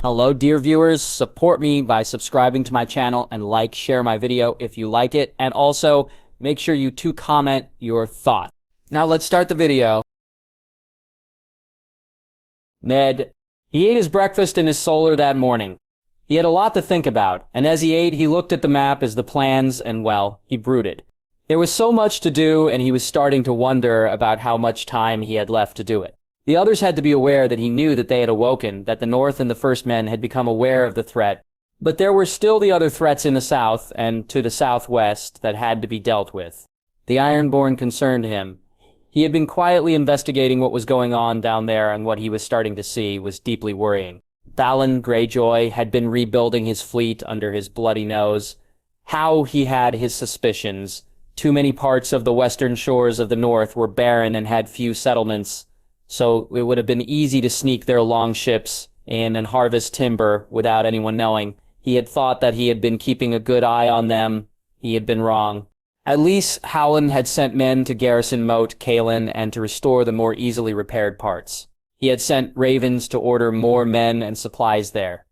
Hello, dear viewers. Support me by subscribing to my channel and share my video if you like it. And also, make sure you comment your thoughts. Now let's start the video. Ned. He ate his breakfast in his solar that morning. He had a lot to think about, and as he ate, he looked at the map as the plans, and well, he brooded. There was so much to do, and he was starting to wonder about how much time he had left to do it. The others had to be aware that he knew that they had awoken, that the North and the First Men had become aware of the threat. But there were still the other threats in the south and to the southwest that had to be dealt with. The Ironborn concerned him. He had been quietly investigating what was going on down there, and what he was starting to see was deeply worrying. Balon Greyjoy had been rebuilding his fleet under his bloody nose. How he had his suspicions. Too many parts of the western shores of the north were barren and had few settlements. So it would have been easy to sneak their longships in and harvest timber without anyone knowing. He had thought that he had been keeping a good eye on them. He had been wrong. At least Howland had sent men to garrison Moat Cailin and to restore the more easily repaired parts. He had sent ravens to order more men and supplies there.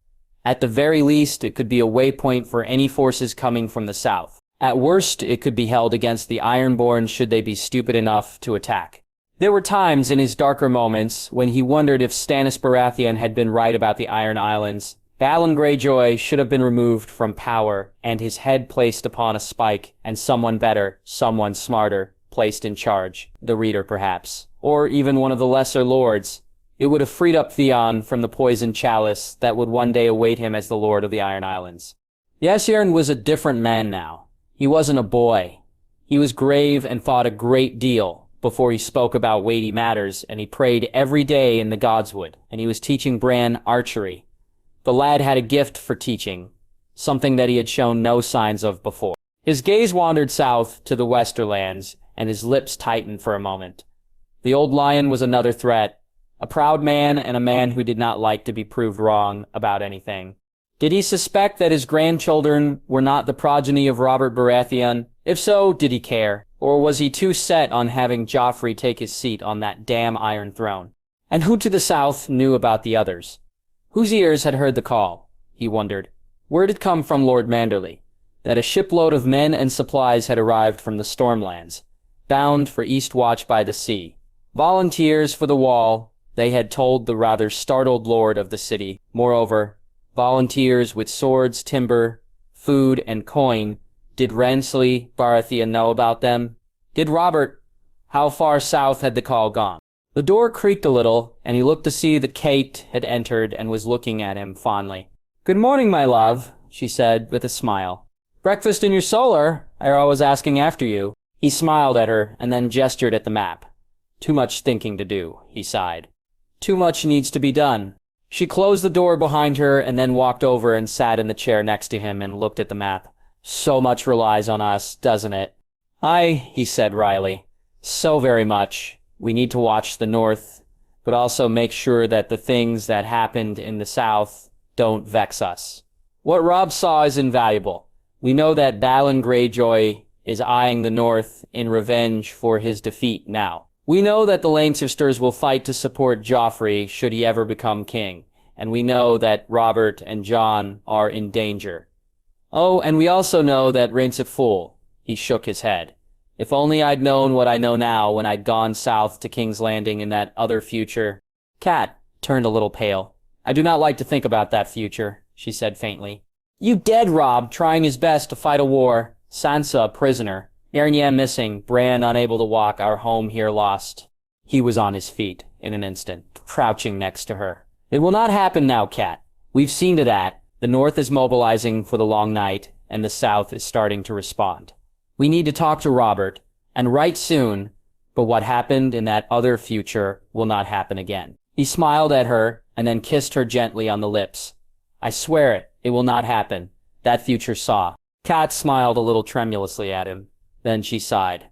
At the very least, it could be a waypoint for any forces coming from the south. At worst, it could be held against the Ironborn should they be stupid enough to attack. There were times in his darker moments when he wondered if Stannis Baratheon had been right about the Iron Islands. Balon Greyjoy should have been removed from power and his head placed upon a spike, and someone better, someone smarter, placed in charge. The Reader, perhaps. Or even one of the lesser lords. It would have freed up Theon from the poisoned chalice that would one day await him as the Lord of the Iron Islands. Yassiern was a different man now. He wasn't a boy. He was grave and thought a great deal before he spoke about weighty matters, and he prayed every day in the Godswood, and he was teaching Bran archery. The lad had a gift for teaching, something that he had shown no signs of before. His gaze wandered south to the Westerlands, and his lips tightened for a moment. The old lion was another threat, a proud man and a man who did not like to be proved wrong about anything. Did he suspect that his grandchildren were not the progeny of Robert Baratheon? If so, did he care? Or was he too set on having Joffrey take his seat on that damn Iron Throne? And who to the south knew about the others? Whose ears had heard the call? He wondered. Word had come from Lord Manderly that a shipload of men and supplies had arrived from the Stormlands, bound for East Watch by the Sea. Volunteers for the Wall, they had told the rather startled lord of the city. Moreover, volunteers with swords, timber, food, and coin. Did Rensley Baratheon know about them? Did Robert? How far south had the call gone? The door creaked a little, and he looked to see that Kate had entered and was looking at him fondly. "Good morning, my love," she said with a smile. "Breakfast in your solar? I was asking after you." He smiled at her and then gestured at the map. "Too much thinking to do," he sighed. "Too much needs to be done." She closed the door behind her and then walked over and sat in the chair next to him and looked at the map. "So much relies on us, doesn't it?" "Aye," he said wryly. "So very much. We need to watch the north, but also make sure that the things that happened in the south don't vex us. What Robb saw is invaluable. We know that Balon Greyjoy is eyeing the north in revenge for his defeat now. We know that the Lannisters will fight to support Joffrey should he ever become king, and we know that Robert and Jon are in danger. Oh, and we also know that Rhaenys a fool." He shook his head. "If only I'd known what I know now when I'd gone south to King's Landing in that other future." Kat turned a little pale. "I do not like to think about that future," she said faintly. "You dead, Robb, trying his best to fight a war. Sansa a prisoner. Aaron missing. Bran unable to walk. Our home here lost." He was on his feet in an instant, crouching next to her. "It will not happen now, Kat. We've seen to that. The North is mobilizing for the long night, and the South is starting to respond. We need to talk to Robert, and right soon, but what happened in that other future will not happen again." He smiled at her, and then kissed her gently on the lips. "I swear it will not happen. That future saw." Kat smiled a little tremulously at him. Then she sighed.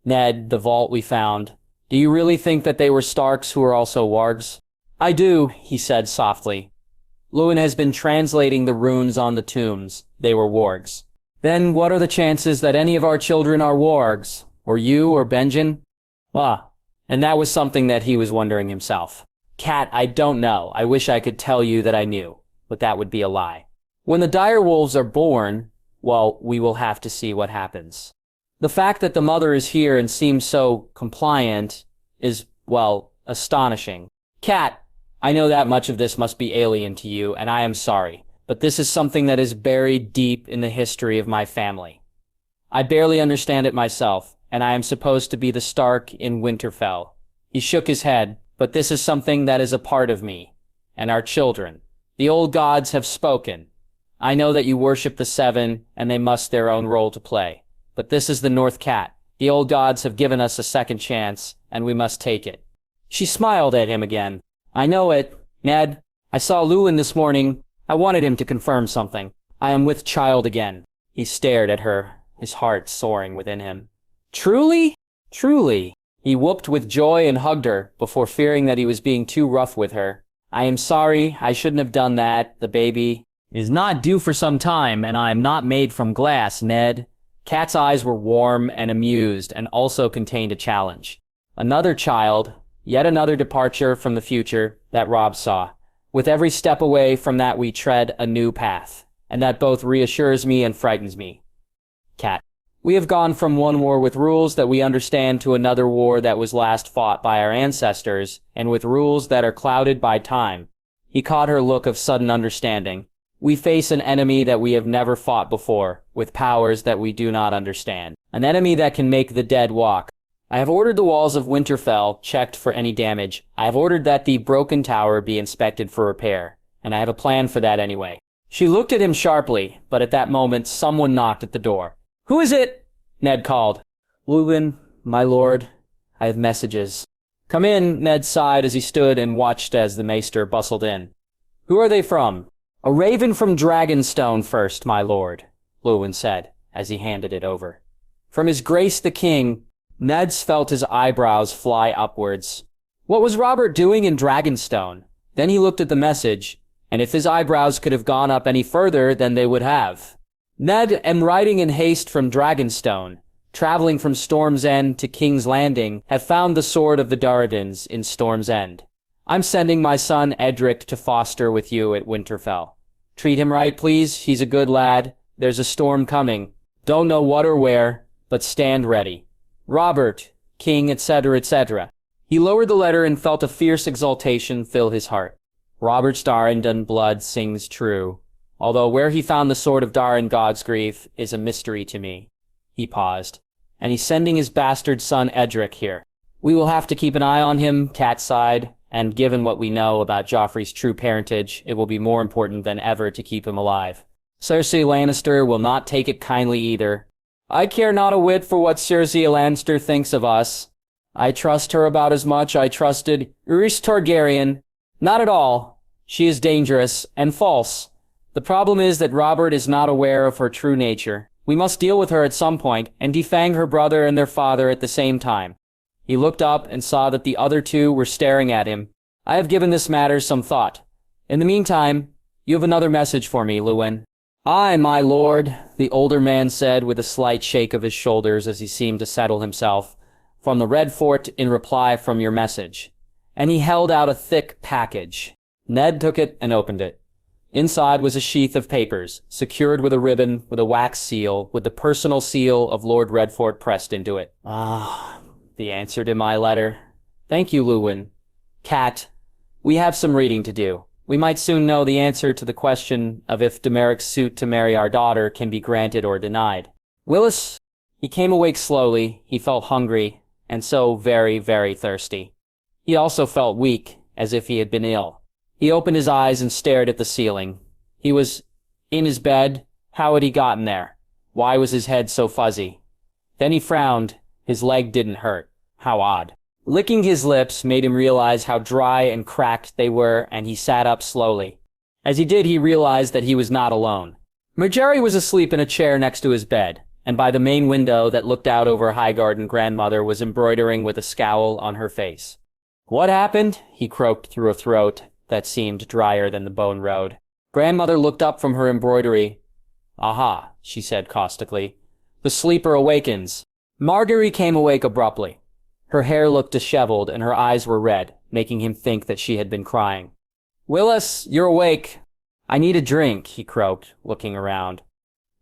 "Ned, the vault we found. Do you really think that they were Starks who are also wargs?" "I do," he said softly. "Lewin has been translating the runes on the tombs. They were wargs." "Then what are the chances that any of our children are wargs? Or you, or Benjen?" "Ah." And that was something that he was wondering himself. "Kat, I don't know. I wish I could tell you that I knew. but that would be a lie. When the direwolves are born, well, we will have to see what happens. The fact that the mother is here and seems so compliant is, well, astonishing. Cat, I know that much of this must be alien to you, and I am sorry, but this is something that is buried deep in the history of my family. I barely understand it myself, and I am supposed to be the Stark in Winterfell. He shook his head, but this is something that is a part of me, and our children. The old gods have spoken. I know that you worship the Seven, and they must their own role to play. But this is the North Cat. The old gods have given us a second chance, and we must take it. She smiled at him again. I know it, Ned. I saw Llewyn this morning. I wanted him to confirm something. I am with child again. He stared at her, his heart soaring within him. Truly? Truly. He whooped with joy and hugged her, before fearing that he was being too rough with her. I am sorry, I shouldn't have done that. The baby is not due for some time, and I am not made from glass, Ned. Cat's eyes were warm and amused, and also contained a challenge. Another child, yet another departure from the future that Robb saw. With every step away from that we tread a new path, and that both reassures me and frightens me. Cat. We have gone from one war with rules that we understand to another war that was last fought by our ancestors, and with rules that are clouded by time. He caught her look of sudden understanding. We face an enemy that we have never fought before, with powers that we do not understand. An enemy that can make the dead walk. I have ordered the walls of Winterfell checked for any damage. I have ordered that the broken tower be inspected for repair, and I have a plan for that anyway. She looked at him sharply, but at that moment someone knocked at the door. Who is it? Ned called. Llewyn, my lord, I have messages. Come in, Ned sighed as he stood and watched as the maester bustled in. Who are they from? A raven from Dragonstone first, my lord, Llewyn said, as he handed it over. From his grace the king. Ned felt his eyebrows fly upwards. What was Robert doing in Dragonstone? Then he looked at the message, and if his eyebrows could have gone up any further, then they would have. Ned am riding in haste from Dragonstone, traveling from Storm's End to King's Landing, have found the sword of the Durradins in Storm's End. I'm sending my son Edric to foster with you at Winterfell. Treat him right, please. He's a good lad. There's a storm coming. Don't know what or where, but stand ready. Robert, King, etc., etc. He lowered the letter and felt a fierce exultation fill his heart. Robert's Darrington blood sings true, although where he found the sword of Darren Godsgrief is a mystery to me. He paused. And he's sending his bastard son Edric here. We will have to keep an eye on him, Cat sighed, and given what we know about Joffrey's true parentage, it will be more important than ever to keep him alive. Cersei Lannister will not take it kindly either. I care not a whit for what Cersei Lannister thinks of us. I trust her about as much I trusted Rhys Targaryen. Not at all. She is dangerous and false. The problem is that Robert is not aware of her true nature. We must deal with her at some point and defang her brother and their father at the same time. He looked up and saw that the other two were staring at him. I have given this matter some thought. In the meantime, you have another message for me, Llewyn. Aye, my lord, the older man said with a slight shake of his shoulders as he seemed to settle himself. From the Red Fort in reply from your message. And he held out a thick package. Ned took it and opened it. Inside was a sheath of papers, secured with a ribbon, with a wax seal, with the personal seal of Lord Redfort pressed into it. Ah, the answer to my letter. Thank you, Llewyn. Cat, we have some reading to do. We might soon know the answer to the question of if Demeric's suit to marry our daughter can be granted or denied. Willis, he came awake slowly. He felt hungry, and so very, very thirsty. He also felt weak, as if he had been ill. He opened his eyes and stared at the ceiling. He was in his bed. How had he gotten there? Why was his head so fuzzy? Then he frowned. His leg didn't hurt. How odd. Licking his lips made him realize how dry and cracked they were, and he sat up slowly. As he did, he realized that he was not alone. Marjorie was asleep in a chair next to his bed, and by the main window that looked out over Highgarden, grandmother was embroidering with a scowl on her face. What happened? He croaked through a throat that seemed drier than the bone road. Grandmother looked up from her embroidery. Aha, she said caustically. The sleeper awakens. Marjorie came awake abruptly. Her hair looked disheveled and her eyes were red, making him think that she had been crying. Willis, you're awake. I need a drink, he croaked, looking around.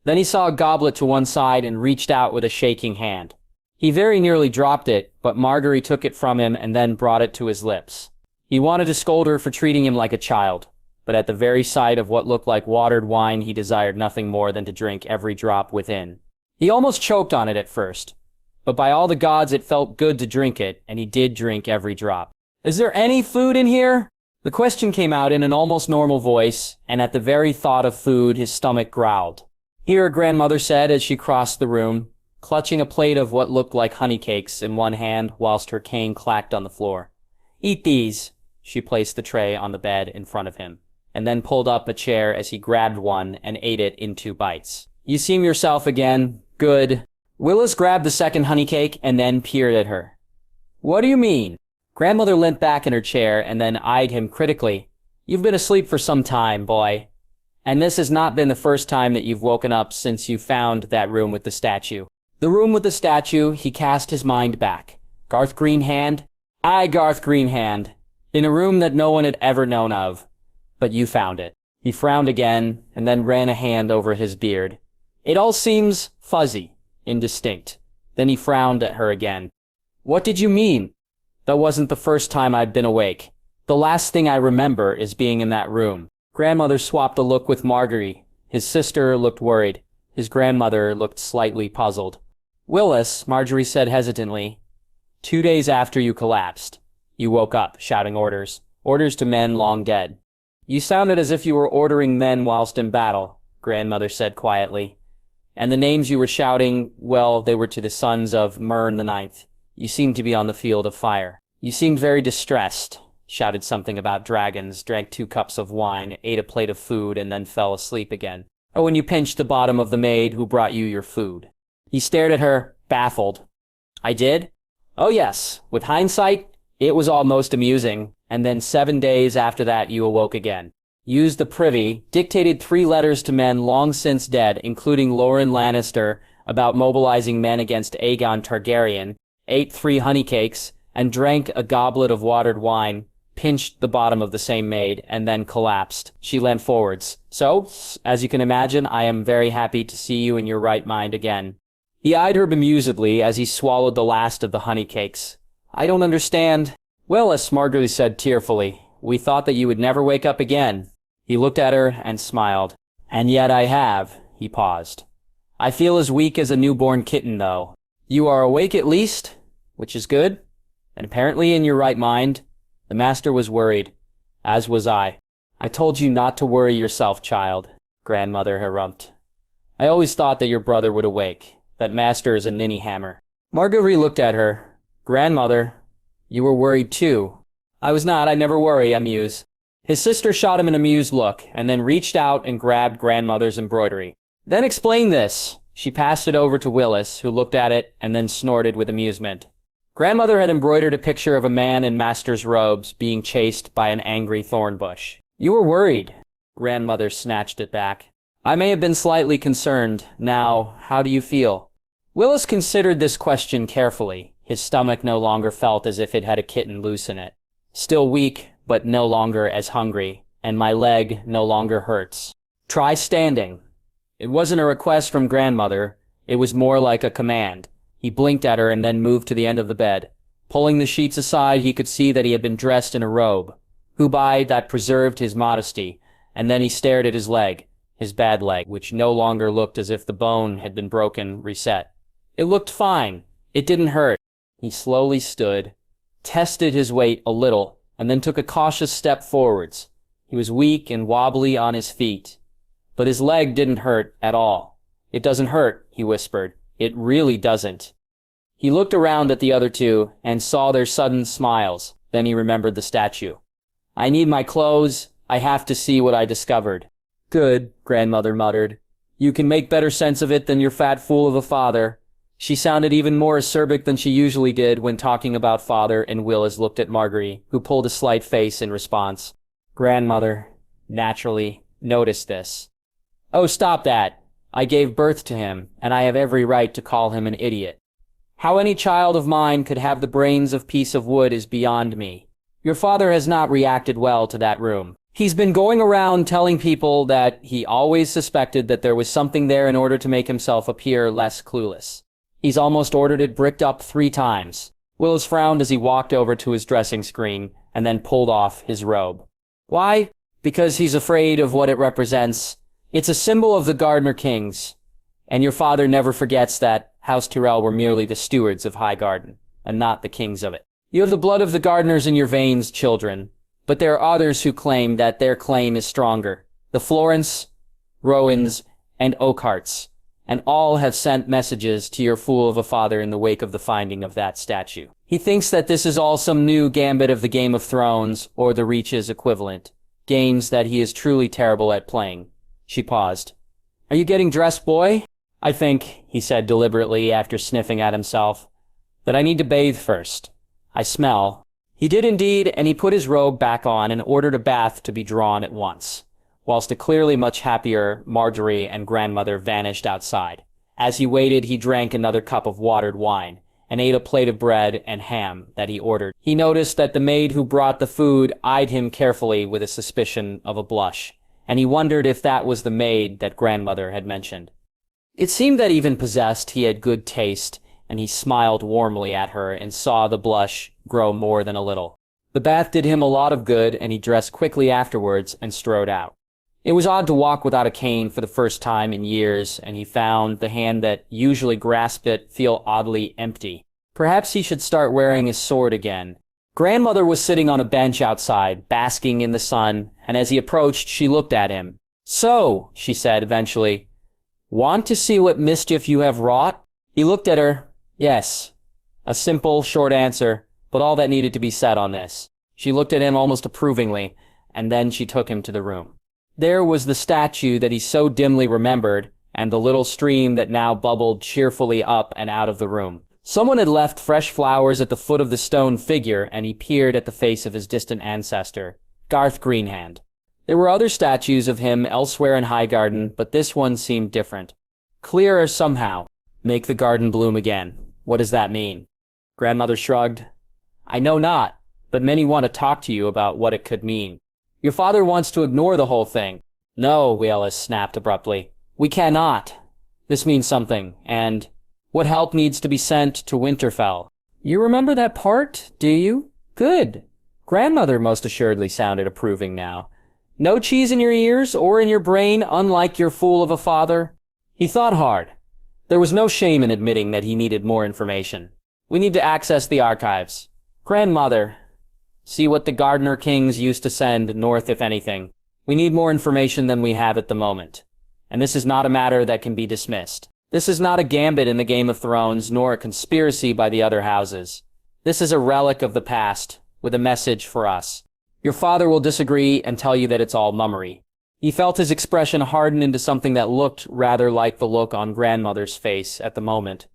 Then he saw a goblet to one side and reached out with a shaking hand. He very nearly dropped it, but Margaery took it from him and then brought it to his lips. He wanted to scold her for treating him like a child, but at the very sight of what looked like watered wine, he desired nothing more than to drink every drop within. He almost choked on it at first, but by all the gods it felt good to drink it, and he did drink every drop. Is there any food in here? The question came out in an almost normal voice, and at the very thought of food, his stomach growled. Here, grandmother said as she crossed the room, clutching a plate of what looked like honey cakes in one hand whilst her cane clacked on the floor. Eat these. She placed the tray on the bed in front of him, and then pulled up a chair as he grabbed one and ate it in 2 bites. You seem yourself again. Good. Willis grabbed the second honey cake and then peered at her. What do you mean? Grandmother leant back in her chair and then eyed him critically. You've been asleep for some time, boy. And this has not been the first time that you've woken up since you found that room with the statue. The room with the statue, he cast his mind back. Garth Greenhand? Aye, Garth Greenhand. In a room that no one had ever known of. But you found it. He frowned again, and then ran a hand over his beard. It all seems fuzzy, indistinct. Then he frowned at her again. What did you mean? That wasn't the first time I'd been awake. The last thing I remember is being in that room. Grandmother swapped a look with Margaery. His sister looked worried. His grandmother looked slightly puzzled. Willis, Margaery said hesitantly, 2 days after you collapsed, you woke up, shouting orders. Orders to men long dead. You sounded as if you were ordering men whilst in battle, grandmother said quietly. And the names you were shouting, well, they were to the sons of Mern the Ninth. You seemed to be on the field of fire. You seemed very distressed, shouted something about dragons, drank 2 cups of wine, ate a plate of food, and then fell asleep again. Oh, and you pinched the bottom of the maid who brought you your food. He stared at her, baffled. I did? Oh yes, with hindsight, it was all most amusing, and then 7 days after that you awoke again. Used the privy, dictated 3 letters to men long since dead, including Loren Lannister, about mobilizing men against Aegon Targaryen, ate 3 honey cakes, and drank a goblet of watered wine, pinched the bottom of the same maid, and then collapsed. She leant forwards. So, as you can imagine, I am very happy to see you in your right mind again. He eyed her bemusedly as he swallowed the last of the honey cakes. I don't understand. Willis, Margaery said tearfully, we thought that you would never wake up again. He looked at her and smiled. And yet I have. He paused. I feel as weak as a newborn kitten, though. You are awake at least, which is good, and apparently in your right mind. The master was worried, as was I. I told you not to worry yourself, child, grandmother harumphed. I always thought that your brother would awake. That master is a ninny hammer. Margaery looked at her. Grandmother, you were worried too. I was not, I never worry, I mused. His sister shot him an amused look, and then reached out and grabbed grandmother's embroidery. Then explain this. She passed it over to Willis, who looked at it and then snorted with amusement. Grandmother had embroidered a picture of a man in master's robes being chased by an angry thorn bush. You were worried. Grandmother snatched it back. I may have been slightly concerned. Now, how do you feel? Willis considered this question carefully. His stomach no longer felt as if it had a kitten loose in it. Still weak, but no longer as hungry, and my leg no longer hurts. Try standing. It wasn't a request from grandmother. It was more like a command. He blinked at her and then moved to the end of the bed. Pulling the sheets aside, he could see that he had been dressed in a robe. Whereby that preserved his modesty, and then he stared at his leg, his bad leg, which no longer looked as if the bone had been broken, reset. It looked fine. It didn't hurt. He slowly stood, tested his weight a little, and then took a cautious step forwards. He was weak and wobbly on his feet, but his leg didn't hurt at all. It doesn't hurt, he whispered. It really doesn't. He looked around at the other two and saw their sudden smiles. Then he remembered the statue. I need my clothes. I have to see what I discovered. Good, grandmother muttered. You can make better sense of it than your fat fool of a father. She sounded even more acerbic than she usually did when talking about father, and Willis looked at Margaery, who pulled a slight face in response. Grandmother, naturally, noticed this. Oh, stop that. I gave birth to him, and I have every right to call him an idiot. How any child of mine could have the brains of piece of wood is beyond me. Your father has not reacted well to that room. He's been going around telling people that he always suspected that there was something there in order to make himself appear less clueless. He's almost ordered it bricked up 3 times. Willis frowned as he walked over to his dressing screen and then pulled off his robe. Why? Because he's afraid of what it represents. It's a symbol of the Gardener Kings, and your father never forgets that House Tyrell were merely the stewards of Highgarden, and not the kings of it. You have the blood of the gardeners in your veins, children, but there are others who claim that their claim is stronger. The Florents, Rowans, and Oakharts, and all have sent messages to your fool of a father in the wake of the finding of that statue. He thinks that this is all some new gambit of the Game of Thrones, or the Reach's equivalent, games that he is truly terrible at playing. She paused. Are you getting dressed, boy? I think, he said deliberately after sniffing at himself, that I need to bathe first. I smell. He did indeed, and he put his robe back on and ordered a bath to be drawn at once, whilst a clearly much happier Marjorie and grandmother vanished outside. As he waited, he drank another cup of watered wine, and ate a plate of bread and ham that he ordered. He noticed that the maid who brought the food eyed him carefully with a suspicion of a blush, and he wondered if that was the maid that grandmother had mentioned. It seemed that even possessed, he had good taste, and he smiled warmly at her and saw the blush grow more than a little. The bath did him a lot of good, and he dressed quickly afterwards and strode out. It was odd to walk without a cane for the first time in years, and he found the hand that usually grasped it feel oddly empty. Perhaps he should start wearing his sword again. Grandmother was sitting on a bench outside, basking in the sun, and as he approached, she looked at him. So, she said eventually, want to see what mischief you have wrought? He looked at her. Yes. A simple, short answer, but all that needed to be said on this. She looked at him almost approvingly, and then she took him to the room. There was the statue that he so dimly remembered, and the little stream that now bubbled cheerfully up and out of the room. Someone had left fresh flowers at the foot of the stone figure, and he peered at the face of his distant ancestor, Garth Greenhand. There were other statues of him elsewhere in Highgarden, but this one seemed different. Clearer somehow. Make the garden bloom again. What does that mean? Grandmother shrugged. I know not, but many want to talk to you about what it could mean. Your father wants to ignore the whole thing. No, Willis snapped abruptly. We cannot. This means something, and what help needs to be sent to Winterfell? You remember that part, do you? Good. Grandmother most assuredly sounded approving now. No cheese in your ears or in your brain, unlike your fool of a father? He thought hard. There was no shame in admitting that he needed more information. We need to access the archives. Grandmother, see what the Gardener Kings used to send north, if anything. We need more information than we have at the moment. And this is not a matter that can be dismissed. This is not a gambit in the Game of Thrones, nor a conspiracy by the other houses. This is a relic of the past, with a message for us. Your father will disagree and tell you that it's all mummery. He felt his expression harden into something that looked rather like the look on grandmother's face at the moment.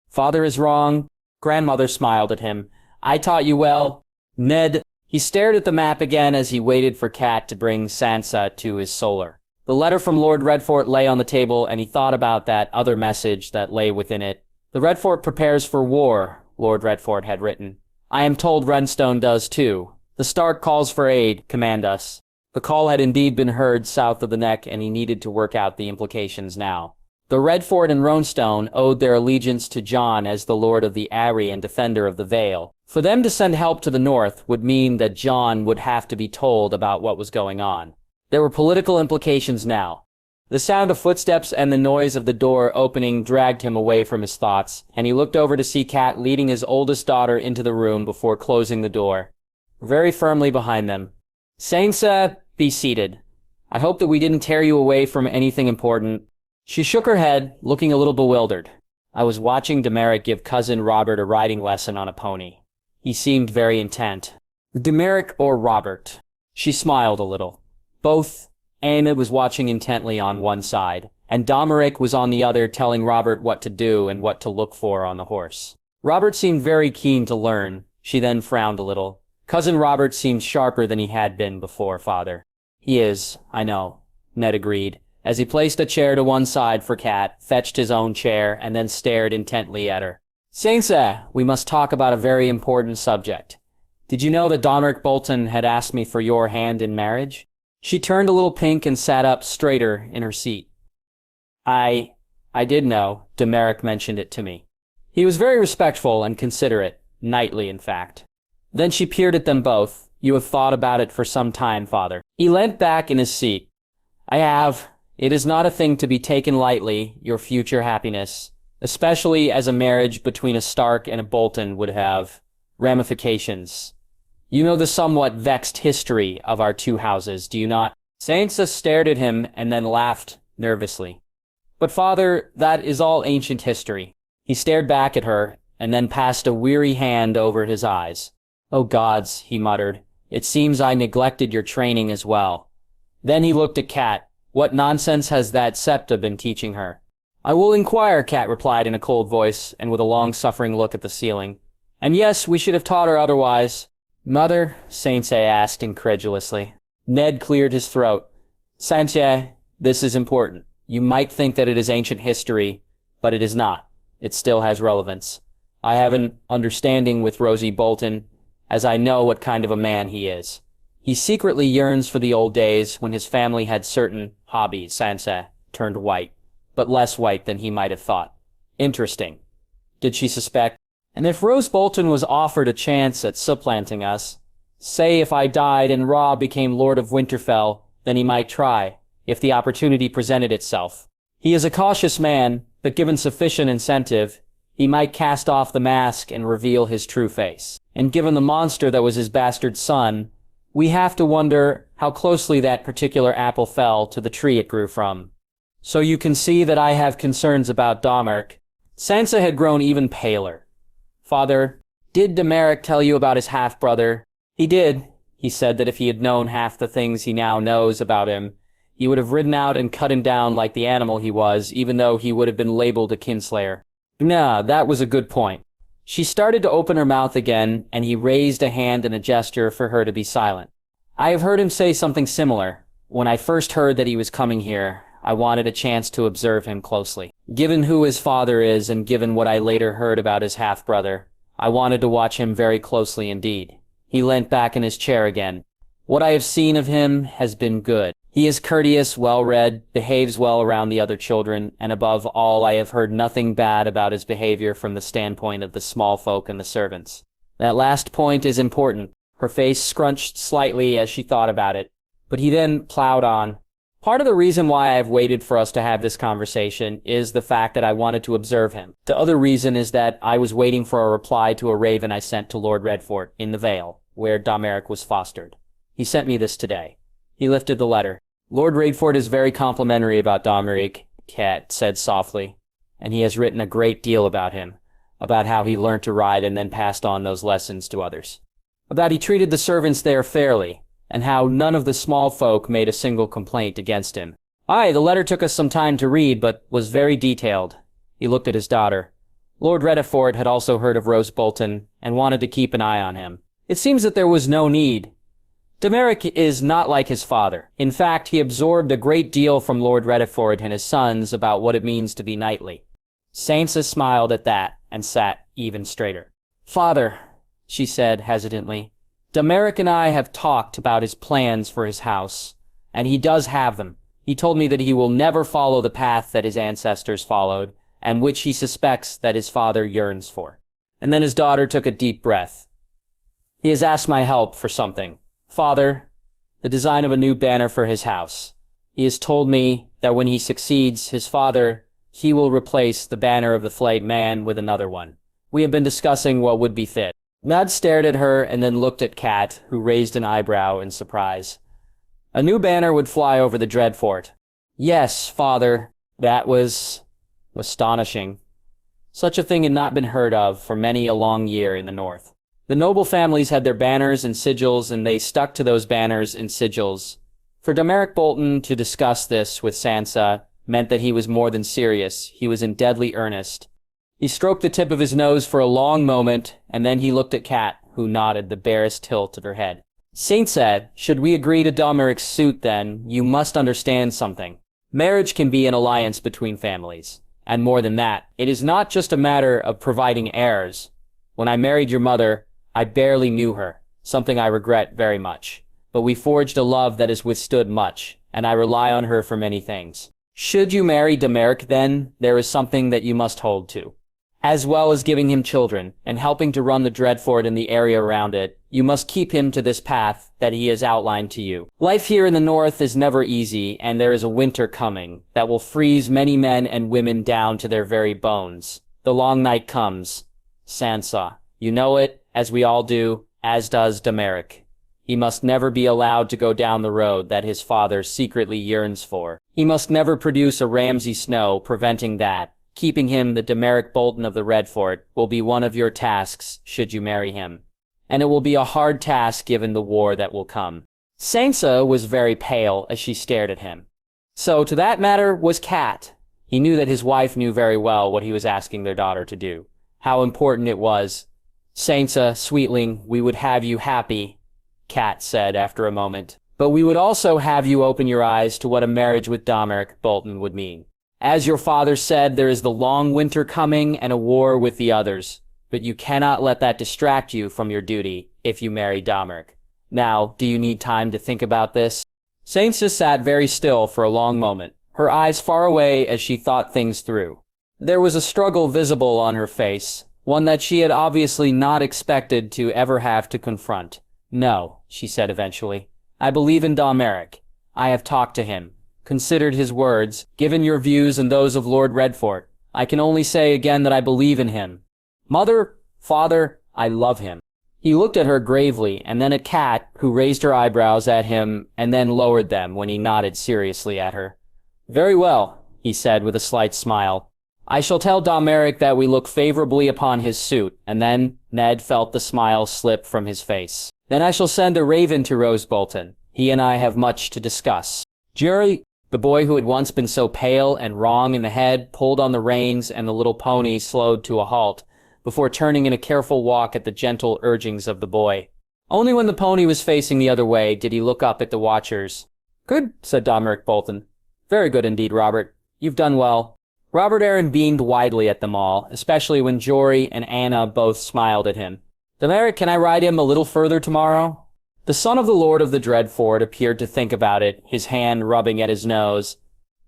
Father is wrong. Grandmother smiled at him. I taught you well. Ned. He stared at the map again as he waited for Cat to bring Sansa to his solar. The letter from Lord Redfort lay on the table, and he thought about that other message that lay within it. The Redfort prepares for war, Lord Redfort had written. I am told Redstone does too. The Stark calls for aid, command us. The call had indeed been heard south of the Neck, and he needed to work out the implications now. The Redfort and Roanstone owed their allegiance to Jon as the Lord of the Eyrie and defender of the Vale. For them to send help to the north would mean that Jon would have to be told about what was going on. There were political implications now. The sound of footsteps and the noise of the door opening dragged him away from his thoughts, and he looked over to see Cat leading his oldest daughter into the room before closing the door, very firmly behind them. Sansa, be seated. I hope that we didn't tear you away from anything important. She shook her head, looking a little bewildered. I was watching Demeric give cousin Robert a riding lesson on a pony. He seemed very intent. Demeric or Robert? She smiled a little. Both. Aemma was watching intently on one side, and Domeric was on the other, telling Robert what to do and what to look for on the horse. Robert seemed very keen to learn. She then frowned a little. Cousin Robert seemed sharper than he had been before, father. He is, I know, Ned agreed, as he placed a chair to one side for Cat, fetched his own chair, and then stared intently at her. Sansa, we must talk about a very important subject. Did you know that Domeric Bolton had asked me for your hand in marriage? She turned a little pink and sat up straighter in her seat. I did know. Daenerys mentioned it to me. He was very respectful and considerate, knightly in fact. Then she peered at them both. You have thought about it for some time, father. He leant back in his seat. I have. It is not a thing to be taken lightly, your future happiness, especially as a marriage between a Stark and a Bolton would have ramifications. You know the somewhat vexed history of our two houses, do you not? Sansa stared at him and then laughed nervously. But father, that is all ancient history. He stared back at her and then passed a weary hand over his eyes. Oh gods, he muttered. It seems I neglected your training as well. Then he looked at Kat. What nonsense has that septa been teaching her? I will inquire, Kat replied in a cold voice and with a long-suffering look at the ceiling. And yes, we should have taught her otherwise. Mother? Sansa asked incredulously. Ned cleared his throat. Sansa, this is important. You might think that it is ancient history, but it is not. It still has relevance. I have an understanding with Rosie Bolton, as I know what kind of a man he is. He secretly yearns for the old days when his family had certain hobbies. Sansa turned white, but less white than he might have thought. Interesting. Did she suspect? And if Rose Bolton was offered a chance at supplanting us, say if I died and Robb became Lord of Winterfell, then he might try, if the opportunity presented itself. He is a cautious man, but given sufficient incentive, he might cast off the mask and reveal his true face. And given the monster that was his bastard son, we have to wonder how closely that particular apple fell to the tree it grew from. So you can see that I have concerns about Daenerys. Sansa had grown even paler. Father, did Daenerys tell you about his half-brother? He did. He said that if he had known half the things he now knows about him, he would have ridden out and cut him down like the animal he was, even though he would have been labeled a kinslayer. Nah, that was a good point. She started to open her mouth again, and he raised a hand in a gesture for her to be silent. I have heard him say something similar. When I first heard that he was coming here, I wanted a chance to observe him closely. Given who his father is, and given what I later heard about his half-brother, I wanted to watch him very closely indeed. He leant back in his chair again. What I have seen of him has been good. He is courteous, well-read, behaves well around the other children, and above all I have heard nothing bad about his behavior from the standpoint of the small folk and the servants. That last point is important. Her face scrunched slightly as she thought about it, but he then plowed on. Part of the reason why I have waited for us to have this conversation is the fact that I wanted to observe him. The other reason is that I was waiting for a reply to a raven I sent to Lord Redfort in the Vale, where Daenerys was fostered. He sent me this today. He lifted the letter. Lord Redfort is very complimentary about Daenerys, Kat said softly, and he has written a great deal about him, about how he learned to ride and then passed on those lessons to others, about he treated the servants there fairly, and how none of the small folk made a single complaint against him. Aye, the letter took us some time to read, but was very detailed. He looked at his daughter. Lord Redfort had also heard of Roose Bolton, and wanted to keep an eye on him. It seems that there was no need. Daenerys is not like his father. In fact, he absorbed a great deal from Lord Redfort and his sons about what it means to be knightly. Sansa smiled at that, and sat even straighter. Father, she said hesitantly, Daenerys and I have talked about his plans for his house, and he does have them. He told me that he will never follow the path that his ancestors followed, and which he suspects that his father yearns for. And then his daughter took a deep breath. He has asked my help for something. Father, the design of a new banner for his house. He has told me that when he succeeds his father, he will replace the banner of the flayed man with another one. We have been discussing what would be fit. Ned stared at her and then looked at Kat, who raised an eyebrow in surprise. A new banner would fly over the Dreadfort. Yes, father, that was astonishing. Such a thing had not been heard of for many a long year in the north. The noble families had their banners and sigils, and they stuck to those banners and sigils. For Daenerys Bolton to discuss this with Sansa meant that he was more than serious. He was in deadly earnest. He stroked the tip of his nose for a long moment, and then he looked at Kat, who nodded the barest tilt of her head. Sansa, should we agree to Daenerys' suit then, you must understand something. Marriage can be an alliance between families. And more than that, it is not just a matter of providing heirs. When I married your mother, I barely knew her, something I regret very much. but we forged a love that has withstood much, and I rely on her for many things. Should you marry Daenerys, then there is something that you must hold to. As well as giving him children, and helping to run the Dreadfort and the area around it, you must keep him to this path that he has outlined to you. Life here in the north is never easy, and there is a winter coming that will freeze many men and women down to their very bones. The long night comes. Sansa. You know it, as we all do, as does Daenerys. He must never be allowed to go down the road that his father secretly yearns for. He must never produce a Ramsay Snow, preventing that. Keeping him the Daenerys Bolton of the Redfort will be one of your tasks should you marry him. And it will be a hard task given the war that will come. Sansa was very pale as she stared at him. So to that matter was Cat. He knew that his wife knew very well what he was asking their daughter to do. How important it was. Sansa, sweetling, we would have you happy, Cat said after a moment. But we would also have you open your eyes to what a marriage with Daenerys Bolton would mean. As your father said, there is the long winter coming and a war with the others. But you cannot let that distract you from your duty if you marry Daenerys. Now, do you need time to think about this? Sansa sat very still for a long moment, her eyes far away as she thought things through. There was a struggle visible on her face, one that she had obviously not expected to ever have to confront. No, she said eventually. I believe in Daenerys. I have talked to him, considered his words, given your views and those of Lord Redfort. I can only say again that I believe in him. Mother, father, I love him. He looked at her gravely, and then at Cat, who raised her eyebrows at him and then lowered them when he nodded seriously at her. Very well, he said with a slight smile. I shall tell Daenerys that we look favorably upon his suit, and then Ned felt the smile slip from his face. Then I shall send a raven to Rose Bolton. He and I have much to discuss. Jerry, the boy who had once been so pale and wrong in the head, pulled on the reins and the little pony slowed to a halt, before turning in a careful walk at the gentle urgings of the boy. Only when the pony was facing the other way did he look up at the watchers. Good, said Daenerys Bolton. Very good indeed, Robert. You've done well. Robert Arryn beamed widely at them all, especially when Jory and Anna both smiled at him. Daenerys, can I ride him a little further tomorrow? The son of the Lord of the Dreadfort appeared to think about it, his hand rubbing at his nose,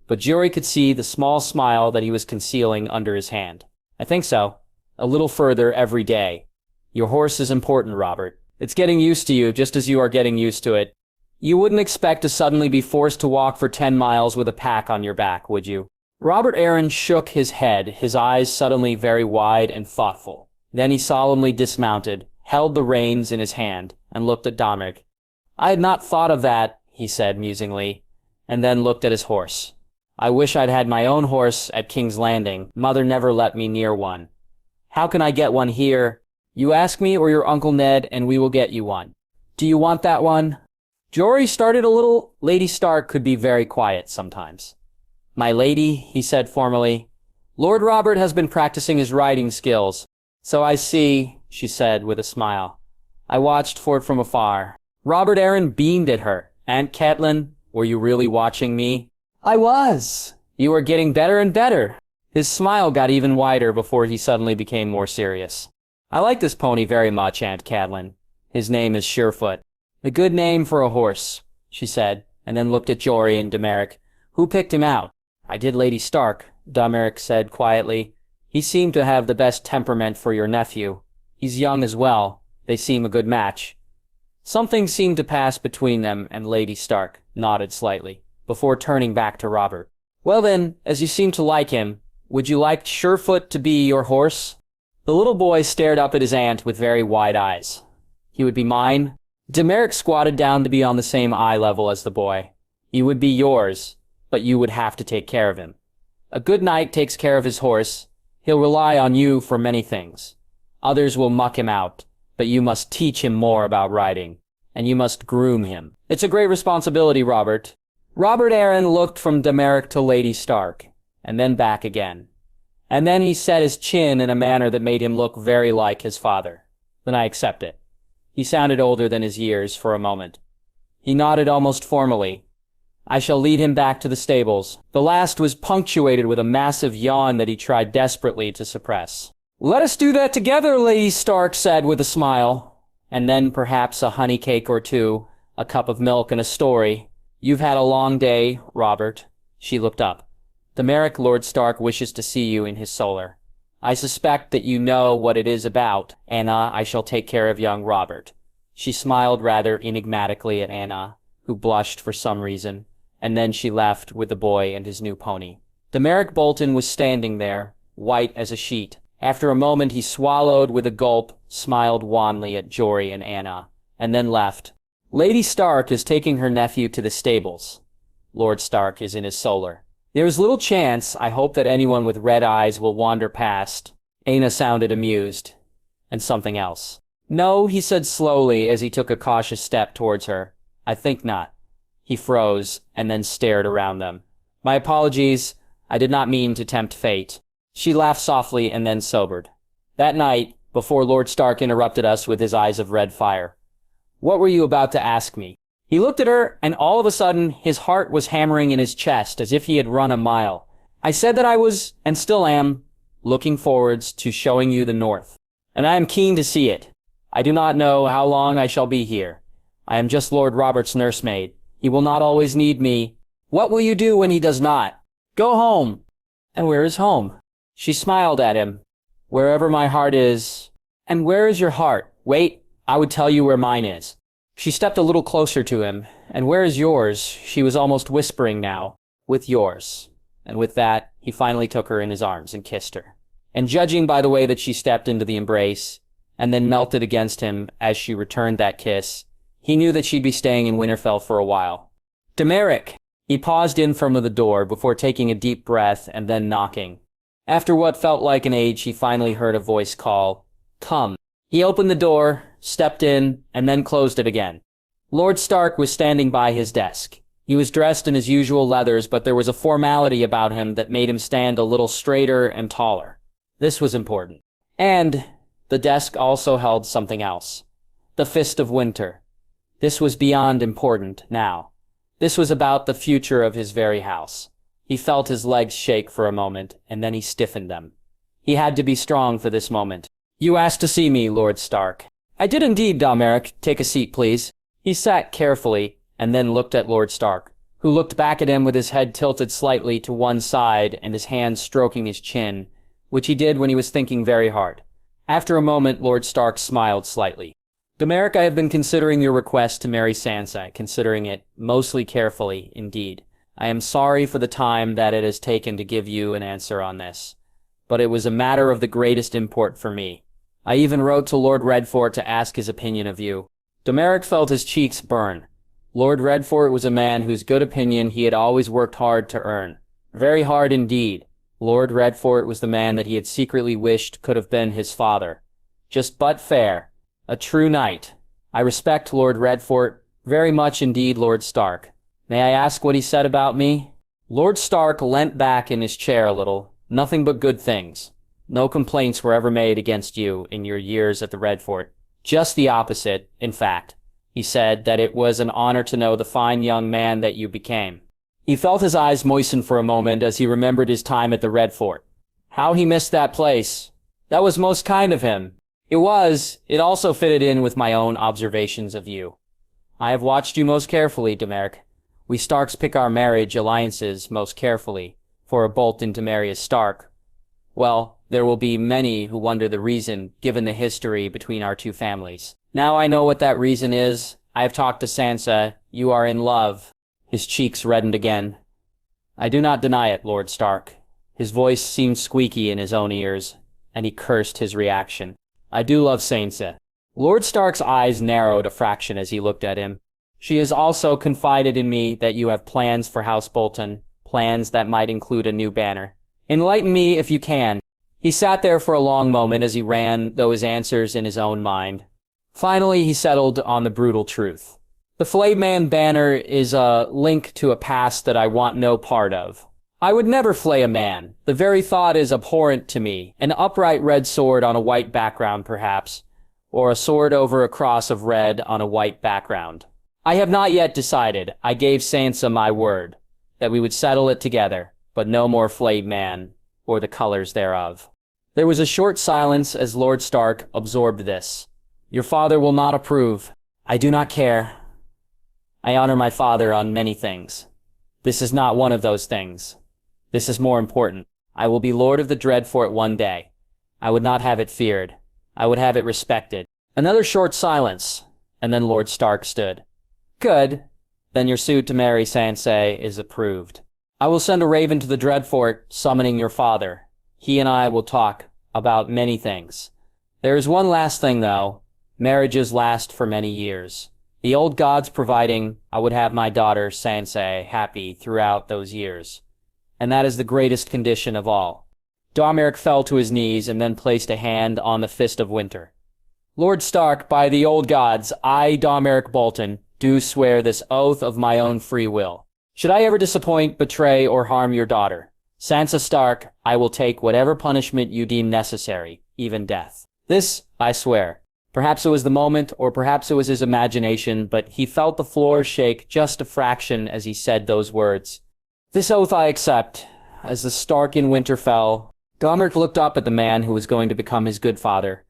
but Jory could see the small smile that he was concealing under his hand. I think so. A little further every day. Your horse is important, Robert. It's getting used to you just as you are getting used to it. You wouldn't expect to suddenly be forced to walk for 10 miles with a pack on your back, would you? Robert Arryn shook his head, his eyes suddenly very wide and thoughtful. Then he solemnly dismounted, held the reins in his hand, and looked at Daenerys. I had not thought of that, he said musingly, and then looked at his horse. I wish I'd had my own horse at King's Landing. Mother never let me near one. How can I get one here? You ask me or your Uncle Ned, and we will get you one. Do you want that one? Jory started a little. Lady Stark could be very quiet sometimes. My lady, he said formally. Lord Robert has been practicing his riding skills. So I see, she said with a smile. I watched for it from afar. Robert Arryn beamed at her. Aunt Catelyn, were you really watching me? I was. You are getting better and better. His smile got even wider before he suddenly became more serious. I like this pony very much, Aunt Catelyn. His name is Surefoot. A good name for a horse, she said, and then looked at Jory and Daenerys. Who picked him out? I did, Lady Stark, Daenerys said quietly. He seemed to have the best temperament for your nephew. He's young as well. They seem a good match. Something seemed to pass between them, and Lady Stark nodded slightly, before turning back to Robert. Well then, as you seem to like him, would you like Surefoot to be your horse? The little boy stared up at his aunt with very wide eyes. He would be mine? Daenerys squatted down to be on the same eye level as the boy. He would be yours, but you would have to take care of him. A good knight takes care of his horse. He'll rely on you for many things. Others will muck him out, but you must teach him more about riding, and you must groom him. It's a great responsibility, Robert. Robert Arryn looked from Daenerys to Lady Stark, and then back again. And then he set his chin in a manner that made him look very like his father. Then I accept it. He sounded older than his years for a moment. He nodded almost formally. I shall lead him back to the stables. The last was punctuated with a massive yawn that he tried desperately to suppress. Let us do that together, Lady Stark said with a smile. And then perhaps a honey cake or two, a cup of milk and a story. You've had a long day, Robert. She looked up. Daenerys, Lord Stark wishes to see you in his solar. I suspect that you know what it is about. Anna, I shall take care of young Robert. She smiled rather enigmatically at Anna, who blushed for some reason, and then she left with the boy and his new pony. Daenerys Bolton was standing there, white as a sheet. After a moment he swallowed with a gulp, smiled wanly at Jory and Anna, and then left. Lady Stark is taking her nephew to the stables. Lord Stark is in his solar. There is little chance, I hope, that anyone with red eyes will wander past. Anna sounded amused. And something else. No, he said slowly as he took a cautious step towards her. I think not. He froze, and then stared around them. My apologies. I did not mean to tempt fate. She laughed softly and then sobered. That night, before Lord Stark interrupted us with his eyes of red fire. What were you about to ask me? He looked at her, and all of a sudden, his heart was hammering in his chest as if he had run a mile. I said that I was, and still am, looking forwards to showing you the North. And I am keen to see it. I do not know how long I shall be here. I am just Lord Robert's nursemaid. He will not always need me. What will you do when he does not? Go home. And where is home? She smiled at him. Wherever my heart is. And where is your heart? Wait, I would tell you where mine is. She stepped a little closer to him. And where is yours? She was almost whispering now. With yours. And with that, he finally took her in his arms and kissed her. And judging by the way that she stepped into the embrace, and then melted against him as she returned that kiss, he knew that she'd be staying in Winterfell for a while. Daenerys! He paused in front of the door before taking a deep breath and then knocking. After what felt like an age, he finally heard a voice call, Come. He opened the door, stepped in, and then closed it again. Lord Stark was standing by his desk. He was dressed in his usual leathers, but there was a formality about him that made him stand a little straighter and taller. This was important. And the desk also held something else. The Fist of Winter. This was beyond important now. This was about the future of his very house. He felt his legs shake for a moment, and then he stiffened them. He had to be strong for this moment. You asked to see me, Lord Stark. I did indeed, Daenerys. Take a seat, please. He sat carefully, and then looked at Lord Stark, who looked back at him with his head tilted slightly to one side and his hand stroking his chin, which he did when he was thinking very hard. After a moment, Lord Stark smiled slightly. Daenerys, I have been considering your request to marry Sansa, considering it mostly carefully, indeed. I am sorry for the time that it has taken to give you an answer on this, but it was a matter of the greatest import for me. I even wrote to Lord Redfort to ask his opinion of you. Daenerys felt his cheeks burn. Lord Redfort was a man whose good opinion he had always worked hard to earn. Very hard indeed. Lord Redfort was the man that he had secretly wished could have been his father. Just but fair. A true knight. I respect Lord Redfort very much indeed, Lord Stark. May I ask what he said about me? Lord Stark leant back in his chair a little. Nothing but good things. No complaints were ever made against you in your years at the Redfort. Just the opposite, in fact. He said that it was an honor to know the fine young man that you became. He felt his eyes moisten for a moment as he remembered his time at the Redfort. How he missed that place. That was most kind of him. It also fitted in with my own observations of you. I have watched you most carefully, Daenerys. We Starks pick our marriage alliances most carefully, for a Bolton to marry a Stark. Well, there will be many who wonder the reason, given the history between our two families. Now I know what that reason is. I have talked to Sansa. You are in love. His cheeks reddened again. I do not deny it, Lord Stark. His voice seemed squeaky in his own ears, and he cursed his reaction. I do love Sansa. Lord Stark's eyes narrowed a fraction as he looked at him. She has also confided in me that you have plans for House Bolton, plans that might include a new banner. Enlighten me if you can. He sat there for a long moment as he ran those answers in his own mind. Finally, he settled on the brutal truth. The Flayed Man banner is a link to a past that I want no part of. I would never flay a man. The very thought is abhorrent to me. An upright red sword on a white background, perhaps, or a sword over a cross of red on a white background. I have not yet decided. I gave Sansa my word that we would settle it together, but no more Flayed Man, or the colors thereof. There was a short silence as Lord Stark absorbed this. Your father will not approve. I do not care. I honor my father on many things. This is not one of those things. This is more important. I will be Lord of the Dreadfort one day. I would not have it feared. I would have it respected." Another short silence, and then Lord Stark stood. "Good. Then your suit to marry Sansa is approved. I will send a raven to the Dreadfort, summoning your father. He and I will talk about many things. There is one last thing, though. Marriages last for many years. The old gods providing I would have my daughter, Sansa, happy throughout those years. And that is the greatest condition of all." Darmeric fell to his knees and then placed a hand on the fist of Winter. "Lord Stark, by the old gods, I, Darmeric Bolton, do swear this oath of my own free will. Should I ever disappoint, betray, or harm your daughter, Sansa Stark, I will take whatever punishment you deem necessary, even death. This, I swear." Perhaps it was the moment, or perhaps it was his imagination, but he felt the floor shake just a fraction as he said those words. "This oath I accept." As the Stark in Winter fell, Darmeric looked up at the man who was going to become his good father,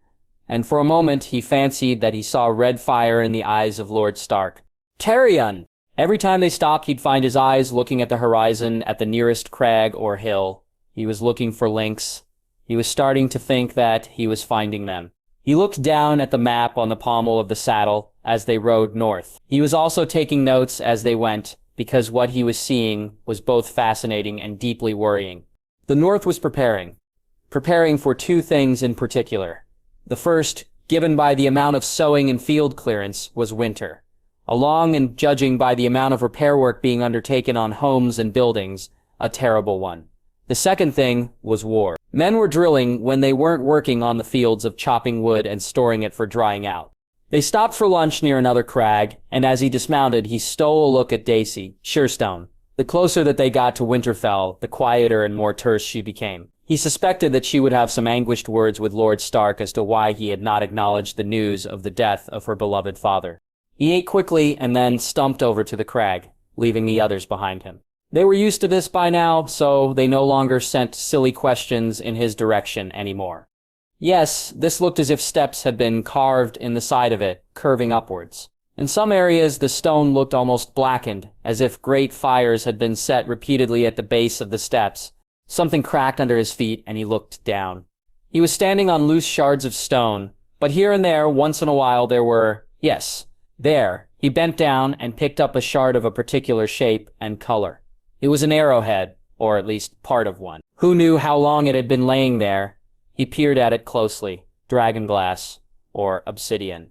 and for a moment he fancied that he saw red fire in the eyes of Lord Stark. Tyrion! Every time they stopped, he'd find his eyes looking at the horizon, at the nearest crag or hill. He was looking for links. He was starting to think that he was finding them. He looked down at the map on the pommel of the saddle as they rode north. He was also taking notes as they went, because what he was seeing was both fascinating and deeply worrying. The North was preparing for two things in particular. The first, given by the amount of sowing and field clearance, was winter. Along and judging by the amount of repair work being undertaken on homes and buildings, a terrible one. The second thing was war. Men were drilling when they weren't working on the fields of chopping wood and storing it for drying out. They stopped for lunch near another crag, and as he dismounted, he stole a look at Daisy, Surestone. The closer that they got to Winterfell, the quieter and more terse she became. He suspected that she would have some anguished words with Lord Stark as to why he had not acknowledged the news of the death of her beloved father. He ate quickly and then stumped over to the crag, leaving the others behind him. They were used to this by now, so they no longer sent silly questions in his direction anymore. Yes, this looked as if steps had been carved in the side of it, curving upwards. In some areas, the stone looked almost blackened, as if great fires had been set repeatedly at the base of the steps. Something cracked under his feet, and he looked down. He was standing on loose shards of stone, but here and there, once in a while, there were, yes, there. He bent down and picked up a shard of a particular shape and color. It was an arrowhead, or at least part of one. Who knew how long it had been laying there? He peered at it closely. Dragonglass, or obsidian.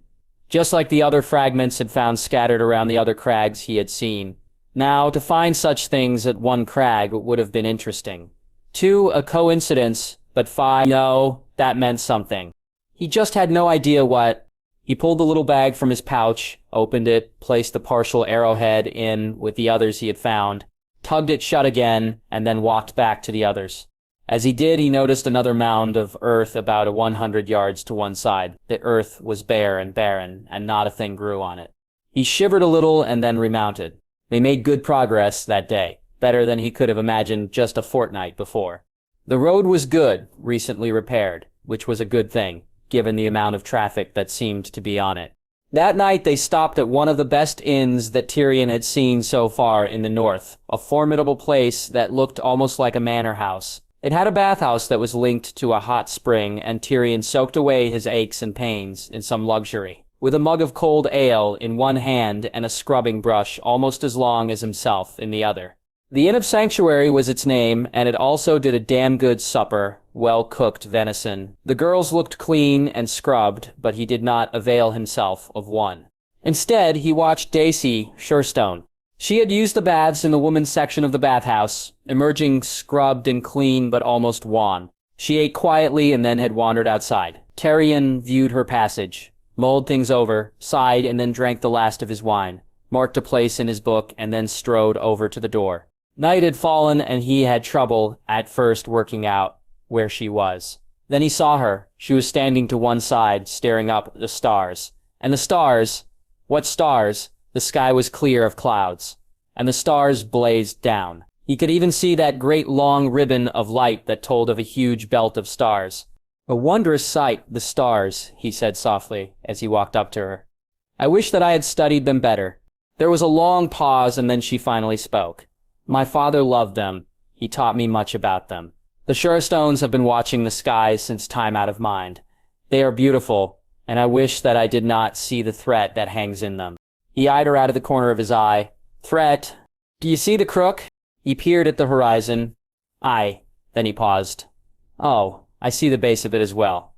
Just like the other fragments had found scattered around the other crags he had seen. Now, to find such things at one crag would have been interesting. 2, a coincidence, but 5, no, that meant something. He just had no idea what. He pulled the little bag from his pouch, opened it, placed the partial arrowhead in with the others he had found, tugged it shut again, and then walked back to the others. As he did, he noticed another mound of earth about 100 yards to one side. The earth was bare and barren, and not a thing grew on it. He shivered a little and then remounted. They made good progress that day, better than he could have imagined just a fortnight before. The road was good, recently repaired, which was a good thing, given the amount of traffic that seemed to be on it. That night they stopped at one of the best inns that Tyrion had seen so far in the north, a formidable place that looked almost like a manor house. It had a bathhouse that was linked to a hot spring, and Tyrion soaked away his aches and pains in some luxury, with a mug of cold ale in one hand and a scrubbing brush almost as long as himself in the other. The Inn of Sanctuary was its name, and it also did a damn good supper, well-cooked venison. The girls looked clean and scrubbed, but he did not avail himself of one. Instead, he watched Daisy, Surestone. She had used the baths in the women's section of the bathhouse, emerging scrubbed and clean but almost wan. She ate quietly and then had wandered outside. Tyrion viewed her passage, mulled things over, sighed, and then drank the last of his wine, marked a place in his book, and then strode over to the door. Night had fallen, and he had trouble at first working out where she was. Then he saw her. She was standing to one side, staring up at the stars. And the stars, what stars? The sky was clear of clouds, and the stars blazed down. He could even see that great long ribbon of light that told of a huge belt of stars. A wondrous sight, the stars, he said softly, as he walked up to her. I wish that I had studied them better. There was a long pause, and then she finally spoke. My father loved them. He taught me much about them. The Surestones have been watching the skies since time out of mind. They are beautiful, and I wish that I did not see the threat that hangs in them. He eyed her out of the corner of his eye. Threat? Do you see the crook? He peered at the horizon. Aye. Then he paused. Oh, I see the base of it as well.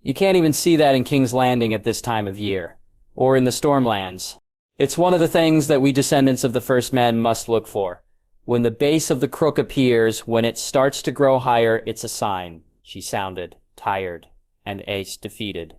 You can't even see that in King's Landing at this time of year, or in the Stormlands. It's one of the things that we descendants of the First Men must look for. When the base of the crook appears, when it starts to grow higher, it's a sign. She sounded tired and Ace defeated.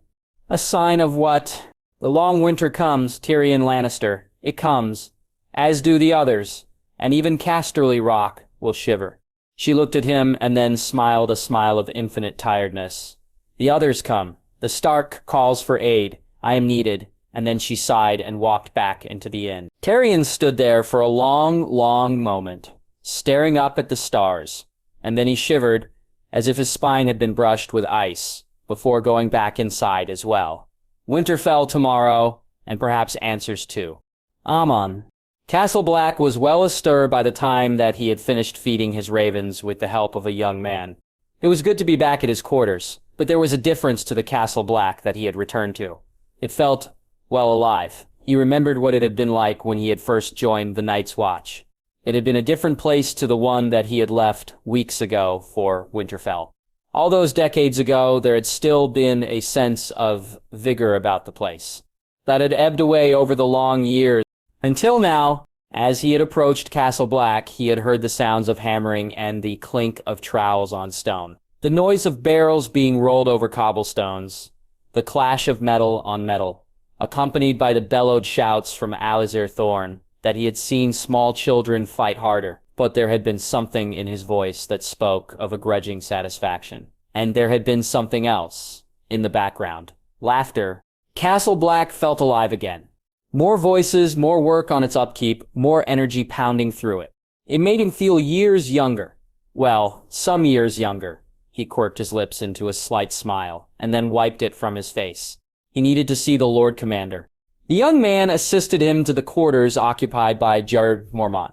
A sign of what? The long winter comes, Tyrion Lannister. It comes, as do the others, and even Casterly Rock will shiver. She looked at him and then smiled a smile of infinite tiredness. The others come. The Stark calls for aid. I am needed. And then she sighed and walked back into the inn. Tyrion stood there for a long, long moment, staring up at the stars, and then he shivered as if his spine had been brushed with ice, before going back inside as well. Winter fell tomorrow, and perhaps answers too. Ammon. Castle Black was well astir by the time that he had finished feeding his ravens with the help of a young man. It was good to be back at his quarters, but there was a difference to the Castle Black that he had returned to. It felt well alive. He remembered what it had been like when he had first joined the Night's Watch. It had been a different place to the one that he had left weeks ago for Winterfell. All those decades ago, there had still been a sense of vigor about the place that had ebbed away over the long years. Until now, as he had approached Castle Black, he had heard the sounds of hammering and the clink of trowels on stone, the noise of barrels being rolled over cobblestones, the clash of metal on metal, accompanied by the bellowed shouts from Alliser Thorne that he had seen small children fight harder, but there had been something in his voice that spoke of a grudging satisfaction. And there had been something else in the background. Laughter. Castle Black felt alive again. More voices, more work on its upkeep, more energy pounding through it. It made him feel years younger. Well, some years younger. He quirked his lips into a slight smile, and then wiped it from his face. He needed to see the Lord Commander. The young man assisted him to the quarters occupied by Jared Mormont,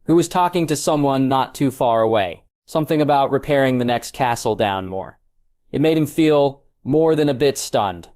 who was talking to someone not too far away. Something about repairing the next castle down more. It made him feel more than a bit stunned.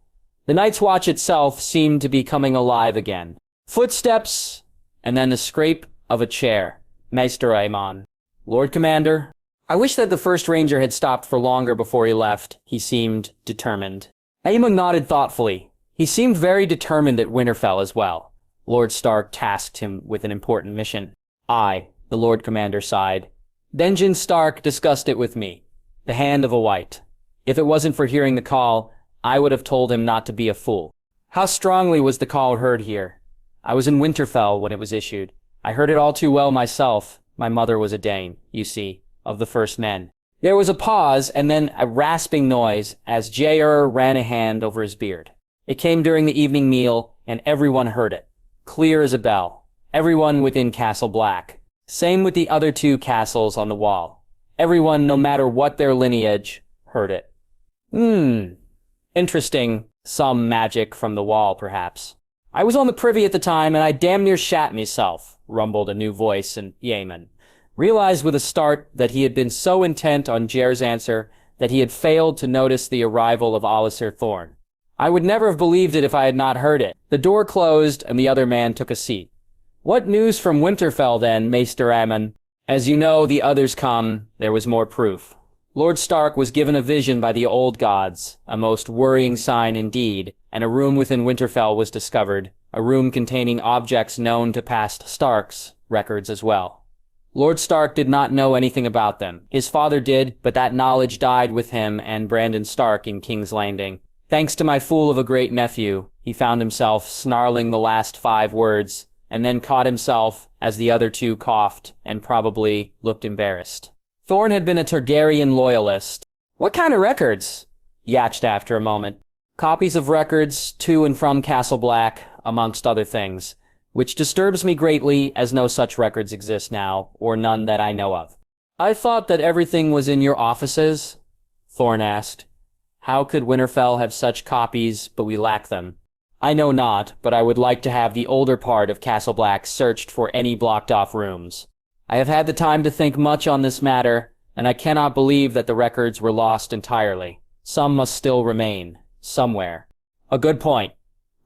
The Night's Watch itself seemed to be coming alive again. Footsteps, and then the scrape of a chair. Maester Aemon. Lord Commander. I wish that the first ranger had stopped for longer before he left. He seemed determined. Aemon nodded thoughtfully. He seemed very determined at Winterfell as well. Lord Stark tasked him with an important mission. I, the Lord Commander, sighed. Denjen Stark discussed it with me. The hand of a white. If it wasn't for hearing the call, I would have told him not to be a fool. How strongly was the call heard here? I was in Winterfell when it was issued. I heard it all too well myself. My mother was a Dane, you see, of the First Men. There was a pause, and then a rasping noise as Jair ran a hand over his beard. It came during the evening meal, and everyone heard it. Clear as a bell. Everyone within Castle Black. Same with the other two castles on the wall. Everyone, no matter what their lineage, heard it. Interesting. Some magic from the wall, perhaps. I was on the privy at the time, and I damn near shat myself, rumbled a new voice in Yemen. Realized with a start that he had been so intent on Jair's answer that he had failed to notice the arrival of Alliser Thorne. I would never have believed it if I had not heard it. The door closed, and the other man took a seat. What news from Winterfell, then, Maester Aemon? As you know, the others come. There was more proof. Lord Stark was given a vision by the old gods, a most worrying sign indeed, and a room within Winterfell was discovered, a room containing objects known to past Starks, records as well. Lord Stark did not know anything about them. His father did, but that knowledge died with him and Brandon Stark in King's Landing. Thanks to my fool of a great nephew, he found himself snarling the last 5 words, and then caught himself as the other two coughed and probably looked embarrassed. Thorne had been a Targaryen loyalist. What kind of records? Yatched after a moment. Copies of records to and from Castle Black, amongst other things, which disturbs me greatly as no such records exist now, or none that I know of. I thought that everything was in your offices? Thorne asked. How could Winterfell have such copies, but we lack them? I know not, but I would like to have the older part of Castle Black searched for any blocked-off rooms. I have had the time to think much on this matter, and I cannot believe that the records were lost entirely. Some must still remain, somewhere. A good point,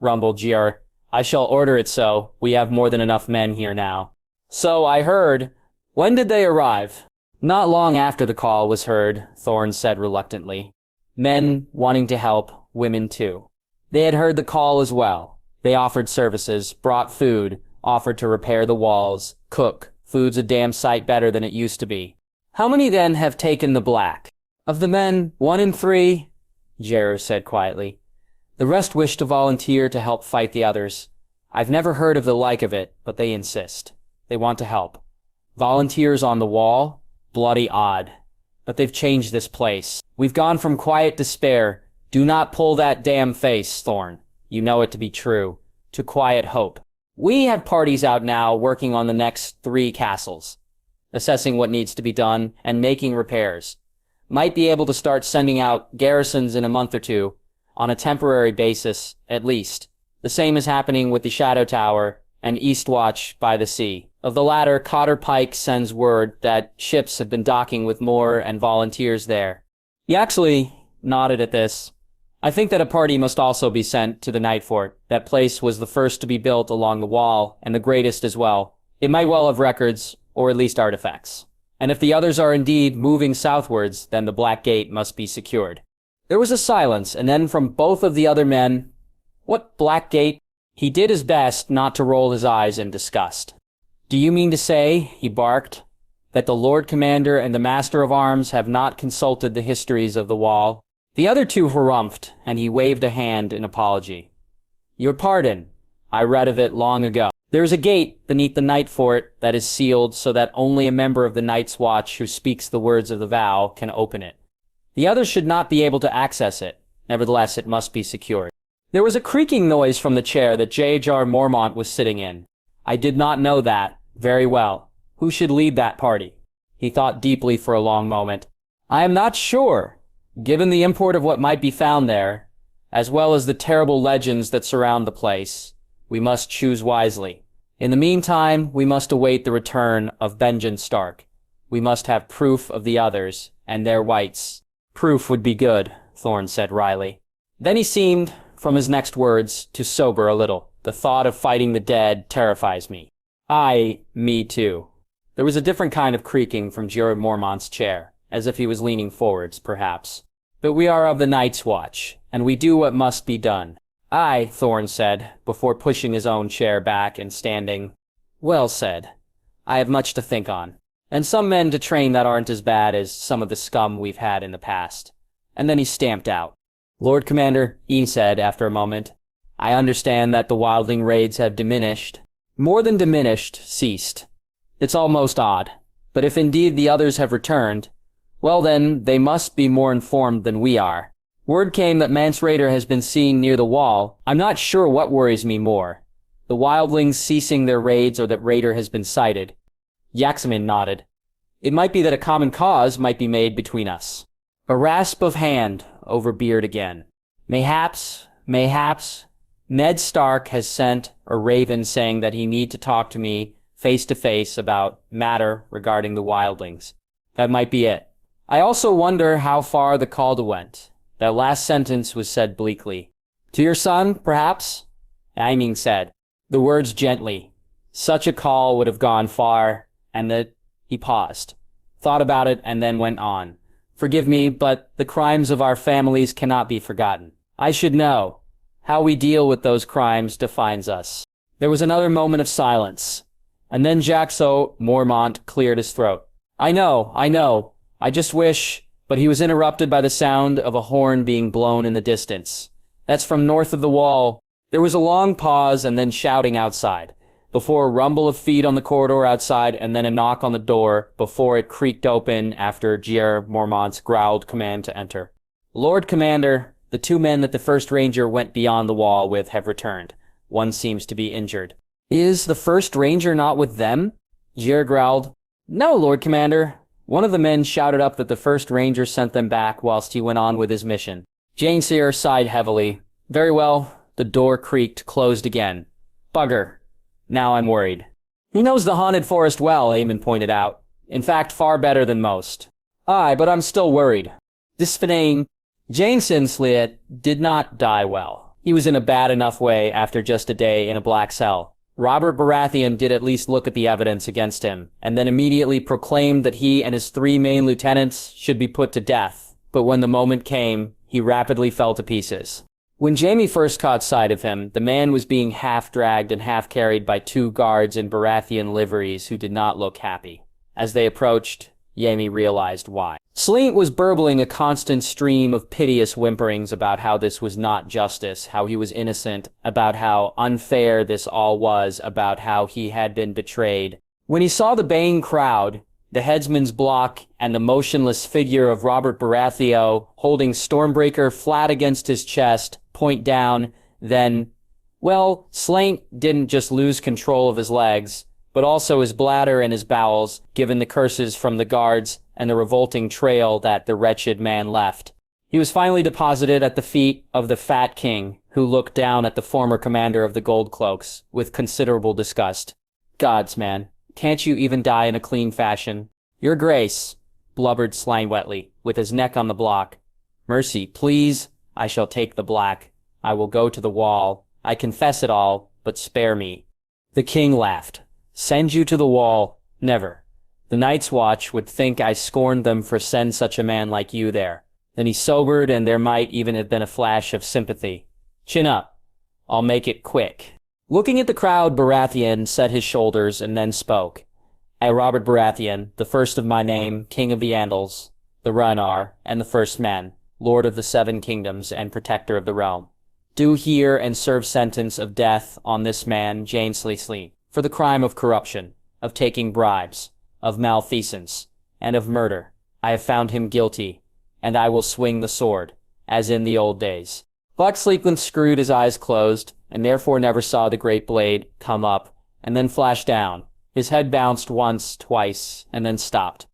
rumbled Gr. I shall order it so. We have more than enough men here now. So I heard. When did they arrive? Not long after the call was heard, Thorne said reluctantly. Men wanting to help, women too. They had heard the call as well. They offered services, brought food, offered to repair the walls, cook. Food's a damn sight better than it used to be. How many then have taken the black? Of the men, 1 in 3, Jared said quietly. The rest wish to volunteer to help fight the others. I've never heard of the like of it, but they insist. They want to help. Volunteers on the wall? Bloody odd. But they've changed this place. We've gone from quiet despair. Do not pull that damn face, Thorne. You know it to be true. To quiet hope. We have parties out now working on the next 3 castles, assessing what needs to be done and making repairs. Might be able to start sending out garrisons in a month or 2, on a temporary basis, at least. The same is happening with the Shadow Tower and Eastwatch by the sea. Of the latter, Cotter Pike sends word that ships have been docking with more and volunteers there. He actually nodded at this. I think that a party must also be sent to the Night Fort. That place was the first to be built along the wall, and the greatest as well. It might well have records, or at least artifacts. And if the others are indeed moving southwards, then the Black Gate must be secured. There was a silence, and then from both of the other men, What Black Gate? He did his best not to roll his eyes in disgust. Do you mean to say, he barked, that the Lord Commander and the Master of Arms have not consulted the histories of the wall? The other 2 harumphed, and he waved a hand in apology. Your pardon. I read of it long ago. There is a gate beneath the Night Fort that is sealed so that only a member of the Night's Watch who speaks the words of the vow can open it. The others should not be able to access it. Nevertheless, it must be secured. There was a creaking noise from the chair that J.J. Mormont was sitting in. I did not know that. Very well. Who should lead that party? He thought deeply for a long moment. I am not sure. Given the import of what might be found there, as well as the terrible legends that surround the place, we must choose wisely. In the meantime, we must await the return of Benjen Stark. We must have proof of the others, and their whites. Proof would be good, Thorne said wryly. Then he seemed, from his next words, to sober a little. The thought of fighting the dead terrifies me. Me too. There was a different kind of creaking from Jared Mormont's chair, as if he was leaning forwards, perhaps. But we are of the Night's Watch, and we do what must be done. Aye, Thorne said, before pushing his own chair back and standing. Well said. I have much to think on. And some men to train that aren't as bad as some of the scum we've had in the past. And then he stamped out. Lord Commander, he said after a moment, I understand that the wildling raids have diminished. More than diminished, ceased. It's almost odd. But if indeed the others have returned, well then, they must be more informed than we are. Word came that Mance Rayder has been seen near the wall. I'm not sure what worries me more. The wildlings ceasing their raids or that Rayder has been sighted. Yaxamin nodded. It might be that a common cause might be made between us. A rasp of hand over beard again. Mayhaps, Ned Stark has sent a raven saying that he need to talk to me face to face about matter regarding the wildlings. That might be it. I also wonder how far the call went. That last sentence was said bleakly. To your son, perhaps? Aiming said, the words gently. Such a call would have gone far, and that he paused, thought about it, and then went on. Forgive me, but the crimes of our families cannot be forgotten. I should know. How we deal with those crimes defines us. There was another moment of silence, and then Jaxo Mormont cleared his throat. I know. I just wish... But he was interrupted by the sound of a horn being blown in the distance. That's from north of the wall. There was a long pause and then shouting outside, before a rumble of feet on the corridor outside and then a knock on the door before it creaked open after Jared Mormont's growled command to enter. Lord Commander, the 2 men that the first ranger went beyond the wall with have returned. One seems to be injured. Is the first ranger not with them? Jared growled. No, Lord Commander. One of the men shouted up that the first ranger sent them back whilst he went on with his mission. Jane Sear sighed heavily. Very well, The door creaked, closed again. Bugger. Now I'm worried. He knows the haunted forest well, Aemon pointed out. In fact, far better than most. Aye, but I'm still worried. This Fanain, Jane Sinsliet, did not die well. He was in a bad enough way after just a day in a black cell. Robert Baratheon did at least look at the evidence against him, and then immediately proclaimed that he and his 3 main lieutenants should be put to death. But when the moment came, he rapidly fell to pieces. When Jaime first caught sight of him, the man was being half-dragged and half-carried by 2 guards in Baratheon liveries who did not look happy. As they approached, Jaime realized why. Sleent was burbling a constant stream of piteous whimperings about how this was not justice, how he was innocent, about how unfair this all was, about how he had been betrayed. When he saw the baying crowd, the headsman's block, and the motionless figure of Robert Baratheon holding Stormbreaker flat against his chest, point down, then, well, Sleent didn't just lose control of his legs, but also his bladder and his bowels, given the curses from the guards and the revolting trail that the wretched man left. He was finally deposited at the feet of the Fat King, who looked down at the former commander of the Gold Cloaks with considerable disgust. Gods, man, can't you even die in a clean fashion? Your Grace, blubbered Slain wetly, with his neck on the block. Mercy, please, I shall take the black. I will go to the wall. I confess it all, but spare me. The king laughed. Send you to the wall? Never. The Night's Watch would think I scorned them for send such a man like you there. Then he sobered, and there might even have been a flash of sympathy. Chin up. I'll make it quick. Looking at the crowd, Baratheon set his shoulders and then spoke. I, Robert Baratheon, the first of my name, King of the Andals, the Rhaenyra, and the First Men, Lord of the 7 Kingdoms and Protector of the Realm, do hear and serve sentence of death on this man, Jaime Sleent, for the crime of corruption, of taking bribes, of malfeasance, and of murder. I have found him guilty, and I will swing the sword, as in the old days. Buck Sleepland screwed his eyes closed, and therefore never saw the great blade come up, and then flash down. His head bounced once, twice, and then stopped.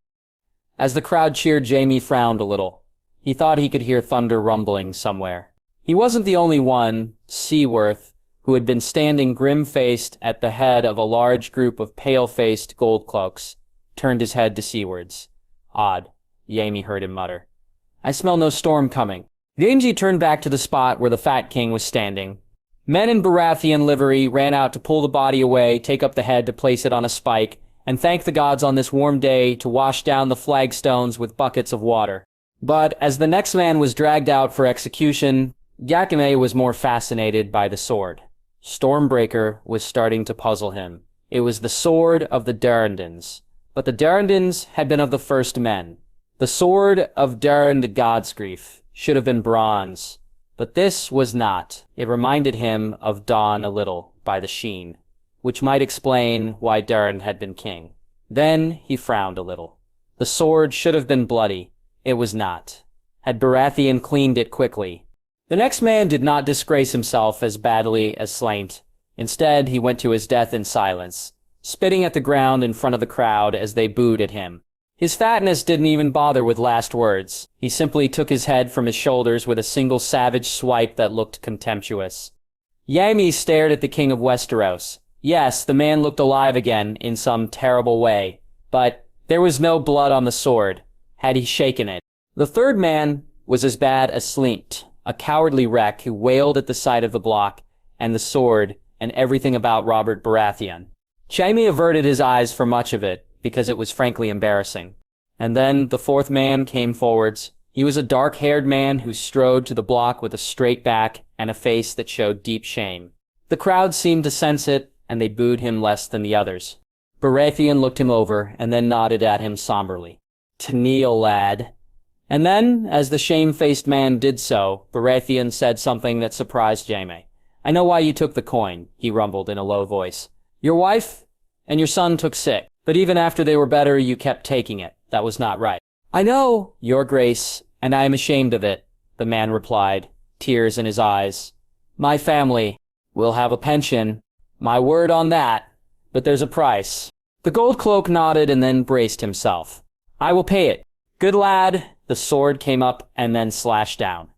As the crowd cheered, Jaime frowned a little. He thought he could hear thunder rumbling somewhere. He wasn't the only one, Seaworth, who had been standing grim-faced at the head of a large group of pale-faced gold cloaks, turned his head to seawards. Odd, Jaime heard him mutter. I smell no storm coming. Jaime turned back to the spot where the Fat King was standing. Men in Baratheon livery ran out to pull the body away, take up the head to place it on a spike, and thank the gods on this warm day to wash down the flagstones with buckets of water. But as the next man was dragged out for execution, Yakime was more fascinated by the sword. Stormbreaker was starting to puzzle him. It was the sword of the Durrandons. But the Durrandons had been of the first men. The sword of Durin the Godsgrief should have been bronze. But this was not. It reminded him of Dawn a little, by the sheen, which might explain why Durin had been king. Then he frowned a little. The sword should have been bloody. It was not. Had Baratheon cleaned it quickly? The next man did not disgrace himself as badly as Sleent. Instead, he went to his death in silence, spitting at the ground in front of the crowd as they booed at him. His fatness didn't even bother with last words. He simply took his head from his shoulders with a single savage swipe that looked contemptuous. Jaime stared at the king of Westeros. Yes, the man looked alive again in some terrible way, but there was no blood on the sword, had he shaken it. The third man was as bad as Sleent, a cowardly wreck who wailed at the sight of the block and the sword and everything about Robert Baratheon. Jaime averted his eyes for much of it, because it was frankly embarrassing. And then the fourth man came forwards. He was a dark-haired man who strode to the block with a straight back and a face that showed deep shame. The crowd seemed to sense it, and they booed him less than the others. Baratheon looked him over, and then nodded at him somberly. "To kneel, lad." And then, as the shame-faced man did so, Baratheon said something that surprised Jaime. "I know why you took the coin," he rumbled in a low voice. "Your wife and your son took sick, but even after they were better, you kept taking it. That was not right." "I know, Your Grace, and I am ashamed of it," the man replied, tears in his eyes. "My family will have a pension. My word on that. But there's a price." The gold cloak nodded and then braced himself. "I will pay it. Good lad." The sword came up and then slashed down.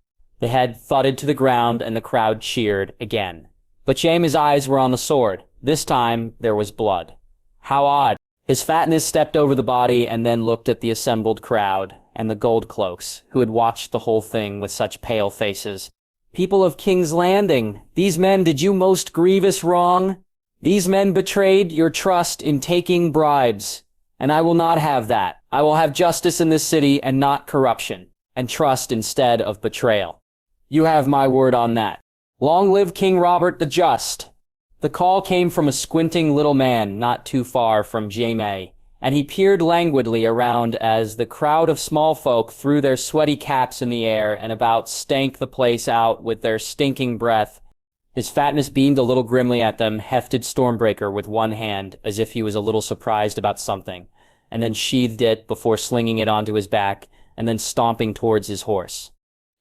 The head thudded to the ground and the crowd cheered again. But Jaime's eyes were on the sword. This time, there was blood. How odd. His fatness stepped over the body and then looked at the assembled crowd and the gold cloaks, who had watched the whole thing with such pale faces. People of King's Landing, these men did you most grievous wrong. These men betrayed your trust in taking bribes, and I will not have that. I will have justice in this city and not corruption, and trust instead of betrayal. You have my word on that. Long live King Robert the Just. The call came from a squinting little man not too far from Jaime, and he peered languidly around as the crowd of small folk threw their sweaty caps in the air and about stank the place out with their stinking breath. His fatness beamed a little grimly at them, hefted Stormbreaker with one hand as if he was a little surprised about something, and then sheathed it before slinging it onto his back and then stomping towards his horse.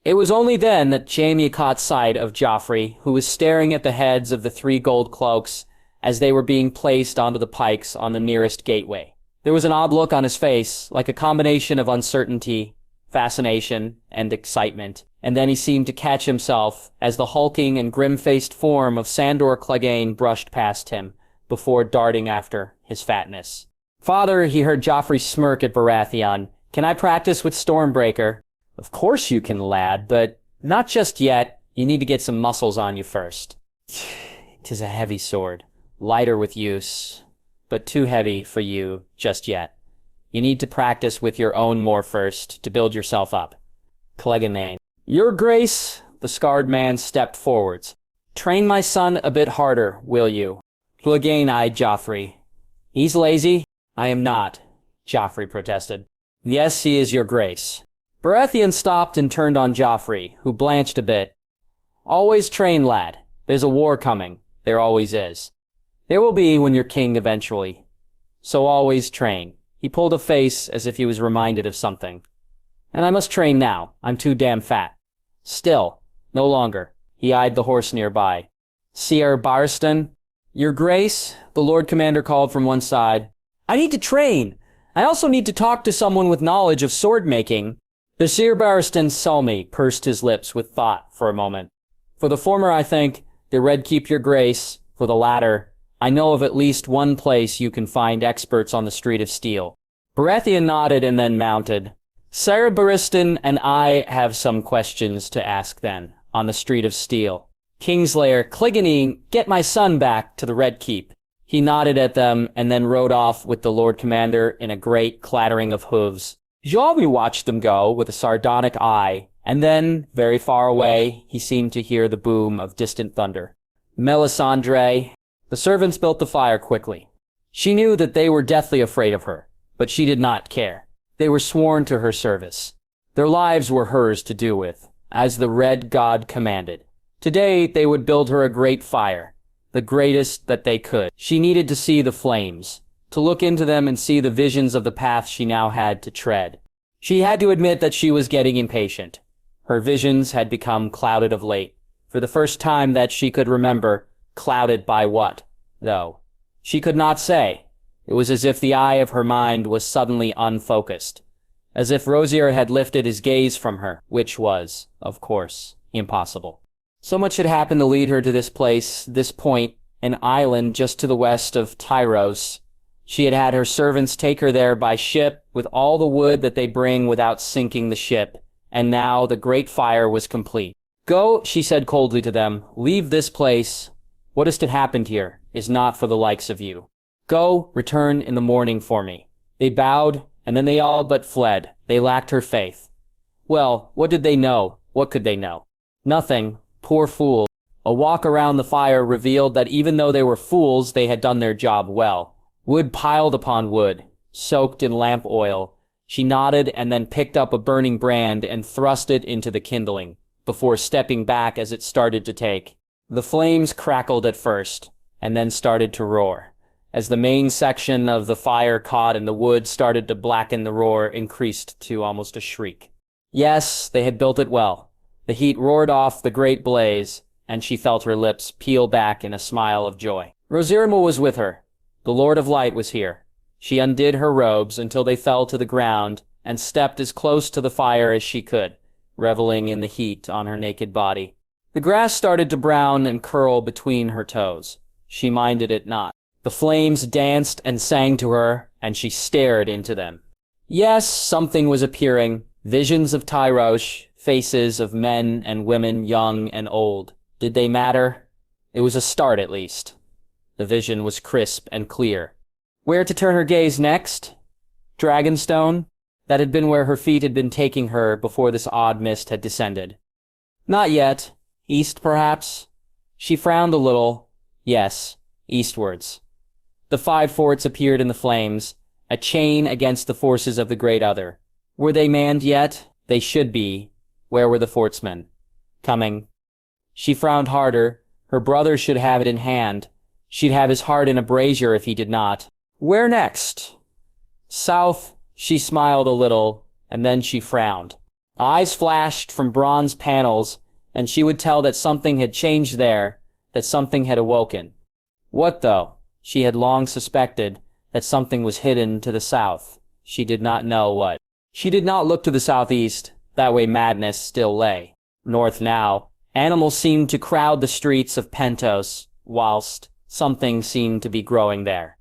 It was only then that Jaime caught sight of Joffrey, who was staring at the heads of the 3 gold cloaks as they were being placed onto the pikes on the nearest gateway. There was an odd look on his face, like a combination of uncertainty, fascination, and excitement, and then he seemed to catch himself as the hulking and grim-faced form of Sandor Clegane brushed past him, before darting after his fatness. "Father," he heard Joffrey smirk at Baratheon, "can I practice with Stormbreaker?" "Of course you can, lad, but not just yet. You need to get some muscles on you first." "'Tis a heavy sword, lighter with use, but too heavy for you just yet. You need to practice with your own more first to build yourself up." Clegane. "Your Grace," the scarred man stepped forwards. "Train my son a bit harder, will you?" Clegane eyed Joffrey. "He's lazy." "I am not," Joffrey protested. "Yes, he is, your Grace." Baratheon stopped and turned on Joffrey, who blanched a bit. "Always train, lad. There's a war coming. There always is. There will be when you're king eventually. So always train." He pulled a face as if he was reminded of something. "And I must train now. I'm too damn fat." "Still, no longer." He eyed the horse nearby. "Sir Barristan?" "Your Grace," the Lord Commander called from one side. "I need to train. I also need to talk to someone with knowledge of sword-making." The Sir Barristan Selmy pursed his lips with thought for a moment. "For the former, I think, the Red Keep, your Grace. For the latter, I know of at least one place you can find experts on the Street of Steel." Baratheon nodded and then mounted. "Sir Barristan and I have some questions to ask then, on the Street of Steel. Kingslayer, Clegane, get my son back to the Red Keep." He nodded at them and then rode off with the Lord Commander in a great clattering of hooves. Jaime watched them go with a sardonic eye, and then, very far away, he seemed to hear the boom of distant thunder. Melisandre. The servants built the fire quickly. She knew that they were deathly afraid of her, but she did not care. They were sworn to her service. Their lives were hers to do with, as the Red God commanded. Today they would build her a great fire, the greatest that they could. She needed to see the flames, to look into them and see the visions of the path she now had to tread. She had to admit that she was getting impatient. Her visions had become clouded of late, for the first time that she could remember. Clouded by what, though? She could not say. It was as if the eye of her mind was suddenly unfocused, as if Rosier had lifted his gaze from her, which was, of course, impossible. So much had happened to lead her to this place, this point, an island just to the west of Tyros. She had had her servants take her there by ship with all the wood that they bring without sinking the ship, and now the great fire was complete. "Go," she said coldly to them, "leave this place. What has happened here is not for the likes of you. Go, return in the morning for me." They bowed, and then they all but fled. They lacked her faith. Well, what did they know? What could they know? Nothing. Poor fools. A walk around the fire revealed that even though they were fools, they had done their job well. Wood piled upon wood, soaked in lamp oil. She nodded and then picked up a burning brand and thrust it into the kindling, before stepping back as it started to take. The flames crackled at first, and then started to roar. As the main section of the fire caught and the wood started to blacken, the roar increased to almost a shriek. Yes, they had built it well. The heat roared off the great blaze, and she felt her lips peel back in a smile of joy. Rosirima was with her. The Lord of Light was here. She undid her robes until they fell to the ground and stepped as close to the fire as she could. reveling in the heat on her naked body. The grass started to brown and curl between her toes. She minded it not. The flames danced and sang to her, and she stared into them. Yes, something was appearing. Visions of Tyrosh, faces of men and women, young and old. Did they matter? It was a start, at least. The vision was crisp and clear. Where to turn her gaze next? Dragonstone? That had been where her feet had been taking her before this odd mist had descended. Not yet. East, perhaps? She frowned a little. Yes, eastwards. The 5 forts appeared in the flames, a chain against the forces of the Great Other. Were they manned yet? They should be. Where were the fortsmen? Coming. She frowned harder. Her brother should have it in hand. She'd have his heart in a brazier if he did not. Where next? South. She smiled a little, and then she frowned. Eyes flashed from bronze panels, and she would tell that something had changed there, that something had awoken. What, though? She had long suspected that something was hidden to the south. She did not know what. She did not look to the southeast. That way madness still lay. North now. Animals seemed to crowd the streets of Pentos, whilst something seemed to be growing there.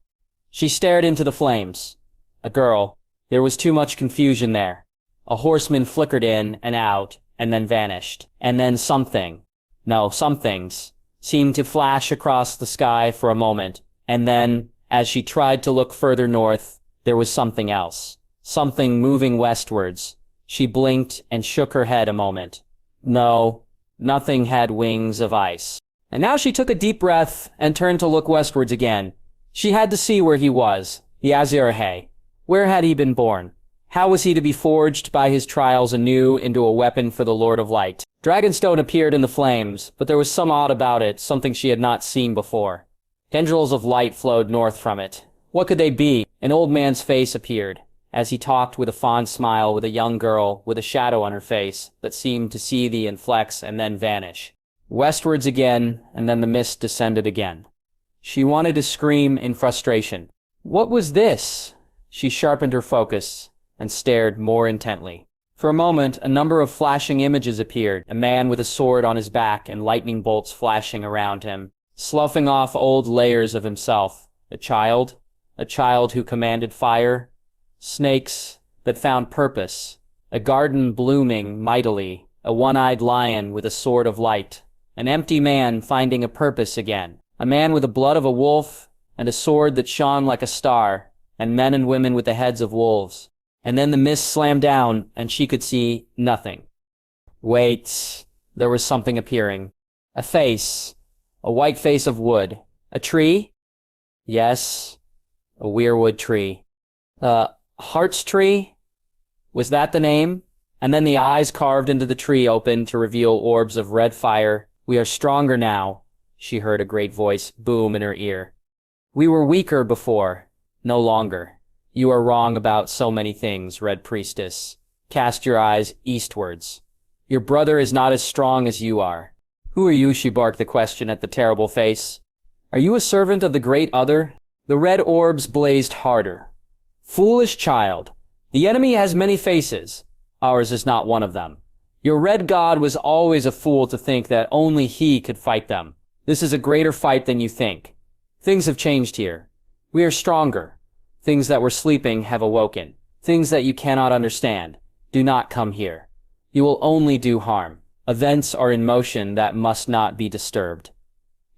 She stared into the flames. A girl. There was too much confusion there. A horseman flickered in and out, and then vanished. And then something. No, some things seemed to flash across the sky for a moment. And then, as she tried to look further north, there was something else. Something moving westwards. She blinked and shook her head a moment. No, nothing had wings of ice. And now she took a deep breath and turned to look westwards again. She had to see where he was, the Azirahe. Where had he been born? How was he to be forged by his trials anew into a weapon for the Lord of Light? Dragonstone appeared in the flames, but there was some odd about it, something she had not seen before. Tendrils of light flowed north from it. What could they be? An old man's face appeared, as he talked with a fond smile with a young girl with a shadow on her face that seemed to seethe and flex and then vanish. Westwards again, and then the mist descended again. She wanted to scream in frustration. What was this? She sharpened her focus and stared more intently. For a moment, a number of flashing images appeared, a man with a sword on his back and lightning bolts flashing around him, sloughing off old layers of himself. A child who commanded fire, snakes that found purpose, a garden blooming mightily, a one-eyed lion with a sword of light, an empty man finding a purpose again, a man with the blood of a wolf and a sword that shone like a star, and men and women with the heads of wolves. And then the mist slammed down, and she could see nothing. Wait, there was something appearing. A face, a white face of wood. A tree? Yes, a weirwood tree. Heart's tree? Was that the name? And then the eyes carved into the tree opened to reveal orbs of red fire. We are stronger now, she heard a great voice boom in her ear. We were weaker before. No longer. You are wrong about so many things, Red Priestess. Cast your eyes eastwards. Your brother is not as strong as you are. Who are you? She barked the question at the terrible face. Are you a servant of the Great Other? The red orbs blazed harder. Foolish child. The enemy has many faces. Ours is not one of them. Your red god was always a fool to think that only he could fight them. This is a greater fight than you think. Things have changed here. We are stronger. Things that were sleeping have awoken. Things that you cannot understand. Do not come here. You will only do harm. Events are in motion that must not be disturbed.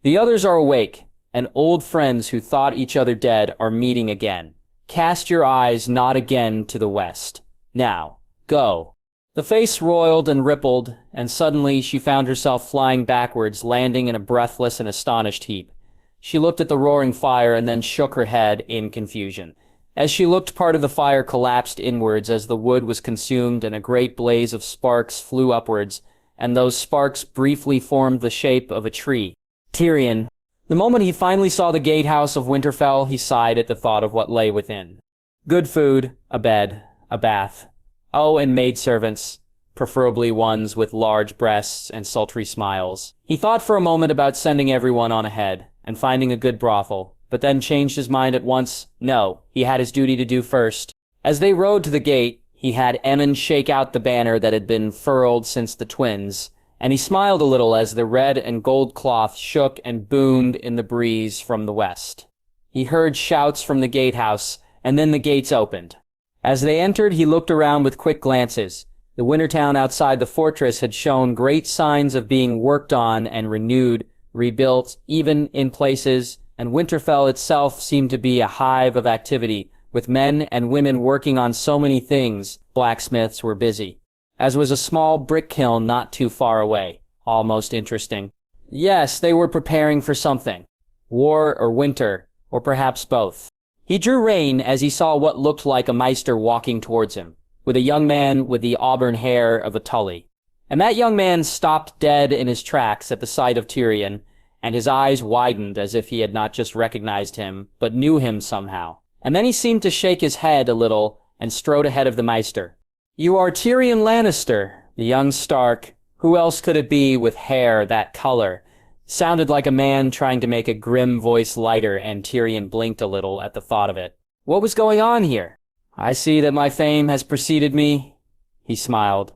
The others are awake, and old friends who thought each other dead are meeting again. Cast your eyes not again to the west. Now, go. The face roiled and rippled, and suddenly she found herself flying backwards, landing in a breathless and astonished heap. She looked at the roaring fire and then shook her head in confusion. As she looked, part of the fire collapsed inwards as the wood was consumed and a great blaze of sparks flew upwards, and those sparks briefly formed the shape of a tree. Tyrion. The moment he finally saw the gatehouse of Winterfell, he sighed at the thought of what lay within. Good food, a bed, a bath. Oh, and maidservants, preferably ones with large breasts and sultry smiles. He thought for a moment about sending everyone on ahead and finding a good brothel, but then changed his mind at once. No, he had his duty to do first. As they rode to the gate, He had Emmon shake out the banner that had been furled since the twins, and he smiled a little as the red and gold cloth shook and boomed in the breeze from the west. He heard shouts from the gatehouse, and then the gates opened. As they entered, he looked around with quick glances. The winter town outside the fortress had shown great signs of being worked on and renewed, rebuilt, even in places, and Winterfell itself seemed to be a hive of activity, with men and women working on so many things. Blacksmiths were busy, as was a small brick kiln not too far away. Almost interesting. Yes, they were preparing for something. War or winter, or perhaps both. He drew rein as he saw what looked like a maester walking towards him, with a young man with the auburn hair of a Tully. And that young man stopped dead in his tracks at the sight of Tyrion, and his eyes widened as if he had not just recognized him, but knew him somehow. And then he seemed to shake his head a little and strode ahead of the maester. "You are Tyrion Lannister," the young Stark, who else could it be with hair that color, sounded like a man trying to make a grim voice lighter, and Tyrion blinked a little at the thought of it. What was going on here? "I see that my fame has preceded me," he smiled,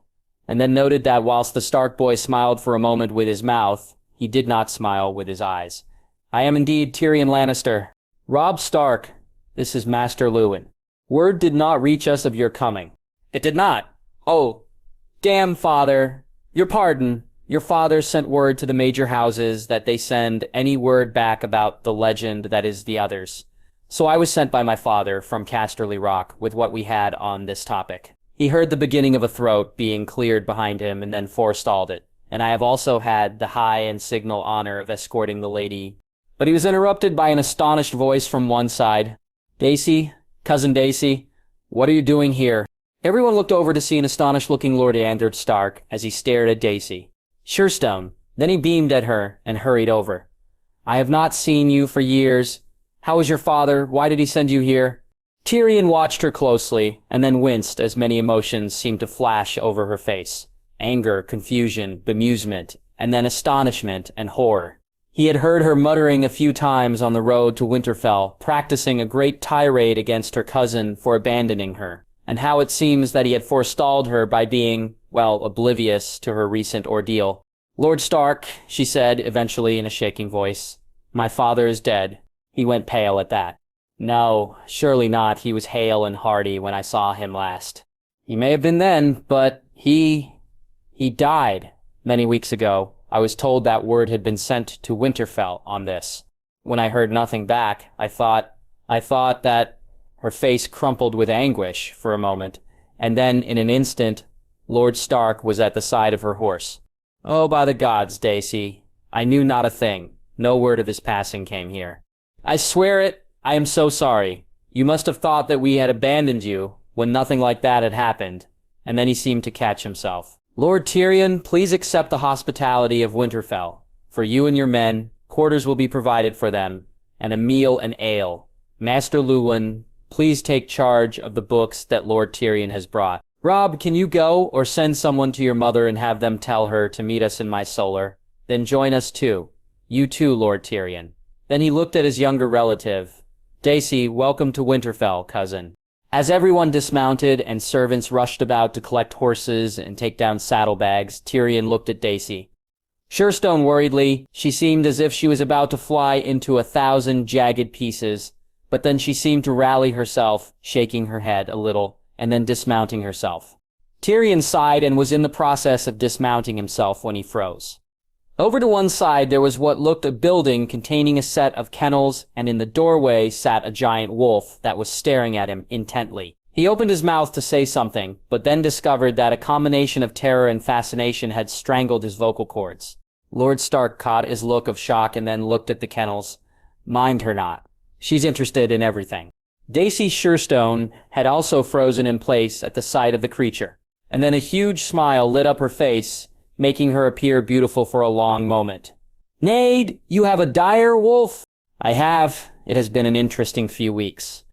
and then noted that whilst the Stark boy smiled for a moment with his mouth, he did not smile with his eyes. "I am indeed Tyrion Lannister. Robb Stark, this is Master Lewin. Word did not reach us of your coming." "It did not. Oh, damn, father. Your pardon. Your father sent word to the major houses that they send any word back about the legend that is the others. So I was sent by my father from Casterly Rock with what we had on this topic." He heard the beginning of a throat being cleared behind him and then forestalled it. "And I have also had the high and signal honor of escorting the lady." But he was interrupted by an astonished voice from one side. "Daisy, cousin Daisy, what are you doing here?" Everyone looked over to see an astonished-looking Lord Andrew Stark as he stared at Daisy. "Surestone." Then he beamed at her and hurried over. "I have not seen you for years. How is your father? Why did he send you here?" Tyrion watched her closely, and then winced as many emotions seemed to flash over her face. Anger, confusion, bemusement, and then astonishment and horror. He had heard her muttering a few times on the road to Winterfell, practicing a great tirade against her cousin for abandoning her, and how it seems that he had forestalled her by being, well, oblivious to her recent ordeal. "Lord Stark," she said, eventually in a shaking voice, "my father is dead." He went pale at that. "No, surely not. He was hale and hearty when I saw him last." "He may have been then, but he died many weeks ago. I was told that word had been sent to Winterfell on this. When I heard nothing back, I thought that..." Her face crumpled with anguish for a moment, and then in an instant, Lord Stark was at the side of her horse. "Oh, by the gods, Daisy, I knew not a thing. No word of his passing came here. I swear it, I am so sorry. You must have thought that we had abandoned you when nothing like that had happened." And then he seemed to catch himself. "Lord Tyrion, please accept the hospitality of Winterfell. For you and your men, quarters will be provided for them, and a meal and ale. Master Lewin, please take charge of the books that Lord Tyrion has brought. Robb, can you go, or send someone to your mother and have them tell her to meet us in my solar? Then join us too. You too, Lord Tyrion." Then he looked at his younger relative. "Daisy, welcome to Winterfell, cousin." As everyone dismounted and servants rushed about to collect horses and take down saddlebags, Tyrion looked at Daisy. Surestone worriedly, she seemed as if she was about to fly into 1,000 jagged pieces, but then she seemed to rally herself, shaking her head a little, and then dismounting herself. Tyrion sighed and was in the process of dismounting himself when he froze. Over to one side there was what looked a building containing a set of kennels, and in the doorway sat a giant wolf that was staring at him intently. He opened his mouth to say something, but then discovered that a combination of terror and fascination had strangled his vocal cords. Lord Stark caught his look of shock and then looked at the kennels. Mind her not. She's interested in everything. Daisy Surestone had also frozen in place at the sight of the creature, and then a huge smile lit up her face, making her appear beautiful for a long moment. "Nade, you have a dire wolf?" "I have. It has been an interesting few weeks."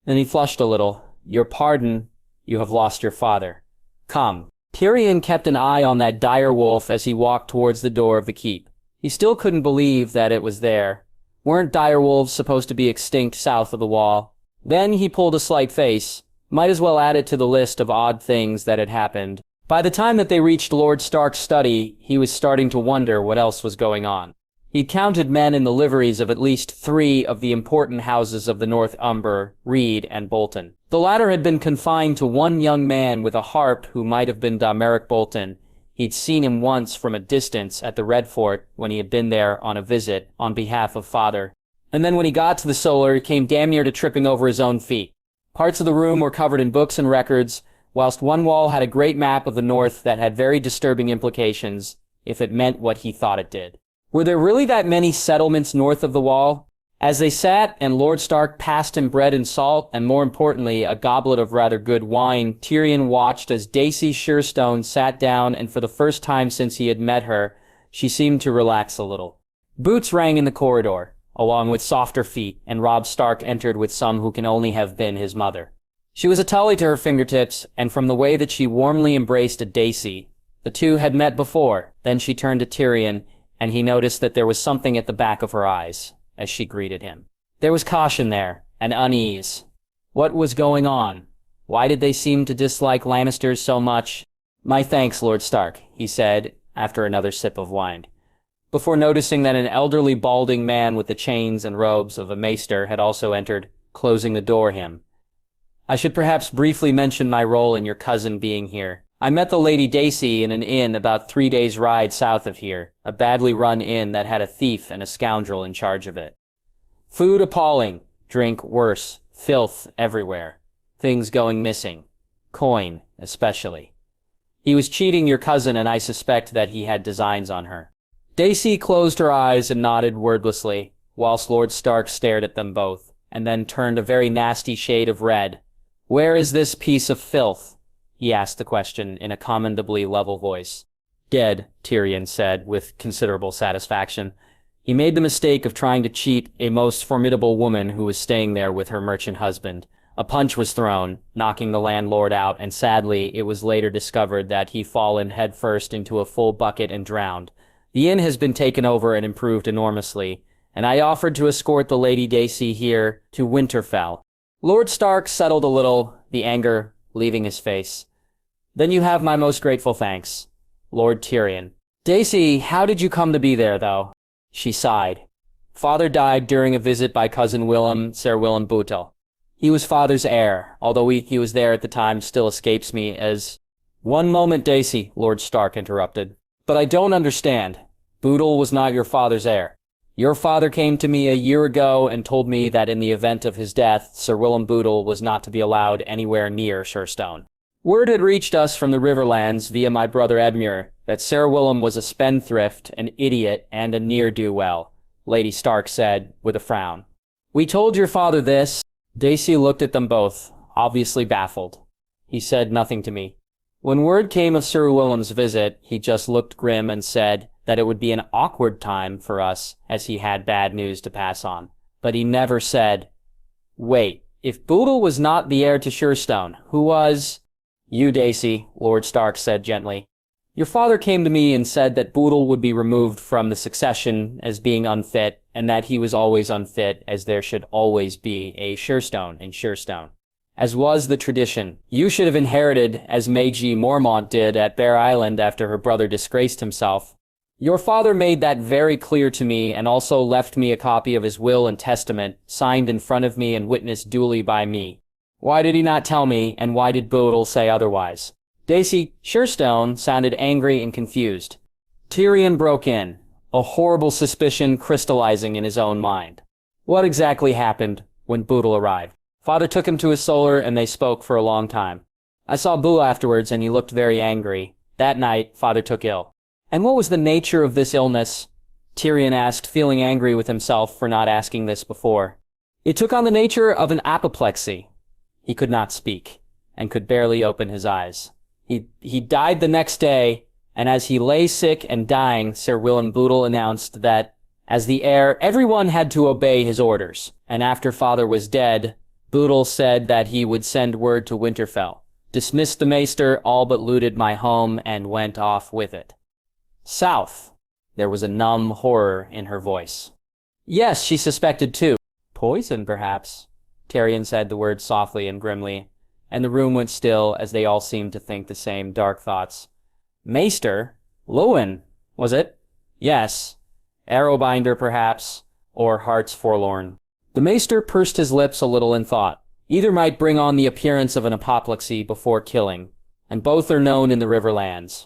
Then he flushed a little. "Your pardon, you have lost your father. Come." Tyrion kept an eye on that dire wolf as he walked towards the door of the keep. He still couldn't believe that it was there. Weren't dire wolves supposed to be extinct south of the wall? Then he pulled a slight face. Might as well add it to the list of odd things that had happened. By the time that they reached Lord Stark's study, he was starting to wonder what else was going on. He'd counted men in the liveries of at least 3 of the important houses of the North Umber, Reed, and Bolton. The latter had been confined to one young man with a harp who might have been Merrick Bolton. He'd seen him once from a distance at the Red Fort when he had been there on a visit on behalf of Father. And then when he got to the solar, he came damn near to tripping over his own feet. Parts of the room were covered in books and records, whilst one wall had a great map of the North that had very disturbing implications, if it meant what he thought it did. Were there really that many settlements north of the wall? As they sat, and Lord Stark passed him bread and salt, and more importantly, a goblet of rather good wine, Tyrion watched as Daisy Sherstone sat down, and for the first time since he had met her, she seemed to relax a little. Boots rang in the corridor, along with softer feet, and Robb Stark entered with some who can only have been his mother. She was a Tully to her fingertips, and from the way that she warmly embraced Daisy, the two had met before. Then she turned to Tyrion, and he noticed that there was something at the back of her eyes as she greeted him. There was caution there, and unease. What was going on? Why did they seem to dislike Lannisters so much? "My thanks, Lord Stark," he said, after another sip of wine, before noticing that an elderly balding man with the chains and robes of a maester had also entered, closing the door him. "I should perhaps briefly mention my role in your cousin being here. I met the Lady Daisy in an inn about 3 days' ride south of here, a badly run inn that had a thief and a scoundrel in charge of it. Food appalling, drink worse, filth everywhere, things going missing, coin especially. He was cheating your cousin, and I suspect that he had designs on her." Daisy closed her eyes and nodded wordlessly, whilst Lord Stark stared at them both, and then turned a very nasty shade of red. "Where is this piece of filth?" he asked the question in a commendably level voice. "Dead," Tyrion said with considerable satisfaction. He made the mistake of trying to cheat a most formidable woman who was staying there with her merchant husband. A punch was thrown, knocking the landlord out, and sadly it was later discovered that he'd fallen headfirst into a full bucket and drowned. The inn has been taken over and improved enormously, and I offered to escort the Lady Daisy here to Winterfell. Lord Stark settled a little, the anger leaving his face. "Then you have my most grateful thanks, Lord Tyrion." "Daisy, how did you come to be there, though?" She sighed. "Father died during a visit by cousin Willem, Sir Willem Bootle. He was father's heir, although he was there at the time still escapes me as—" "One moment, Daisy," Lord Stark interrupted. "But I don't understand. Bootle was not your father's heir. Your father came to me a year ago and told me that in the event of his death, Sir Willem Bootle was not to be allowed anywhere near Sherstone. Word had reached us from the Riverlands via my brother Edmure that Sir Willem was a spendthrift, an idiot, and a ne'er-do-well," Lady Stark said, with a frown. "We told your father this." Daisy looked at them both, obviously baffled. "He said nothing to me. When word came of Sir Willem's visit, he just looked grim and said that it would be an awkward time for us, as he had bad news to pass on. But he never said, 'Wait, if Bootle was not the heir to Sherstone, who was—'" "You, Daisy," Lord Stark said gently. "Your father came to me and said that Bootle would be removed from the succession as being unfit, and that he was always unfit, as there should always be a Sherstone in Sherstone. As was the tradition. You should have inherited, as Magie Mormont did at Bear Island after her brother disgraced himself. Your father made that very clear to me, and also left me a copy of his will and testament, signed in front of me and witnessed duly by me. Why did he not tell me, and why did Bootle say otherwise?" Daisy Sherstone sounded angry and confused. Tyrion broke in, a horrible suspicion crystallizing in his own mind. "What exactly happened when Bootle arrived?" "Father took him to his solar, and they spoke for a long time. I saw Boo afterwards, and he looked very angry. That night, Father took ill." "And what was the nature of this illness?" Tyrion asked, feeling angry with himself for not asking this before. "It took on the nature of an apoplexy." He could not speak, and could barely open his eyes. He died the next day, and as he lay sick and dying, Sir Willem Bootle announced that, as the heir, everyone had to obey his orders, and after Father was dead, Bootle said that he would send word to Winterfell, dismissed the maester, all but looted my home, and went off with it. South. There was a numb horror in her voice. "Yes, she suspected too. Poison, perhaps." Tyrion said the word softly and grimly. and the room went still as they all seemed to think the same dark thoughts. Maester? Lewin, was it? Yes. Arrowbinder, perhaps, or Hearts Forlorn. The Maester pursed his lips a little in thought. Either might bring on the appearance of an apoplexy before killing, and both are known in the Riverlands.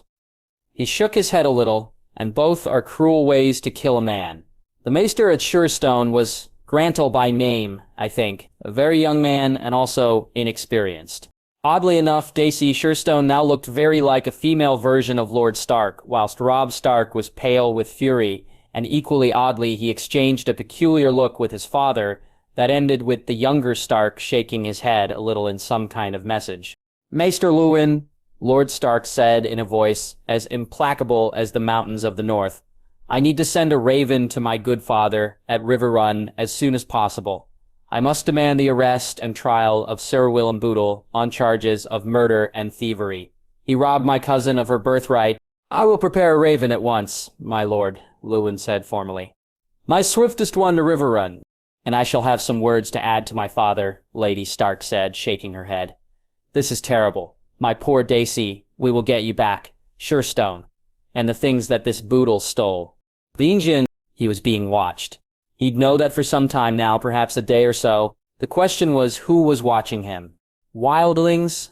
He shook his head a little, and both are cruel ways to kill a man. The Maester at Surestone was Grantle by name, I think, a very young man and also inexperienced. Oddly enough, Daisy Surestone now looked very like a female version of Lord Stark, whilst Robb Stark was pale with fury, and equally oddly he exchanged a peculiar look with his father that ended with the younger Stark shaking his head a little in some kind of message. Maester Lewin, Lord Stark said in a voice as implacable as the mountains of the north, I need to send a raven to my good father at River Run as soon as possible. I must demand the arrest and trial of Sir Willem Boodle on charges of murder and thievery. He robbed my cousin of her birthright. I will prepare a raven at once, my lord, Lewin said formally. My swiftest one to River Run. And I shall have some words to add to my father, Lady Stark said, shaking her head. This is terrible. My poor Daisy, we will get you back, Surestone, and the things that this Boodle stole. He was being watched. He'd know that for some time now, perhaps a day or so. The question was who was watching him. Wildlings?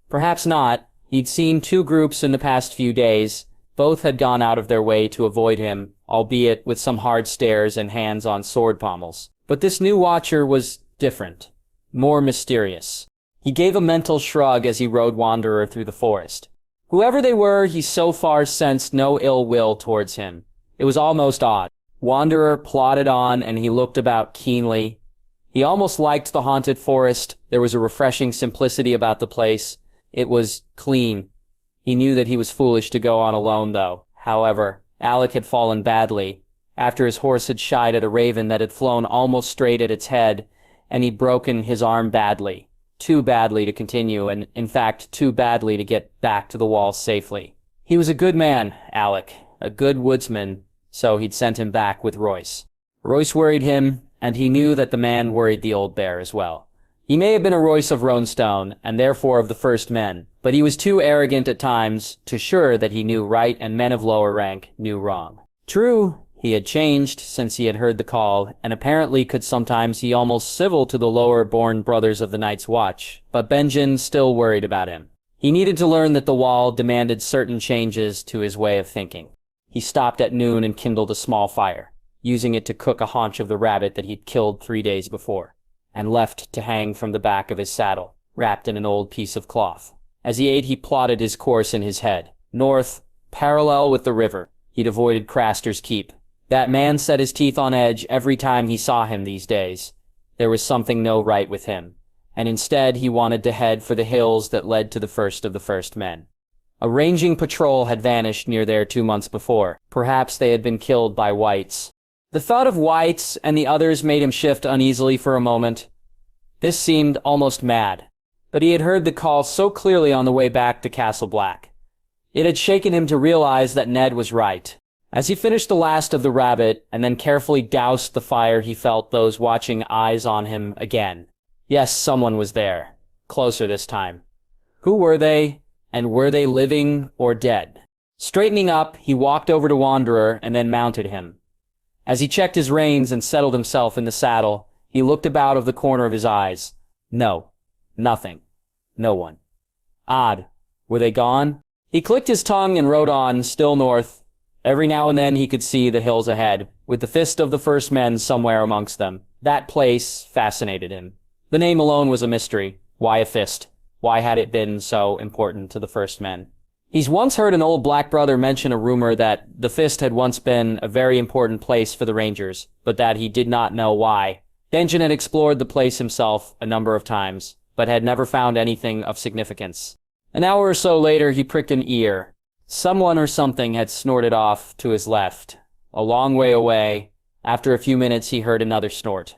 Perhaps not. He'd seen two groups in the past few days. Both had gone out of their way to avoid him, albeit with some hard stares and hands on sword pommels. But this new watcher was different, more mysterious. He gave a mental shrug as he rode Wanderer through the forest. Whoever they were, he so far sensed no ill will towards him. It was almost odd. Wanderer plodded on, and he looked about keenly. He almost liked the haunted forest. There was a refreshing simplicity about the place. It was clean. He knew that he was foolish to go on alone, though. However, Alec had fallen badly, after his horse had shied at a raven that had flown almost straight at its head, and he'd broken his arm badly. Too badly to continue, and in fact, too badly to get back to the walls safely. He was a good man, Alec, a good woodsman, so he'd sent him back with Royce. Royce worried him, and he knew that the man worried the old bear as well. He may have been a Royce of Roanstone, and therefore of the First Men, but he was too arrogant at times to sure that he knew right and men of lower rank knew wrong. True, he had changed since he had heard the call, and apparently could sometimes be almost civil to the lower-born brothers of the Night's Watch, but Benjen still worried about him. He needed to learn that the wall demanded certain changes to his way of thinking. He stopped at noon and kindled a small fire, using it to cook a haunch of the rabbit that he'd killed 3 days before, and left to hang from the back of his saddle, wrapped in an old piece of cloth. As he ate, he plotted his course in his head. North, parallel with the river. He'd avoided Craster's Keep. That man set his teeth on edge every time he saw him these days. There was something no right with him, and instead he wanted to head for the hills that led to the first of the First Men. A ranging patrol had vanished near there 2 months before. Perhaps they had been killed by whites. The thought of whites and the others made him shift uneasily for a moment. This seemed almost mad, but he had heard the call so clearly on the way back to Castle Black. It had shaken him to realize that Ned was right. As he finished the last of the rabbit and then carefully doused the fire, he felt those watching eyes on him again. Yes, someone was there. Closer this time. Who were they, and were they living or dead? Straightening up, he walked over to Wanderer and then mounted him. As he checked his reins and settled himself in the saddle, he looked about of the corner of his eyes. No. Nothing. No one. Odd. Were they gone? He clicked his tongue and rode on, still north. Every now and then he could see the hills ahead, with the fist of the First Men somewhere amongst them. That place fascinated him. The name alone was a mystery. Why a fist? Why had it been so important to the First Men? He's once heard an old black brother mention a rumor that the fist had once been a very important place for the Rangers, but that he did not know why. Benjen had explored the place himself a number of times, but had never found anything of significance. An hour or so later, he pricked an ear. Someone or something had snorted off to his left. A long way away. After a few minutes, he heard another snort.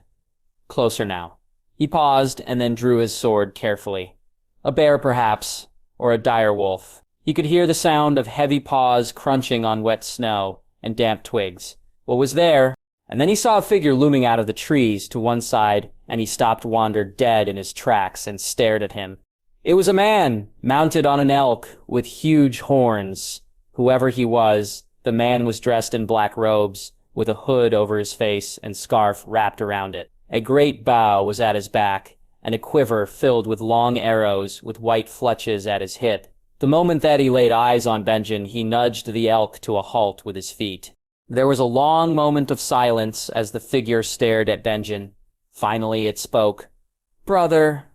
Closer now. He paused and then drew his sword carefully. A bear, perhaps, or a dire wolf. He could hear the sound of heavy paws crunching on wet snow and damp twigs. What was there? And then he saw a figure looming out of the trees to one side, and he stopped Wander dead in his tracks and stared at him. It was a man, mounted on an elk, with huge horns. Whoever he was, the man was dressed in black robes, with a hood over his face and scarf wrapped around it. A great bow was at his back, and a quiver filled with long arrows with white fletches at his hip. The moment that he laid eyes on Benjen, he nudged the elk to a halt with his feet. There was a long moment of silence as the figure stared at Benjen. Finally it spoke. "Brother."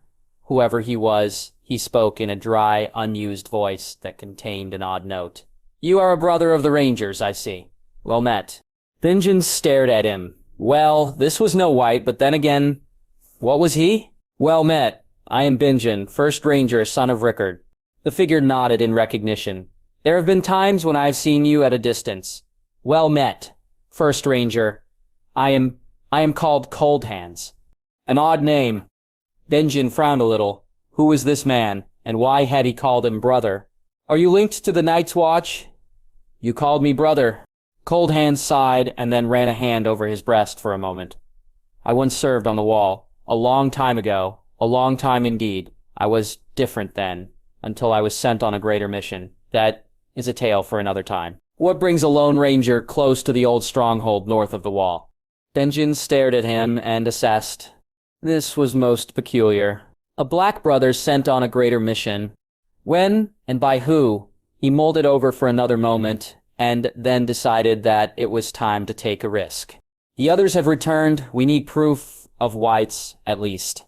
Whoever he was, he spoke in a dry, unused voice that contained an odd note. "You are a brother of the Rangers, I see. Well met." Benjen stared at him. Well, this was no white, but then again, what was he? "Well met. I am Benjen, first Ranger, son of Rickard." The figure nodded in recognition. "There have been times when I have seen you at a distance." "Well met, first Ranger. I am called Cold Hands." An odd name. Benjen frowned a little. Who was this man, and why had he called him brother? "Are you linked to the Night's Watch?" "You called me brother." Cold Hands sighed and then ran a hand over his breast for a moment. "I once served on the wall. A long time ago. A long time indeed. I was different then, until I was sent on a greater mission. That is a tale for another time. What brings a lone ranger close to the old stronghold north of the wall?" Benjen stared at him and assessed. This was most peculiar. A black brother sent on a greater mission. When and by who? He mulled it over for another moment, and then decided that it was time to take a risk. "The others have returned. We need proof of whites, at least."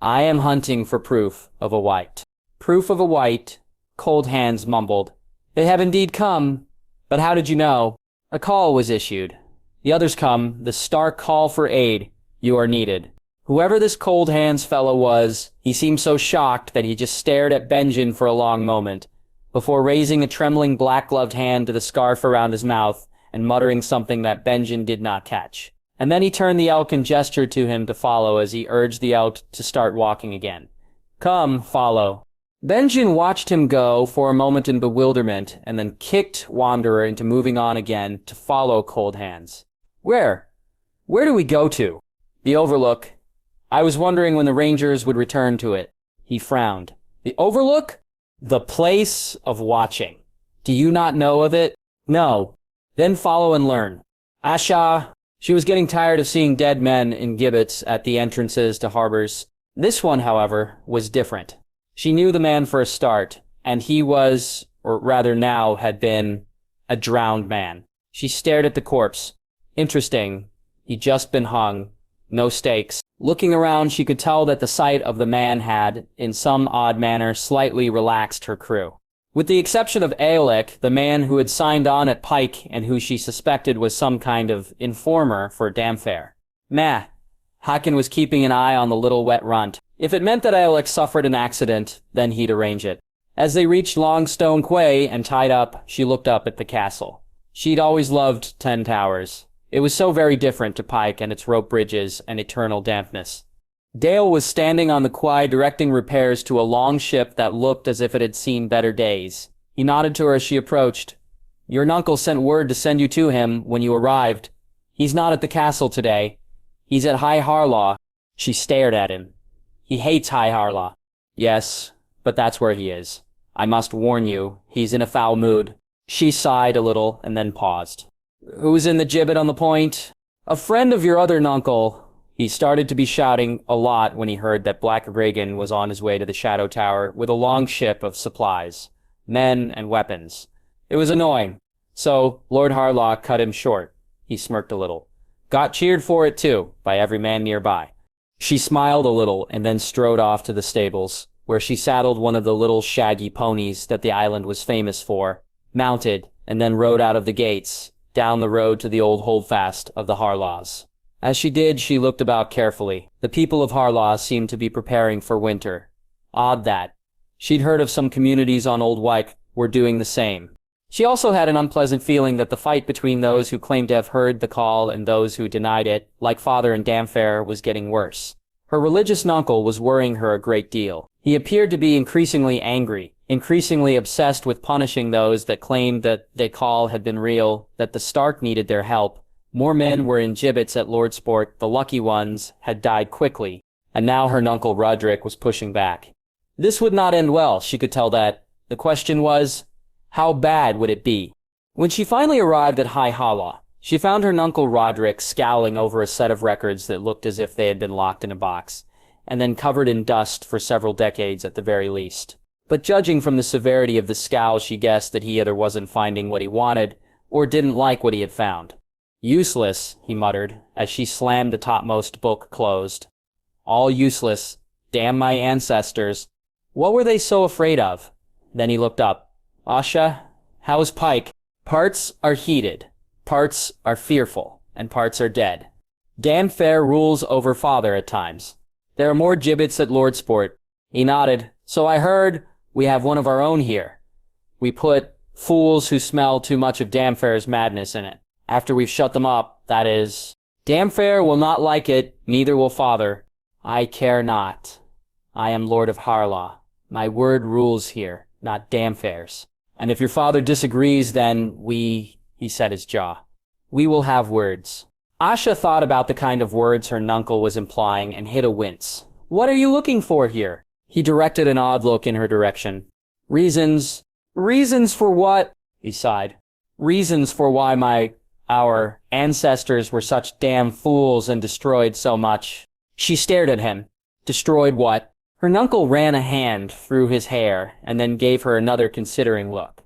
"I am hunting for proof of a white." "Proof of a white," Cold Hands mumbled. "They have indeed come. But how did you know?" "A call was issued. The others come. The stark call for aid. You are needed." Whoever this Cold Hands fellow was, he seemed so shocked that he just stared at Benjen for a long moment, before raising a trembling black-gloved hand to the scarf around his mouth and muttering something that Benjen did not catch. And then he turned the elk and gestured to him to follow as he urged the elk to start walking again. "Come, follow." Benjen watched him go for a moment in bewilderment and then kicked Wanderer into moving on again to follow Cold Hands. Where do we go to?" "The Overlook. I was wondering when the Rangers would return to it." He frowned. "The Overlook? The place of watching. Do you not know of it?" "No." "Then follow and learn." Asha. She was getting tired of seeing dead men in gibbets at the entrances to harbors. This one, however, was different. She knew the man for a start, and he was, or rather now had been, a drowned man. She stared at the corpse. Interesting. He'd just been hung. No stakes. Looking around, she could tell that the sight of the man had, in some odd manner, slightly relaxed her crew. With the exception of Aelek, the man who had signed on at Pike and who she suspected was some kind of informer for Damfair. Hakken was keeping an eye on the little wet runt. If it meant that Aelek suffered an accident, then he'd arrange it. As they reached Longstone Quay and tied up, she looked up at the castle. She'd always loved 10 Towers. It was so very different to Pike and its rope bridges and eternal dampness. Dale was standing on the quay directing repairs to a long ship that looked as if it had seen better days. He nodded to her as she approached. "Your uncle sent word to send you to him when you arrived. He's not at the castle today. He's at High Harlaw." She stared at him. "He hates High Harlaw." "Yes, but that's where he is. I must warn you, he's in a foul mood." She sighed a little and then paused. "Who's in the gibbet on the point?" "A friend of your other nuncle." He started to be shouting a lot when he heard that Black Regan was on his way to the Shadow Tower with a long ship of supplies, men and weapons. It was annoying. So Lord Harlaw cut him short. He smirked a little. Got cheered for it too, by every man nearby. She smiled a little and then strode off to the stables, where she saddled one of the little shaggy ponies that the island was famous for, mounted, and then rode out of the gates, down the road to the old holdfast of the Harlaws. As she did, she looked about carefully. The people of Harlaw seemed to be preparing for winter. Odd that. She'd heard of some communities on Old Wyke were doing the same. She also had an unpleasant feeling that the fight between those who claimed to have heard the call and those who denied it, like Father and Damfair, was getting worse. Her religious nuncle was worrying her a great deal. He appeared to be increasingly angry, increasingly obsessed with punishing those that claimed that the call had been real, that the Stark needed their help. More men were in gibbets at Lordsport, the lucky ones had died quickly, and now her nuncle Roderick was pushing back. This would not end well, she could tell that. The question was, how bad would it be? When she finally arrived at High Hala, she found her nuncle Roderick scowling over a set of records that looked as if they had been locked in a box, and then covered in dust for several decades at the very least. But judging from the severity of the scowl, she guessed that he either wasn't finding what he wanted, or didn't like what he had found. Useless, he muttered, as she slammed the topmost book closed. All useless. Damn my ancestors. What were they so afraid of? Then he looked up. Asha, how's Pike? Parts are heated, parts are fearful, and parts are dead. Dan Fair rules over father at times. There are more gibbets at Lordsport. He nodded. So I heard we have one of our own here. We put fools who smell too much of Damfair's madness in it. After we've shut them up, that is. Damfair will not like it, neither will father. I care not. I am Lord of Harlaw. My word rules here, not Damfair's. And if your father disagrees, then he set his jaw. We will have words. Asha thought about the kind of words her nuncle was implying and hid a wince. What are you looking for here? He directed an odd look in her direction. Reasons. Reasons for what? He sighed. Reasons for why our ancestors were such damn fools and destroyed so much. She stared at him. Destroyed what? Her nuncle ran a hand through his hair and then gave her another considering look.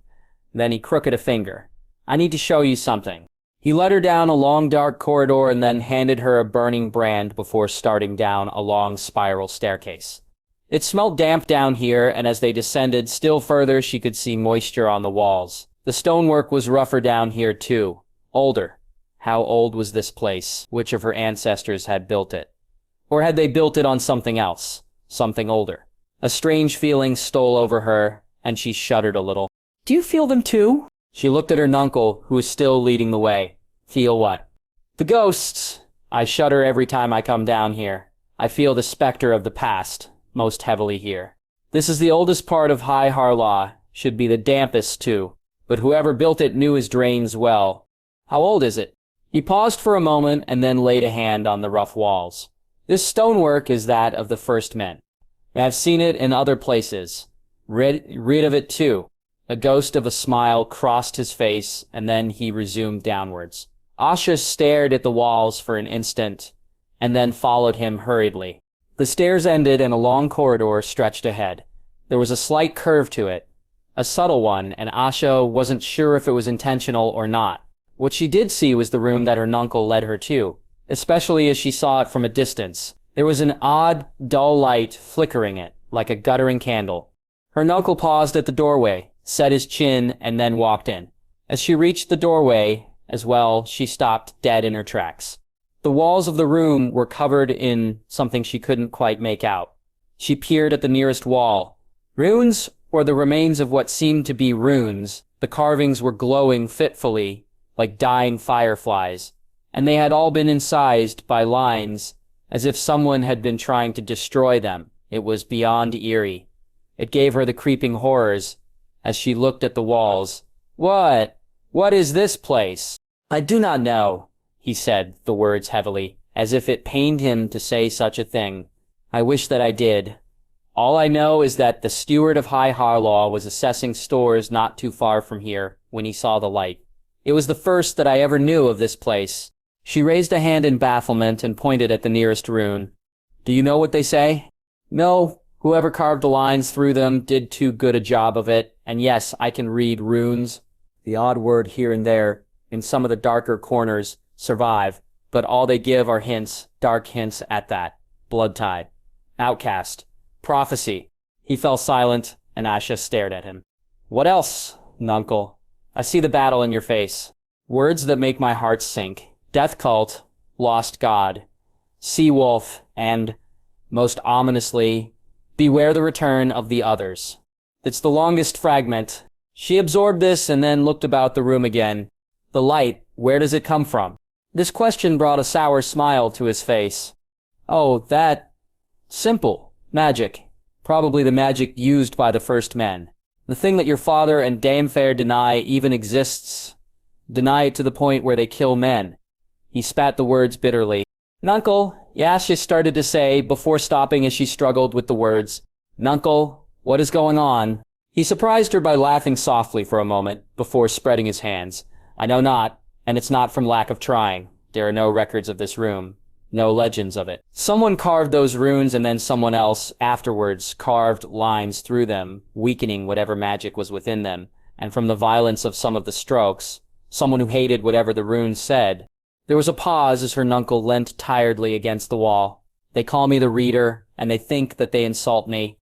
Then he crooked a finger. I need to show you something. He led her down a long dark corridor and then handed her a burning brand before starting down a long spiral staircase. It smelled damp down here, and as they descended still further, she could see moisture on the walls. The stonework was rougher down here too. Older. How old was this place? Which of her ancestors had built it? Or had they built it on something else? Something older. A strange feeling stole over her, and she shuddered a little. Do you feel them too? She looked at her nuncle, who was still leading the way. Feel what? The ghosts. I shudder every time I come down here. I feel the specter of the past, most heavily here. This is the oldest part of High Harlaw, should be the dampest too, but whoever built it knew his drains well. How old is it? He paused for a moment and then laid a hand on the rough walls. This stonework is that of the first men. I have seen it in other places. Read of it too. A ghost of a smile crossed his face, and then he resumed downwards. Asha stared at the walls for an instant, and then followed him hurriedly. The stairs ended and a long corridor stretched ahead. There was a slight curve to it, a subtle one, and Asha wasn't sure if it was intentional or not. What she did see was the room that her nuncle led her to, especially as she saw it from a distance. There was an odd, dull light flickering it, like a guttering candle. Her nuncle paused at the doorway, set his chin, and then walked in. As she reached the doorway, as well, she stopped dead in her tracks. The walls of the room were covered in something she couldn't quite make out. She peered at the nearest wall. Runes, or the remains of what seemed to be runes, the carvings were glowing fitfully, like dying fireflies, and they had all been incised by lines, as if someone had been trying to destroy them. It was beyond eerie. It gave her the creeping horrors, as she looked at the walls. What is this place? I do not know, he said, the words heavily, as if it pained him to say such a thing. I wish that I did. All I know is that the steward of High Harlaw was assessing stores not too far from here when he saw the light. It was the first that I ever knew of this place. She raised a hand in bafflement and pointed at the nearest rune. Do you know what they say? No, whoever carved the lines through them did too good a job of it, and yes, I can read runes. The odd word here and there, in some of the darker corners, survive, but all they give are hints, dark hints at that. Blood tide. Outcast. Prophecy. He fell silent, and Asha stared at him. What else, nuncle? I see the battle in your face. Words that make my heart sink. Death cult, lost god, sea wolf, and, most ominously, beware the return of the others. It's the longest fragment. She absorbed this and then looked about the room again. The light, where does it come from? This question brought a sour smile to his face. Oh, that... simple. Magic. Probably the magic used by the first men. The thing that your father and Damefair deny even exists. Deny it to the point where they kill men. He spat the words bitterly. Nuncle, Yasha started to say, before stopping as she struggled with the words. Nuncle, what is going on? He surprised her by laughing softly for a moment, before spreading his hands. I know not, and it's not from lack of trying. There are no records of this room. No legends of it. Someone carved those runes and then someone else, afterwards, carved lines through them, weakening whatever magic was within them, and from the violence of some of the strokes, someone who hated whatever the runes said. There was a pause as her nuncle leant tiredly against the wall. They call me the reader, and they think that they insult me.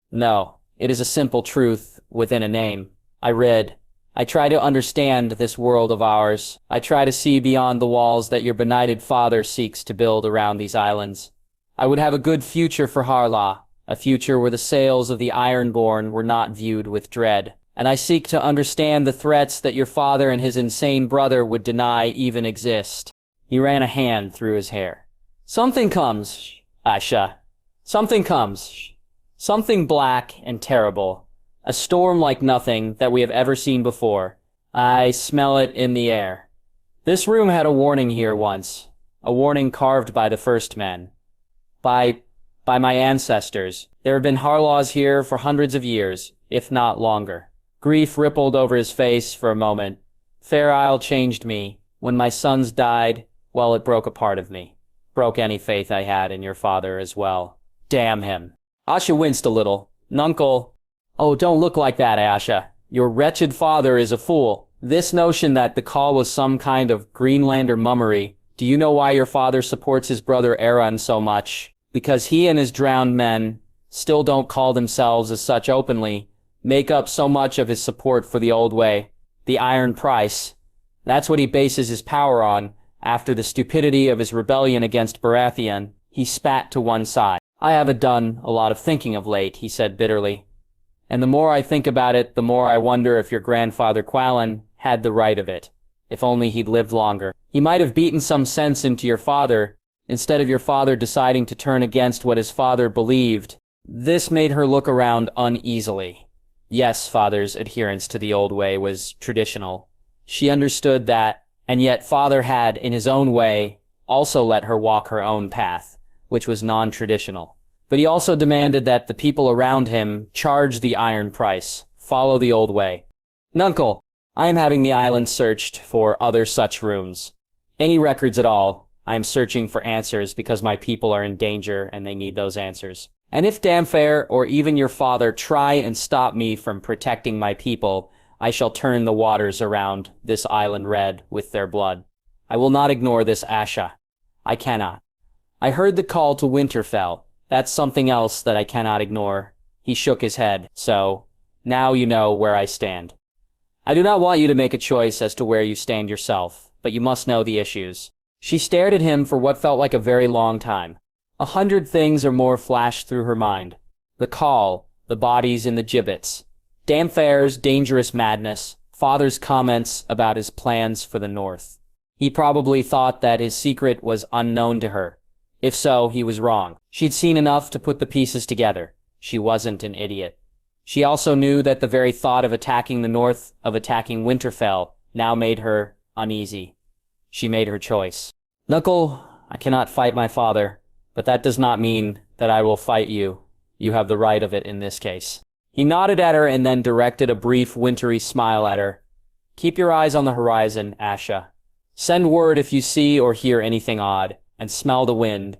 No, it is a simple truth within a name. I read. I try to understand this world of ours. I try to see beyond the walls that your benighted father seeks to build around these islands. I would have a good future for Harlaw, a future where the sails of the Ironborn were not viewed with dread. And I seek to understand the threats that your father and his insane brother would deny even exist. He ran a hand through his hair. Something comes, Asha. Something comes. Something black and terrible. A storm like nothing that we have ever seen before. I smell it in the air. This room had a warning here once. A warning carved by the first men. By my ancestors. There have been Harlaws here for hundreds of years, if not longer. Grief rippled over his face for a moment. Fair Isle changed me. When my sons died, well, it broke a part of me. Broke any faith I had in your father as well. Damn him. Asha winced a little. Nuncle. Oh, don't look like that, Asha. Your wretched father is a fool. This notion that the call was some kind of Greenlander mummery. Do you know why your father supports his brother Aeron so much? Because he and his drowned men still don't call themselves as such openly, make up so much of his support for the old way, the iron price. That's what he bases his power on. After the stupidity of his rebellion against Baratheon, he spat to one side. I haven't done a lot of thinking of late, he said bitterly. And the more I think about it, the more I wonder if your grandfather Quallen had the right of it. If only he'd lived longer. He might have beaten some sense into your father, instead of your father deciding to turn against what his father believed. This made her look around uneasily. Yes, father's adherence to the old way was traditional. She understood that, and yet father had, in his own way, also let her walk her own path, which was non-traditional. But he also demanded that the people around him charge the iron price, follow the old way. Nuncle, I am having the island searched for other such runes. Any records at all. I am searching for answers because my people are in danger and they need those answers. And if Damfair or even your father try and stop me from protecting my people, I shall turn the waters around this island red with their blood. I will not ignore this Asha. I cannot. I heard the call to Winterfell. That's something else that I cannot ignore. He shook his head. So, now you know where I stand. I do not want you to make a choice as to where you stand yourself, but you must know the issues. She stared at him for what felt like a very long time. 100 things or more flashed through her mind. The call, the bodies in the gibbets, Damfair's dangerous madness, father's comments about his plans for the North. He probably thought that his secret was unknown to her. If so, he was wrong. She'd seen enough to put the pieces together. She wasn't an idiot. She also knew that the very thought of attacking the North, of attacking Winterfell, now made her uneasy. She made her choice. Knuckle, I cannot fight my father, but that does not mean that I will fight you. You have the right of it in this case. He nodded at her and then directed a brief, wintry smile at her. Keep your eyes on the horizon, Asha. Send word if you see or hear anything odd, and smell the wind,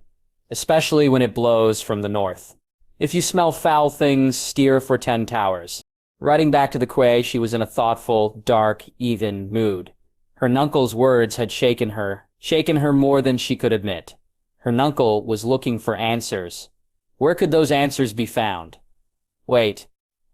especially when it blows from the north. If you smell foul things, steer for 10 Towers. Riding back to the quay, she was in a thoughtful, dark, even mood. Her nuncle's words had shaken her more than she could admit. Her nuncle was looking for answers. Where could those answers be found? Wait.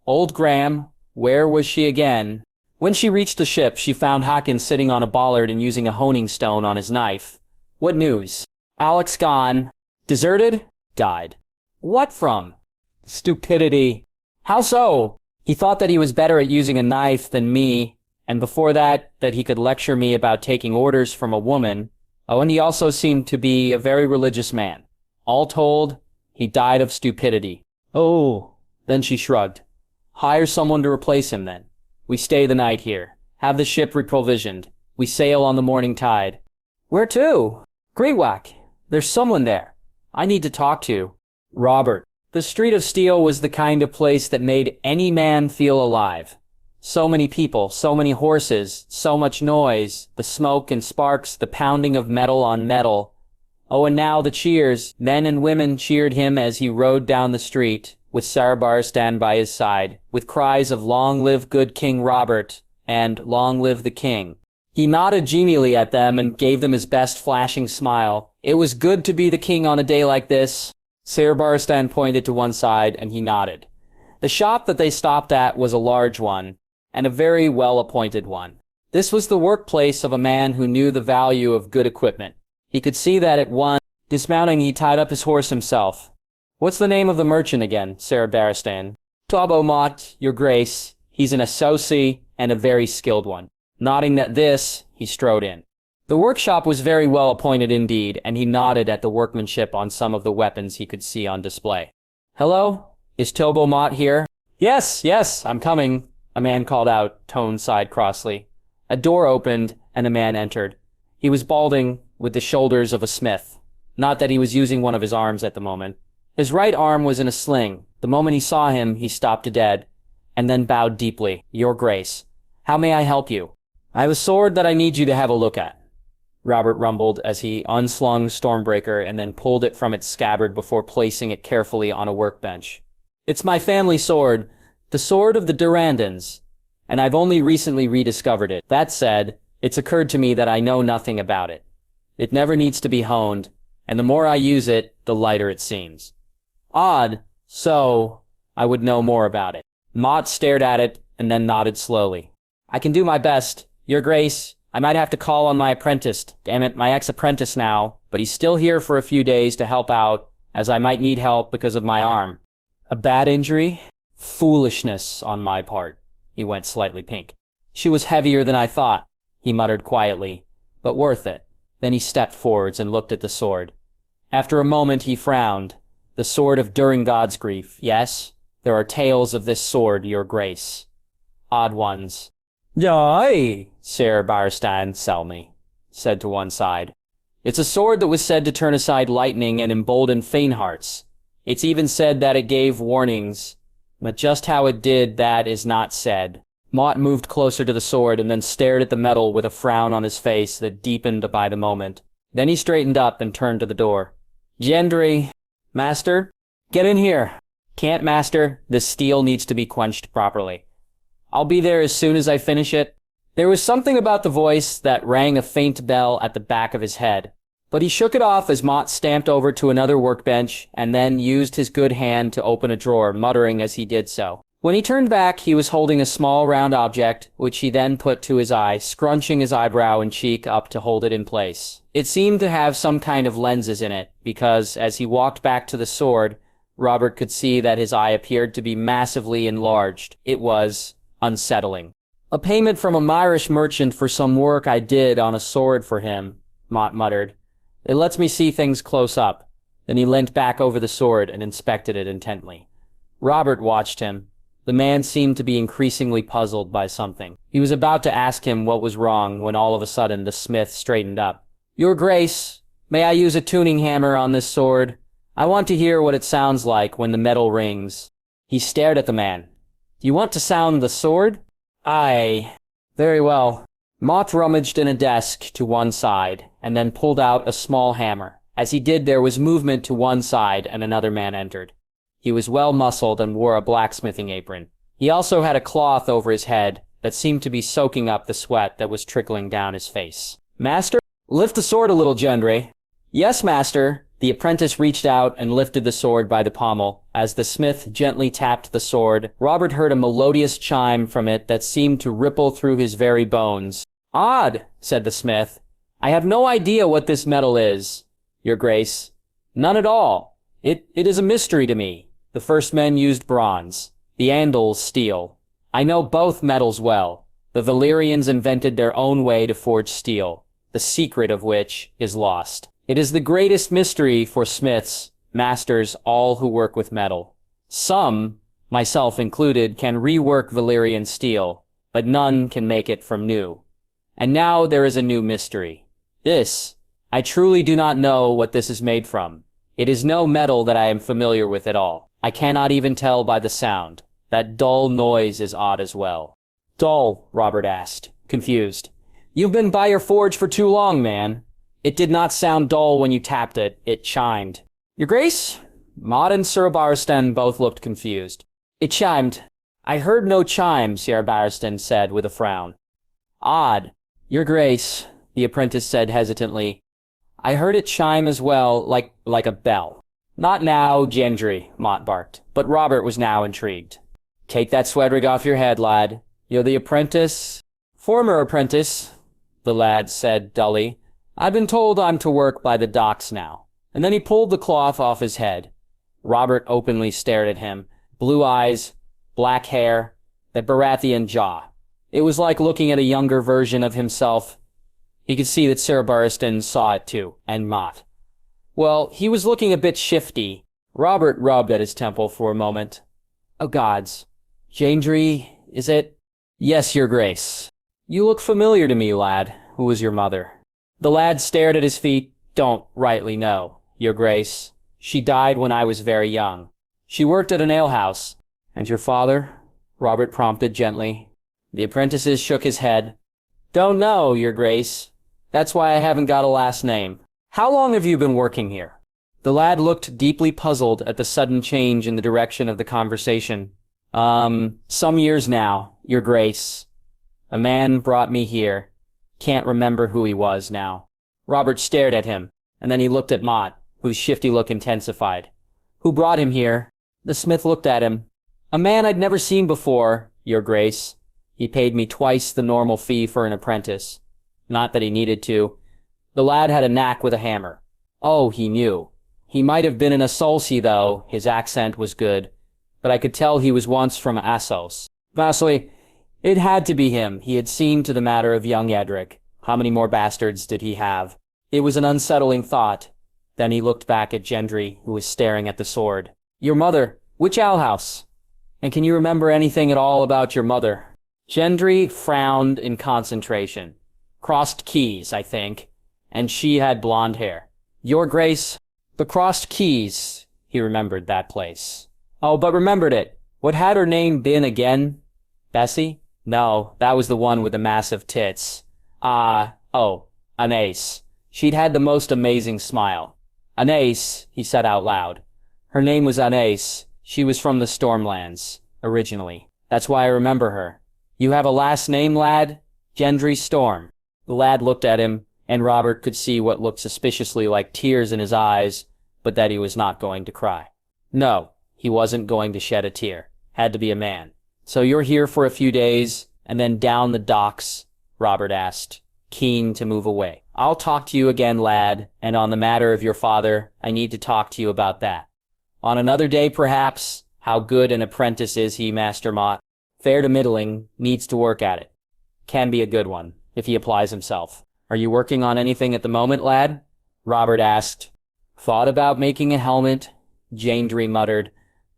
Old Graham, where was she again? When she reached the ship, she found Hawkins sitting on a bollard and using a honing stone on his knife. What news? Alex gone. Deserted? Died. What from? Stupidity. How so? He thought that he was better at using a knife than me, and before that he could lecture me about taking orders from a woman. Oh, and he also seemed to be a very religious man. All told, he died of stupidity. Oh, then she shrugged. Hire someone to replace him then. We stay the night here. Have the ship reprovisioned. We sail on the morning tide. Where to? Greywack. There's someone there. I need to talk to. Robert. The Street of Steel was the kind of place that made any man feel alive. So many people, so many horses, so much noise, the smoke and sparks, the pounding of metal on metal. Oh, and now the cheers. Men and women cheered him as he rode down the street, with Sarah Barristan by his side, with cries of "Long live good King Robert," and "Long live the King." He nodded genially at them and gave them his best flashing smile. It was good to be the king on a day like this. Sarah Barristan pointed to one side, and he nodded. The shop that they stopped at was a large one, and a very well-appointed one. This was the workplace of a man who knew the value of good equipment. He could see that at once. Dismounting, he tied up his horse himself. "What's the name of the merchant again, Sarah Barristan?" "Tobbo Mott, your grace. He's an associate and a very skilled one." Nodding at this, he strode in. The workshop was very well appointed indeed, and he nodded at the workmanship on some of the weapons he could see on display. "Hello? Is Tobbo Mott here?" Yes, I'm coming," a man called out, tone side crossly. A door opened, and a man entered. He was balding, with the shoulders of a smith. Not that he was using one of his arms at the moment. His right arm was in a sling. The moment he saw him, he stopped dead, and then bowed deeply. "Your grace, how may I help you?" "I have a sword that I need you to have a look at," Robert rumbled as he unslung Stormbreaker and then pulled it from its scabbard before placing it carefully on a workbench. "It's my family sword, the sword of the Durandons, and I've only recently rediscovered it. That said, it's occurred to me that I know nothing about it. It never needs to be honed, and the more I use it, the lighter it seems." "Odd. So, I would know more about it." Mott stared at it and then nodded slowly. "I can do my best. Your grace, I might have to call on my apprentice. Damn it, my ex-apprentice now, but he's still here for a few days to help out, as I might need help because of my arm." "A bad injury?" "Foolishness on my part." He went slightly pink. "She was heavier than I thought," he muttered quietly, "but worth it." Then he stepped forwards and looked at the sword. After a moment he frowned. "The sword of Durrangod's grief, yes? There are tales of this sword, your grace. Odd ones." "Aye," Sarah Barristan Selmy said to one side. "It's a sword that was said to turn aside lightning and embolden faint hearts. It's even said that it gave warnings, but just how it did that is not said." Mott moved closer to the sword and then stared at the metal with a frown on his face that deepened by the moment. Then he straightened up and turned to the door. "Gendry, master, get in here." "Can't, master. This steel needs to be quenched properly. I'll be there as soon as I finish it." There was something about the voice that rang a faint bell at the back of his head, but he shook it off as Mott stamped over to another workbench and then used his good hand to open a drawer, muttering as he did so. When he turned back, he was holding a small round object, which he then put to his eye, scrunching his eyebrow and cheek up to hold it in place. It seemed to have some kind of lenses in it, because as he walked back to the sword, Robert could see that his eye appeared to be massively enlarged. It was unsettling. "A payment from a Myrish merchant for some work I did on a sword for him," Mott muttered. "It lets me see things close up." Then he leant back over the sword and inspected it intently. Robert watched him. The man seemed to be increasingly puzzled by something. He was about to ask him what was wrong when all of a sudden the smith straightened up. "Your grace, may I use a tuning hammer on this sword? I want to hear what it sounds like when the metal rings." He stared at the man. "Do you want to sound the sword?" "Aye." "Very well." Mott rummaged in a desk to one side, and then pulled out a small hammer. As he did, there was movement to one side, and another man entered. He was well-muscled and wore a blacksmithing apron. He also had a cloth over his head that seemed to be soaking up the sweat that was trickling down his face. "Master, lift the sword a little, Gendry." "Yes, master." The apprentice reached out and lifted the sword by the pommel. As the smith gently tapped the sword, Robert heard a melodious chime from it that seemed to ripple through his very bones. "Odd," said the smith. "I have no idea what this metal is, your grace. None at all. It is a mystery to me. The first men used bronze. The Andals steel. I know both metals well. The Valyrians invented their own way to forge steel, the secret of which is lost. It is the greatest mystery for smiths, masters, all who work with metal. Some, myself included, can rework Valyrian steel, but none can make it from new. And now there is a new mystery. This, I truly do not know what this is made from. It is no metal that I am familiar with at all. I cannot even tell by the sound. That dull noise is odd as well. Dull, Robert asked, confused. You've been by your forge for too long, man. It did not sound dull when you tapped it. It chimed. Your Grace? Maud and Sir Barristan both looked confused. It chimed. I heard no chime, Sir Barristan said with a frown. Odd. Your Grace, the apprentice said hesitantly. I heard it chime as well, like a bell. Not now, Gendry, Mott barked, but Robert was now intrigued. Take that sweatrig off your head, lad. You're the apprentice? Former apprentice, the lad said dully. I've been told I'm to work by the docks now. And then he pulled the cloth off his head. Robert openly stared at him. Blue eyes, black hair, that Baratheon jaw. It was like looking at a younger version of himself. He could see that Sir Barristan saw it too, and Mott. Well, he was looking a bit shifty. Robert rubbed at his temple for a moment. Oh gods. Gendry, is it? Yes, Your Grace. You look familiar to me, lad. Who was your mother? The lad stared at his feet. Don't rightly know, Your Grace. She died when I was very young. She worked at an alehouse. And your father? Robert prompted gently. The apprentice shook his head. Don't know, Your Grace. That's why I haven't got a last name. How long have you been working here? The lad looked deeply puzzled at the sudden change in the direction of the conversation. Some years now, Your Grace. A man brought me here. Can't remember who he was now. Robert stared at him, and then he looked at Mott, whose shifty look intensified. Who brought him here? The smith looked at him. A man I'd never seen before, Your Grace. He paid me twice the normal fee for an apprentice. Not that he needed to. The lad had a knack with a hammer. Oh, he knew. He might have been an Assolci, though. His accent was good. But I could tell he was once from Assos. Vasily, it had to be him. He had seen to the matter of young Edric. How many more bastards did he have? It was an unsettling thought. Then he looked back at Gendry, who was staring at the sword. Your mother? Which alehouse? And can you remember anything at all about your mother? Gendry frowned in concentration. Crossed Keys, I think. And she had blonde hair. Your Grace? The Crossed Keys. He remembered that place. Oh, but remembered it. What had her name been again? Bessie? No, that was the one with the massive tits. Anais. She'd had the most amazing smile. Anais, he said out loud. Her name was Anais. She was from the Stormlands, originally. That's why I remember her. You have a last name, lad? Gendry Storm. The lad looked at him, and Robert could see what looked suspiciously like tears in his eyes, but that he was not going to cry. No, he wasn't going to shed a tear. Had to be a man. So you're here for a few days, and then down the docks? Robert asked, keen to move away. I'll talk to you again, lad, and on the matter of your father, I need to talk to you about that. On another day, perhaps. How good an apprentice is he, Master Mott? Fair to middling, needs to work at it. Can be a good one, if he applies himself. Are you working on anything at the moment, lad? Robert asked. Thought about making a helmet, Gendry muttered.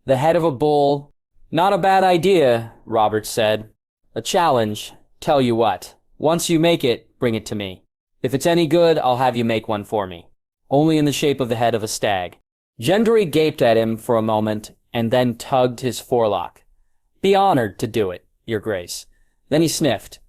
The head of a bull. Not a bad idea, Robert said. A challenge. Tell you what. Once you make it, bring it to me. If it's any good, I'll have you make one for me. Only in the shape of the head of a stag. Gendry gaped at him for a moment, and then tugged his forelock. Be honored to do it, Your Grace. Then he sniffed.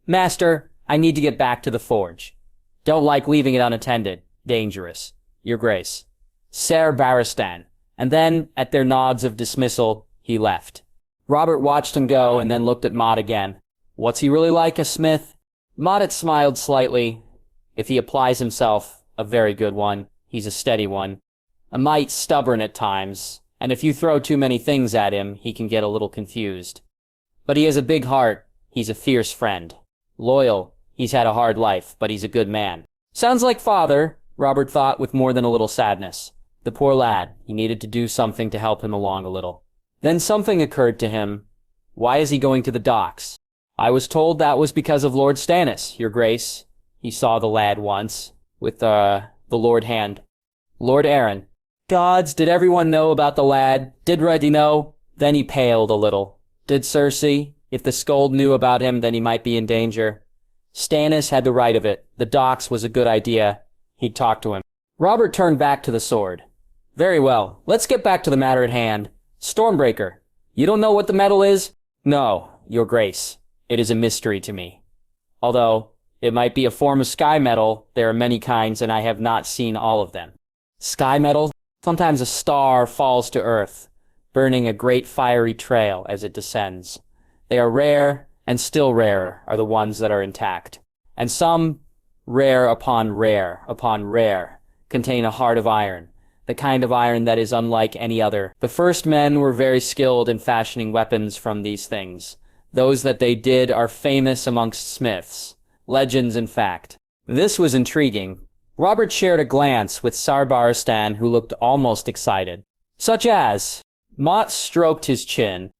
Master, I need to get back to the forge. Don't like leaving it unattended. Dangerous. Your Grace. Sir Barristan. And then, at their nods of dismissal, he left. Robert watched him go and then looked at Mott again. What's he really like, a smith? Mott had smiled slightly. If he applies himself, a very good one. He's a steady one. A mite stubborn at times, and if you throw too many things at him, he can get a little confused. But he has a big heart. He's a fierce friend. Loyal. He's had a hard life, but he's a good man. Sounds like father, Robert thought with more than a little sadness. The poor lad. He needed to do something to help him along a little. Then something occurred to him. Why is he going to the docks? I was told that was because of Lord Stannis, Your Grace. He saw the lad once, with, the Lord Hand. Lord Aaron. Gods, did everyone know about the lad? Did Reddy know? Then he paled a little. Did Cersei? If the scold knew about him, then he might be in danger. Stannis had the right of it. The docks was a good idea. He'd talk to him. Robert turned back to the sword. Very well. Let's get back to the matter at hand. Stormbreaker. You don't know what the metal is? No, Your Grace. It is a mystery to me. Although, it might be a form of sky metal, there are many kinds and I have not seen all of them. Sky metal? Sometimes a star falls to Earth, burning a great fiery trail as it descends. They are rare, and still rarer are the ones that are intact. And some, rare upon rare, contain a heart of iron, the kind of iron that is unlike any other. The first men were very skilled in fashioning weapons from these things. Those that they did are famous amongst smiths. Legends, in fact. This was intriguing. Robert shared a glance with Sarbaristan, who looked almost excited. Such as, Mott stroked his chin.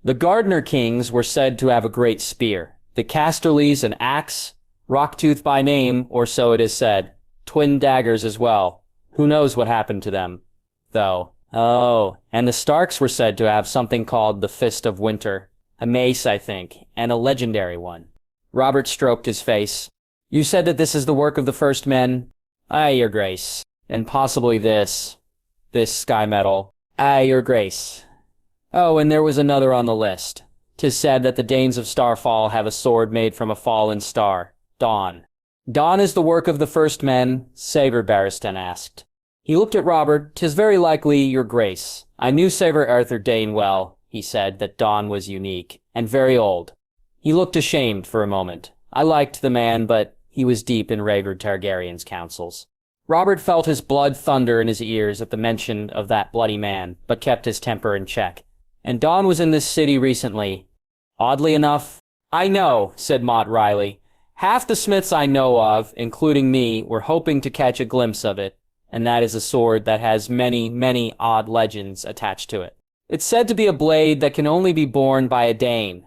The Gardener Kings were said to have a great spear. The Casterleys an axe, Rocktooth by name, or so it is said. Twin daggers as well. Who knows what happened to them, though. Oh, and the Starks were said to have something called the Fist of Winter. A mace, I think, and a legendary one. Robert stroked his face. You said that this is the work of the first men? Aye, Your Grace. And possibly this sky metal. Aye, Your Grace. Oh, and there was another on the list. 'Tis said that the Danes of Starfall have a sword made from a fallen star, Dawn. Dawn is the work of the first men? Sarbaristan asked. He looked at Robert. 'Tis very likely, Your Grace. I knew Saber Arthur Dane well, he said, that Dawn was unique, and very old. He looked ashamed for a moment. I liked the man, but he was deep in Rhaegar Targaryen's counsels. Robert felt his blood thunder in his ears at the mention of that bloody man, but kept his temper in check. And Dawn was in this city recently. Oddly enough, I know, said Mott wryly. Half the smiths I know of, including me, were hoping to catch a glimpse of it, and that is a sword that has many, many odd legends attached to it. It's said to be a blade that can only be borne by a Dane,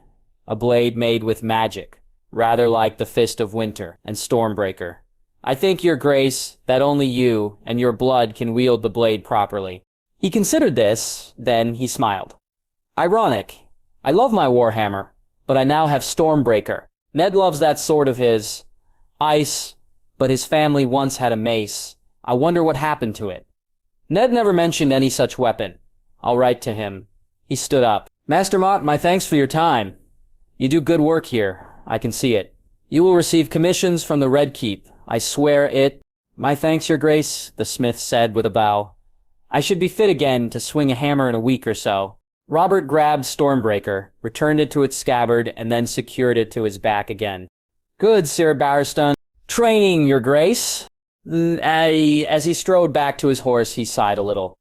a blade made with magic, rather like the Fist of Winter and Stormbreaker. I think, Your Grace, that only you and your blood can wield the blade properly. He considered this, then he smiled. Ironic. I love my warhammer, but I now have Stormbreaker. Ned loves that sword of his. Ice, but his family once had a mace. I wonder what happened to it. Ned never mentioned any such weapon. I'll write to him. He stood up. Master Mott, my thanks for your time. You do good work here. I can see it. You will receive commissions from the Red Keep. I swear it. My thanks, Your Grace, the smith said with a bow. I should be fit again to swing a hammer in a week or so. Robert grabbed Stormbreaker, returned it to its scabbard, and then secured it to his back again. Good, Sir Barristan. Training, Your Grace. As he strode back to his horse, he sighed a little.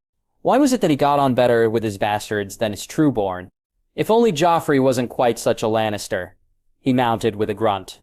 Why was it that he got on better with his bastards than his trueborn? If only Joffrey wasn't quite such a Lannister. He mounted with a grunt.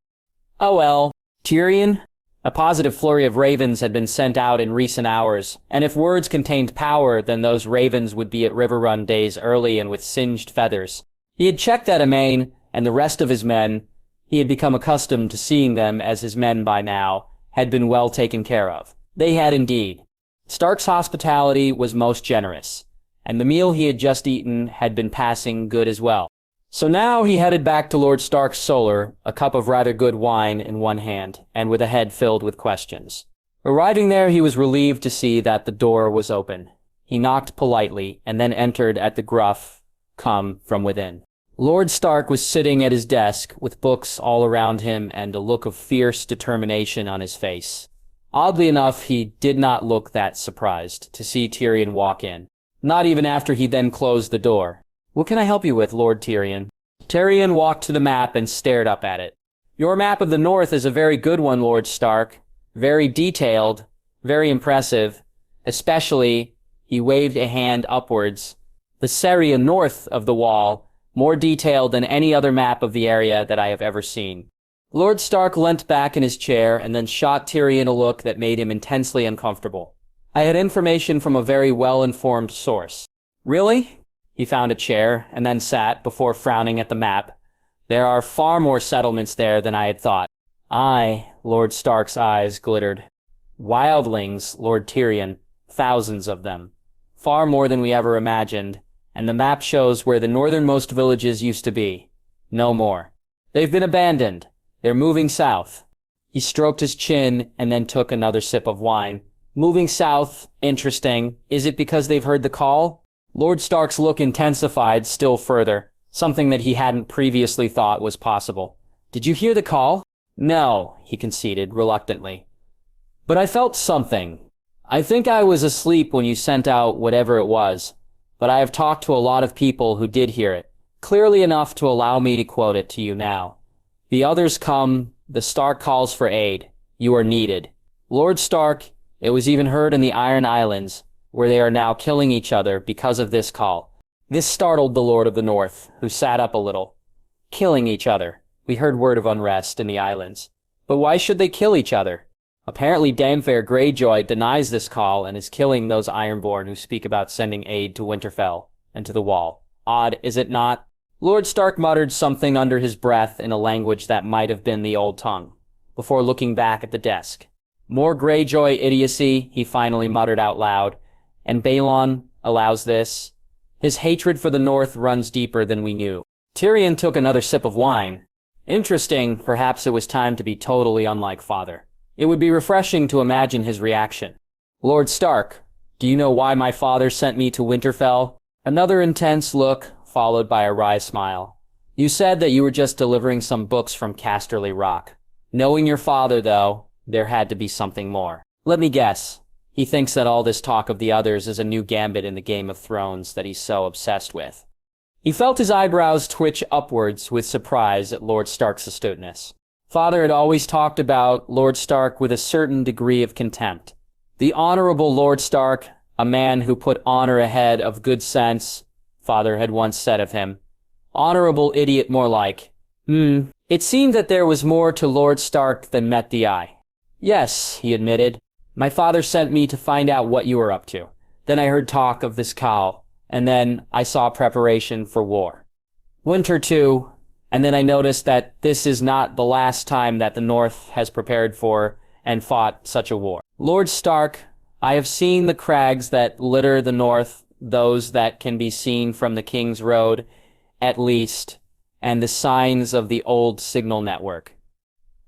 Oh well. Tyrion? A positive flurry of ravens had been sent out in recent hours, and if words contained power, then those ravens would be at River Run days early and with singed feathers. He had checked at Amain, and the rest of his men, he had become accustomed to seeing them as his men by now, had been well taken care of. They had indeed. Stark's hospitality was most generous, and the meal he had just eaten had been passing good as well. So now he headed back to Lord Stark's Solar, a cup of rather good wine in one hand, and with a head filled with questions. Arriving there, he was relieved to see that the door was open. He knocked politely, and then entered at the gruff, "Come," from within. Lord Stark was sitting at his desk, with books all around him and a look of fierce determination on his face. Oddly enough, he did not look that surprised to see Tyrion walk in, not even after he then closed the door. What can I help you with, Lord Tyrion? Tyrion walked to the map and stared up at it. Your map of the North is a very good one, Lord Stark. Very detailed, very impressive. Especially, he waved a hand upwards, the area north of the wall, more detailed than any other map of the area that I have ever seen. Lord Stark leant back in his chair and then shot Tyrion a look that made him intensely uncomfortable. I had information from a very well-informed source. Really? He found a chair and then sat before frowning at the map. There are far more settlements there than I had thought. Aye, Lord Stark's eyes glittered. Wildlings, Lord Tyrion, thousands of them. Far more than we ever imagined, and the map shows where the northernmost villages used to be. No more. They've been abandoned. They're moving south. He stroked his chin and then took another sip of wine. Moving south, interesting. Is it because they've heard the call? Lord Stark's look intensified still further, something that he hadn't previously thought was possible. Did you hear the call? No, he conceded reluctantly. But I felt something. I think I was asleep when you sent out whatever it was, but I have talked to a lot of people who did hear it, clearly enough to allow me to quote it to you now. The others come, the Stark calls for aid. You are needed. Lord Stark, it was even heard in the Iron Islands, where they are now killing each other because of this call. This startled the Lord of the North, who sat up a little. Killing each other. We heard word of unrest in the islands. But why should they kill each other? Apparently Daenerys Greyjoy denies this call and is killing those Ironborn who speak about sending aid to Winterfell and to the Wall. Odd, is it not? Lord Stark muttered something under his breath in a language that might have been the old tongue, before looking back at the desk. More Greyjoy idiocy, he finally muttered out loud. And Balon allows this. His hatred for the North runs deeper than we knew. Tyrion took another sip of wine. Interesting, perhaps it was time to be totally unlike father. It would be refreshing to imagine his reaction. Lord Stark, do you know why my father sent me to Winterfell? Another intense look, followed by a wry smile. You said that you were just delivering some books from Casterly Rock. Knowing your father, though, there had to be something more. Let me guess. He thinks that all this talk of the others is a new gambit in the Game of Thrones that he's so obsessed with. He felt his eyebrows twitch upwards with surprise at Lord Stark's astuteness. Father had always talked about Lord Stark with a certain degree of contempt. The honorable Lord Stark, a man who put honor ahead of good sense, Father had once said of him. Honorable idiot more like. It seemed that there was more to Lord Stark than met the eye. Yes, he admitted. My father sent me to find out what you were up to. Then I heard talk of this cow, and then I saw preparation for war. Winter too, and then I noticed that this is not the last time that the North has prepared for and fought such a war. Lord Stark, I have seen the crags that litter the North, those that can be seen from the King's Road, at least, and the signs of the old signal network.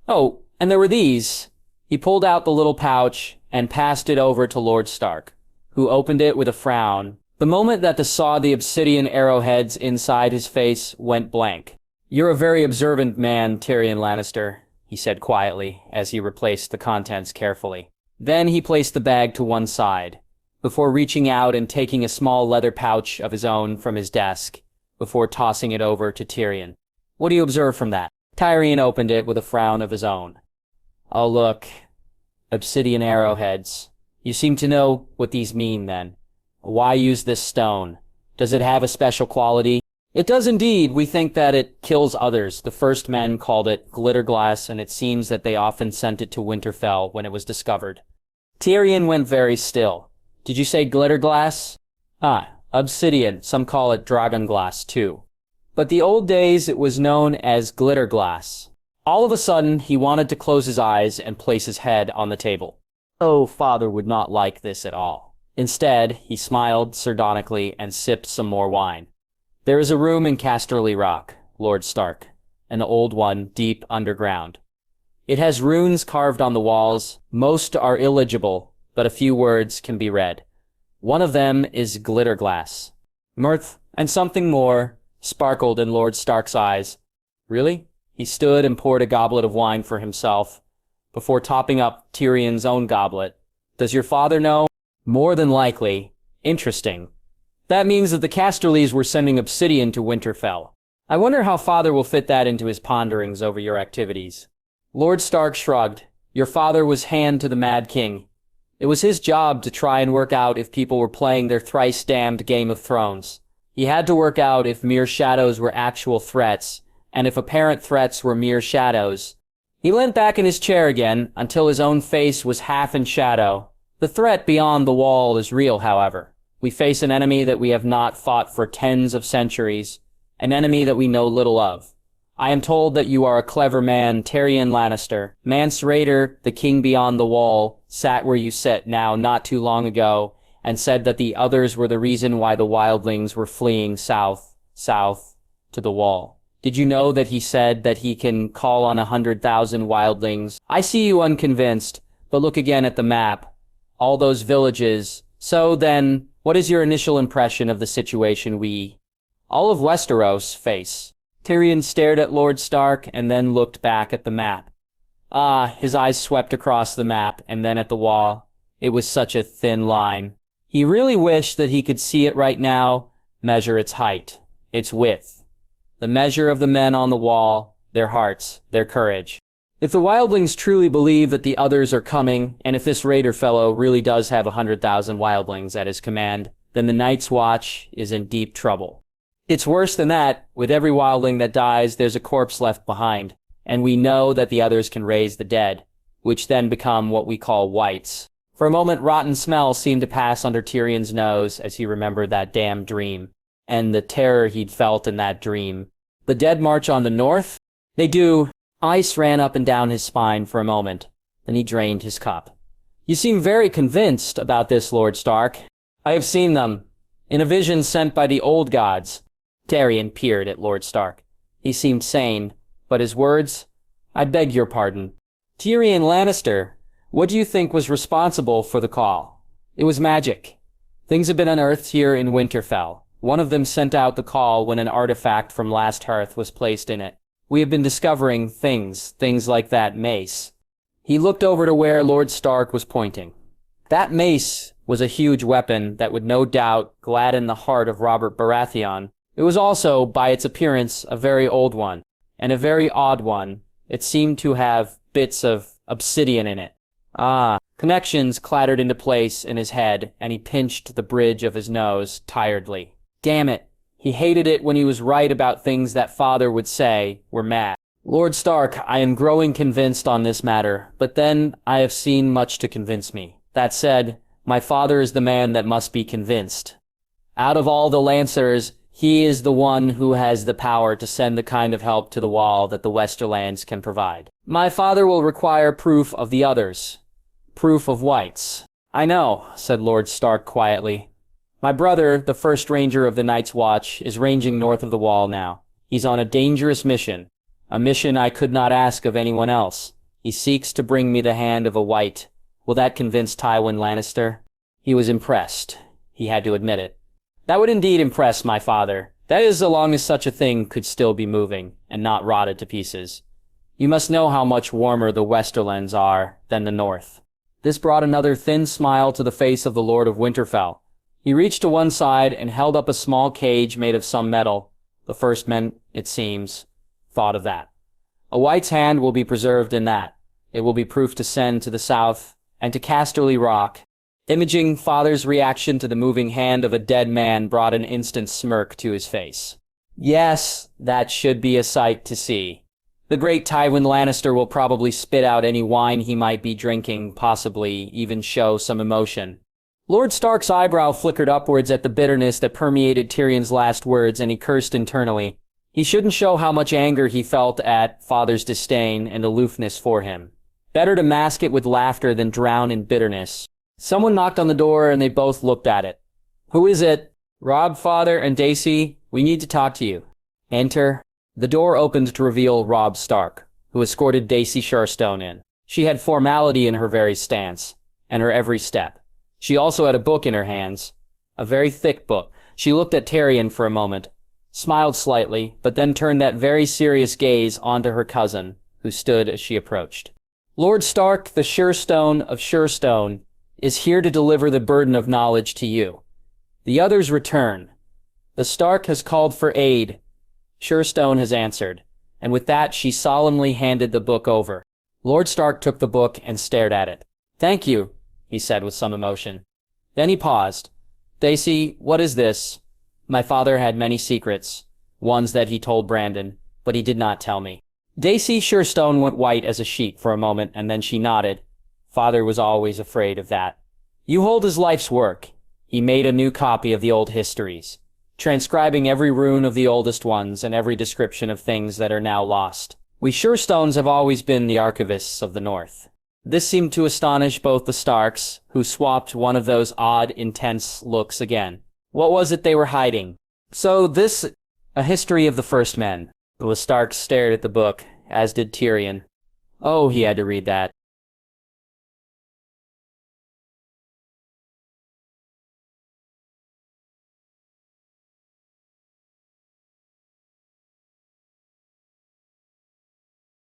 Oh, and there were these. He pulled out the little pouch and passed it over to Lord Stark, who opened it with a frown. The moment that saw the obsidian arrowheads inside his face went blank. You're a very observant man, Tyrion Lannister, he said quietly as he replaced the contents carefully. Then he placed the bag to one side, before reaching out and taking a small leather pouch of his own from his desk, before tossing it over to Tyrion. What do you observe from that? Tyrion opened it with a frown of his own. Oh, look. Obsidian arrowheads. You seem to know what these mean, then. Why use this stone? Does it have a special quality? It does indeed. We think that it kills others. The first men called it glitter glass, and it seems that they often sent it to Winterfell when it was discovered. Tyrion went very still. Did you say glitter glass? Obsidian. Some call it dragon glass, too. But the old days it was known as glitter glass. All of a sudden, he wanted to close his eyes and place his head on the table. Oh, father would not like this at all. Instead, he smiled sardonically and sipped some more wine. There is a room in Casterly Rock, Lord Stark, an old one deep underground. It has runes carved on the walls. Most are illegible, but a few words can be read. One of them is glitter glass. Mirth and something more sparkled in Lord Stark's eyes. Really? He stood and poured a goblet of wine for himself, before topping up Tyrion's own goblet. Does your father know? More than likely. Interesting. That means that the Casterlys were sending obsidian to Winterfell. I wonder how father will fit that into his ponderings over your activities. Lord Stark shrugged. Your father was hand to the Mad King. It was his job to try and work out if people were playing their thrice-damned Game of Thrones. He had to work out if mere shadows were actual threats, and if apparent threats were mere shadows. He leant back in his chair again until his own face was half in shadow. The threat beyond the wall is real, however. We face an enemy that we have not fought for tens of centuries, an enemy that we know little of. I am told that you are a clever man, Tyrion Lannister. Mance Rayder, the king beyond the wall, sat where you sit now not too long ago, and said that the others were the reason why the wildlings were fleeing south to the wall. Did you know that he said that he can call on 100,000 wildlings? I see you unconvinced, but look again at the map. all those villages. So then, what is your initial impression of the situation all of Westeros face? Tyrion stared at Lord Stark and then looked back at the map. His eyes swept across the map and then at the wall. It was such a thin line. He really wished that he could see it right now, measure its height, its width, the measure of the men on the wall, their hearts, their courage. If the wildlings truly believe that the others are coming, and if this raider fellow really does have 100,000 wildlings at his command, then the Night's Watch is in deep trouble. It's worse than that. With every wildling that dies, there's a corpse left behind, and we know that the others can raise the dead, which then become what we call whites. For a moment, rotten smell seemed to pass under Tyrion's nose as he remembered that damn dream, and the terror he'd felt in that dream. The dead march on the north? They do. Ice ran up and down his spine for a moment. Then he drained his cup. You seem very convinced about this, Lord Stark. I have seen them, in a vision sent by the old gods. Tyrion peered at Lord Stark. He seemed sane, but his words? I beg your pardon. Tyrion Lannister, what do you think was responsible for the call? It was magic. Things have been unearthed here in Winterfell. One of them sent out the call when an artifact from Last Hearth was placed in it. We have been discovering things like that mace. He looked over to where Lord Stark was pointing. That mace was a huge weapon that would no doubt gladden the heart of Robert Baratheon. It was also, by its appearance, a very old one, and a very odd one. It seemed to have bits of obsidian in it. Connections clattered into place in his head, and he pinched the bridge of his nose tiredly. Damn it. He hated it when he was right about things that father would say were mad. Lord Stark, I am growing convinced on this matter, but then I have seen much to convince me. That said, my father is the man that must be convinced. Out of all the Lancers, he is the one who has the power to send the kind of help to the wall that the Westerlands can provide. My father will require proof of the others. Proof of whites. I know, said Lord Stark quietly. My brother, the first ranger of the Night's Watch, is ranging north of the wall now. He's on a dangerous mission. A mission I could not ask of anyone else. He seeks to bring me the hand of a white. Will that convince Tywin Lannister? He was impressed. He had to admit it. That would indeed impress my father. That is, so long as such a thing could still be moving, and not rotted to pieces. You must know how much warmer the Westerlands are than the north. This brought another thin smile to the face of the Lord of Winterfell. He reached to one side and held up a small cage made of some metal. The first men, it seems, thought of that. A white's hand will be preserved in that. It will be proof to send to the south and to Casterly Rock. Imaging father's reaction to the moving hand of a dead man brought an instant smirk to his face. Yes, that should be a sight to see. The great Tywin Lannister will probably spit out any wine he might be drinking, possibly even show some emotion. Lord Stark's eyebrow flickered upwards at the bitterness that permeated Tyrion's last words, and he cursed internally. He shouldn't show how much anger he felt at father's disdain and aloofness for him. Better to mask it with laughter than drown in bitterness. Someone knocked on the door, and they both looked at it. Who is it? Robb, father, and Daisy, we need to talk to you. Enter. The door opened to reveal Robb Stark, who escorted Daisy Sherstone in. She had formality in her very stance, and her every step. She also had a book in her hands, a very thick book. She looked at Tyrion for a moment, smiled slightly, but then turned that very serious gaze onto her cousin, who stood as she approached. Lord Stark, the Surestone of Surestone, is here to deliver the burden of knowledge to you. The others return. The Stark has called for aid. Surestone has answered, and with that she solemnly handed the book over. Lord Stark took the book and stared at it. Thank you, he said with some emotion. Then he paused. Daisy, what is this? My father had many secrets, ones that he told Brandon, but he did not tell me. Daisy Surestone went white as a sheet for a moment, and then she nodded. Father was always afraid of that. You hold his life's work. He made a new copy of the old histories, transcribing every rune of the oldest ones and every description of things that are now lost. We Surestones have always been the archivists of the North. This seemed to astonish both the Starks, who swapped one of those odd, intense looks again. What was it they were hiding? So this, a history of the first men. The Starks stared at the book, as did Tyrion. Oh, he had to read that.